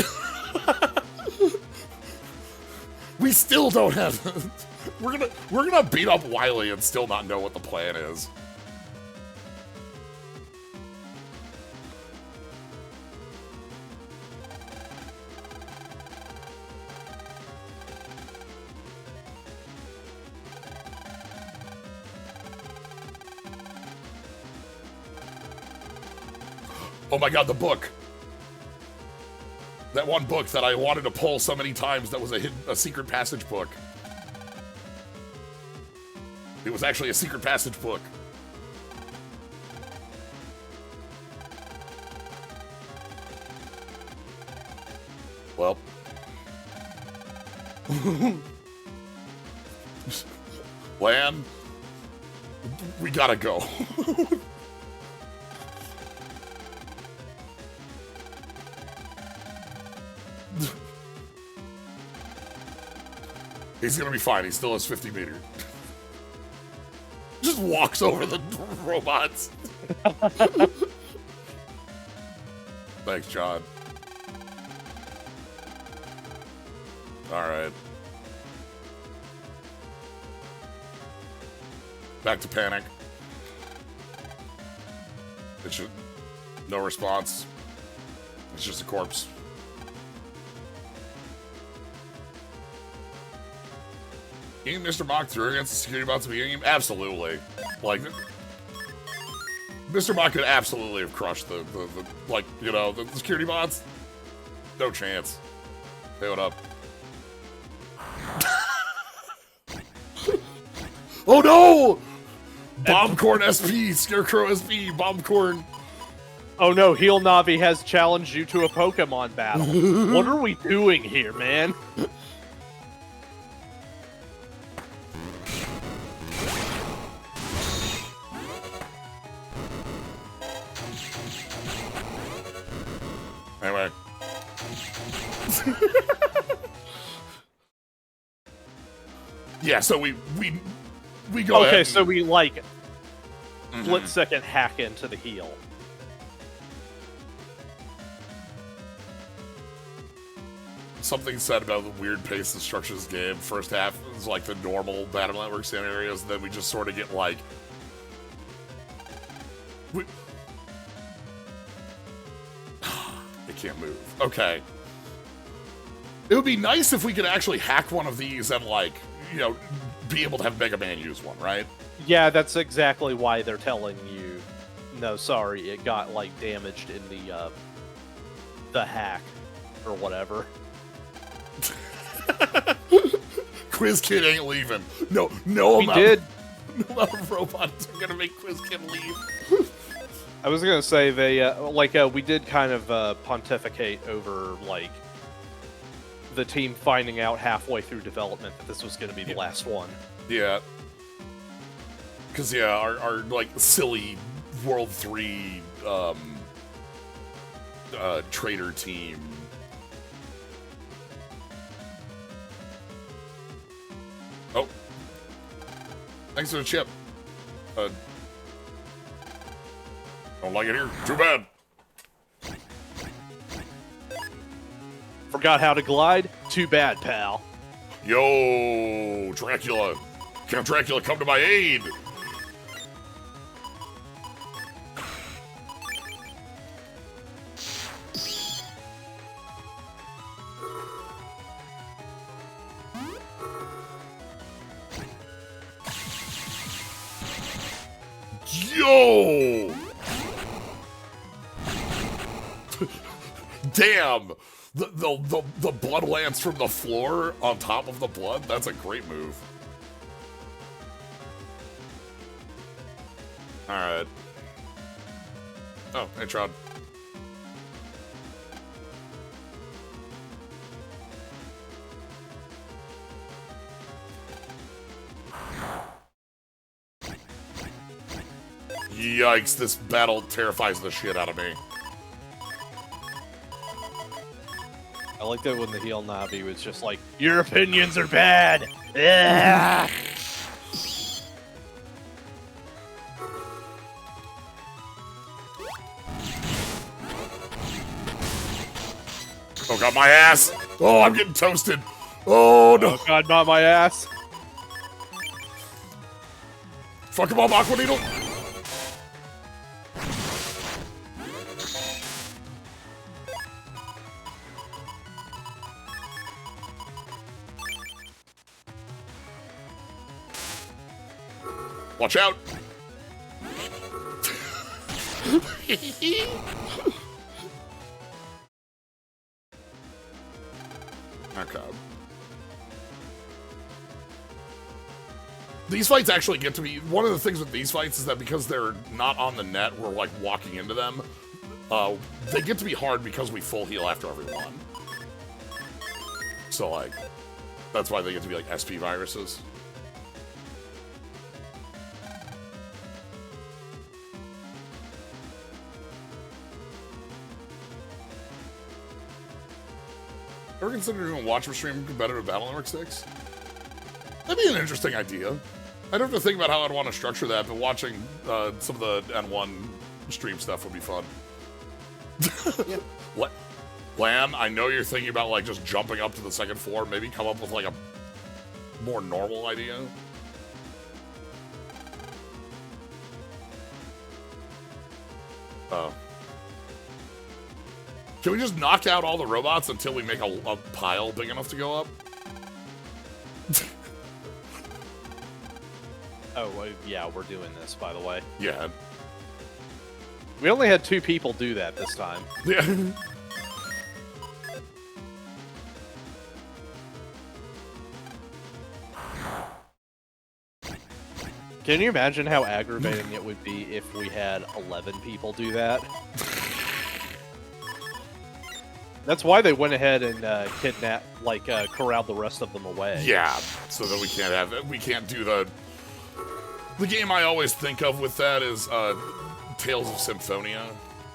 [SPEAKER 1] We still don't have... We're gonna beat up Wily and still not know what the plan is. Oh my god, the book. That one book that I wanted to pull so many times that was a secret passage book. It was actually a secret passage book. Well. Lan, we gotta go. He's gonna be fine. He still has 50 meters. Just walks over the robots. Thanks, John. Alright. Back to panic. It should... No response. It's just a corpse. Game Mr. Mach threw against the security bots of the game? Absolutely. Like, Mr. Mach could absolutely have crushed the like, you know, the security bots. No chance. Hey, what up? Oh no! Bombcorn SP, Scarecrow SP, Bombcorn.
[SPEAKER 2] Oh no, Heel Navi has challenged you to a Pokemon battle. What are we doing here, man?
[SPEAKER 1] Anyway. Yeah, so we go
[SPEAKER 2] Okay,
[SPEAKER 1] ahead
[SPEAKER 2] so we, like, split-second hack into the heel.
[SPEAKER 1] Something said about the weird pace and structure of this game. First half is like the normal Battle Network scenarios, and then we just sort of get like... It can't move. Okay. It would be nice if we could actually hack one of these and, like, you know, be able to have Mega Man use one, right?
[SPEAKER 2] Yeah, that's exactly why they're telling you, no, sorry, it got, like, damaged in the hack, or whatever.
[SPEAKER 1] Quiz Kid ain't leaving. No
[SPEAKER 2] We
[SPEAKER 1] amount
[SPEAKER 2] did.
[SPEAKER 1] No amount of robots are gonna make Quiz Kid leave.
[SPEAKER 2] I was gonna say, they, we did kind of, pontificate over, like, the team finding out halfway through development that this was gonna be the last one.
[SPEAKER 1] Yeah. Because, yeah, our, like, silly World 3, trader team. Oh. Thanks for the chip. Don't like it here. Too bad.
[SPEAKER 2] Forgot how to glide? Too bad, pal.
[SPEAKER 1] Yo, Dracula. Count Dracula, come to my aid. Yo! Damn! The blood lance from the floor on top of the blood? That's a great move. Alright. Oh, hey, Tron. Yikes, this battle terrifies the shit out of me.
[SPEAKER 2] I like that when the heel Navi was just like, your opinions are bad! Ugh.
[SPEAKER 1] Oh god, my ass! Oh, I'm getting toasted! Oh no!
[SPEAKER 2] Oh god, not my ass!
[SPEAKER 1] Fuck him up, Aqua Needle! Watch out! Okay. These fights actually get to be... One of the things with these fights is that because they're not on the net, we're, like, walking into them. They get to be hard because we full heal after every one. So, like, that's why they get to be, like, SP viruses. Ever considered doing a watch or stream competitive Battle Network 6? That'd be an interesting idea. I'd have to think about how I'd want to structure that, but watching some of the N1 stream stuff would be fun.
[SPEAKER 2] Yeah.
[SPEAKER 1] What? Lamb, I know you're thinking about, like, just jumping up to the second floor. Maybe come up with, like, a more normal idea. Oh. Can we just knock out all the robots until we make a pile big enough to go up?
[SPEAKER 2] Oh, yeah, we're doing this, by the way.
[SPEAKER 1] Yeah.
[SPEAKER 2] We only had 2 people do that this time.
[SPEAKER 1] Yeah.
[SPEAKER 2] Can you imagine how aggravating it would be if we had 11 people do that? That's why they went ahead and corralled the rest of them away.
[SPEAKER 1] Yeah, so that we can't do the game I always think of with that is Tales of Symphonia.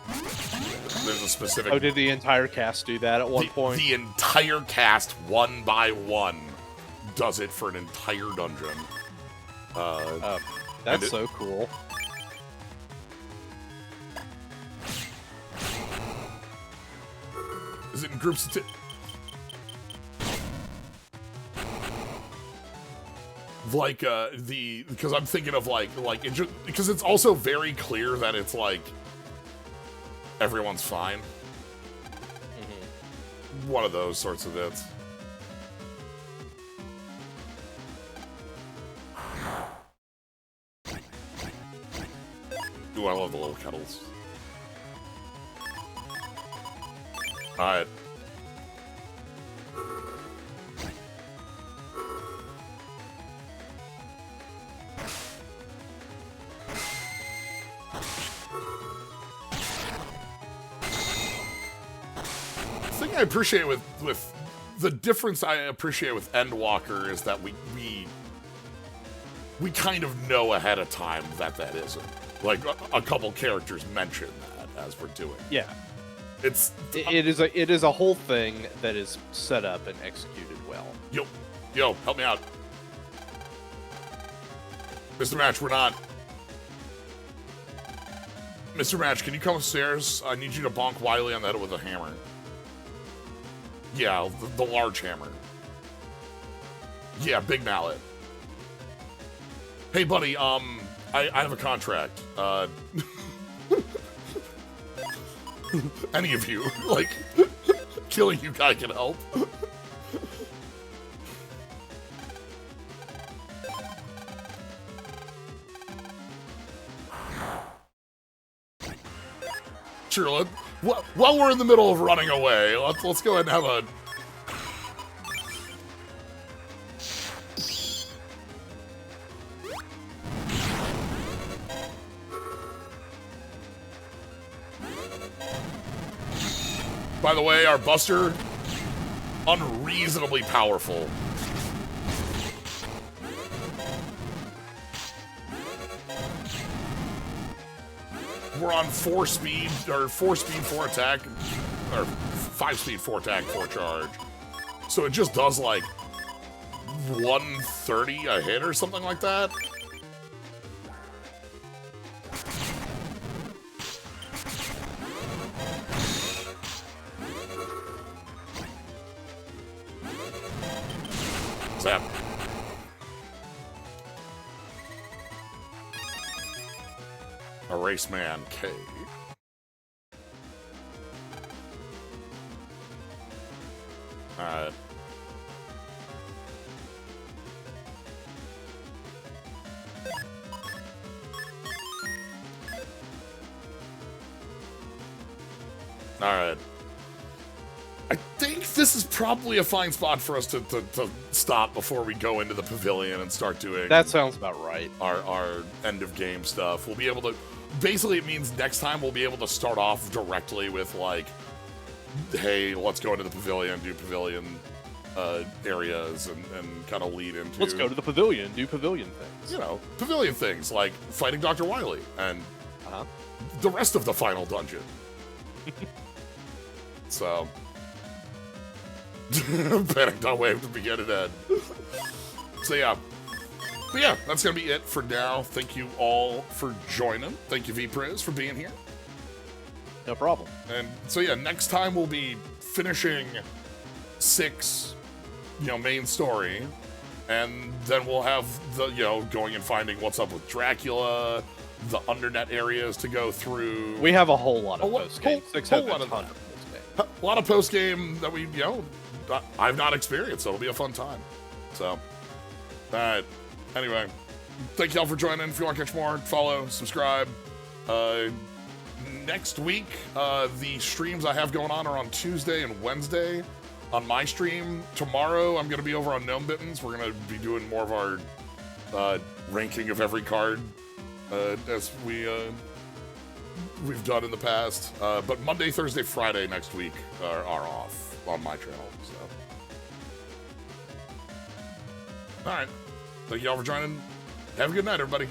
[SPEAKER 1] There's a specific...
[SPEAKER 2] Oh, did the entire cast do that at one point?
[SPEAKER 1] The entire cast, one by one, does it for an entire dungeon.
[SPEAKER 2] That's so cool.
[SPEAKER 1] Is it in groups of like, because I'm thinking of, because it's also very clear that it's, like, everyone's fine. Mm-hmm. One of those sorts of bits. Ooh, I love the little kettles. Alright. The thing I appreciate with the difference I appreciate with Endwalker is that we kind of know ahead of time that isn't. Like, a couple characters mention that as we're doing.
[SPEAKER 2] Yeah.
[SPEAKER 1] It
[SPEAKER 2] is a whole thing that is set up and executed well.
[SPEAKER 1] Yo, help me out. Mr. Match, we're not. Mr. Match, can you come upstairs? I need you to bonk Wily on the head with a hammer. Yeah, the large hammer. Yeah, big mallet. Hey, buddy, I have a contract. Any of you, like, killing you guy can help. Sure, while we're in the middle of running away, let's go ahead and have a... By the way, our Buster, unreasonably powerful. We're on 4 speed, 4 attack, or 5 speed, 4 attack, 4 charge. So it just does like 130 a hit or something like that. Zap. Erase Man K. Alright. Alright. I think this is probably a fine spot for us to stop before we go into the pavilion and start doing...
[SPEAKER 2] That sounds about right.
[SPEAKER 1] Our end of game stuff. We'll be able to... Basically, it means next time we'll be able to start off directly with, like, hey, let's go into the pavilion, do pavilion areas, and kind of lead into...
[SPEAKER 2] Let's go to the pavilion, do pavilion things.
[SPEAKER 1] You know, pavilion things, like fighting Dr. Wily, and the rest of the final dungeon. So... Panic.wave to begin and end. So yeah. But yeah, that's going to be it for now. Thank you all for joining. Thank you, Vpris, for being here.
[SPEAKER 2] No problem.
[SPEAKER 1] And so yeah, next time we'll be finishing 6, main story. And then we'll have the, going and finding what's up with Dracula, the Undernet areas to go through.
[SPEAKER 2] We have a whole lot of post-game.
[SPEAKER 1] A lot of post-game that we, I've not experienced, so it'll be a fun time. So, alright. Anyway, thank y'all for joining. If you want to catch more, follow, subscribe. Next week, the streams I have going on are on Tuesday and Wednesday on my stream. Tomorrow, I'm going to be over on Gnome Bittens. We're going to be doing more of our ranking of every card as we've done in the past. But Monday, Thursday, Friday next week are off on my channel. So, all right. Thank y'all for joining. Have a good night, everybody.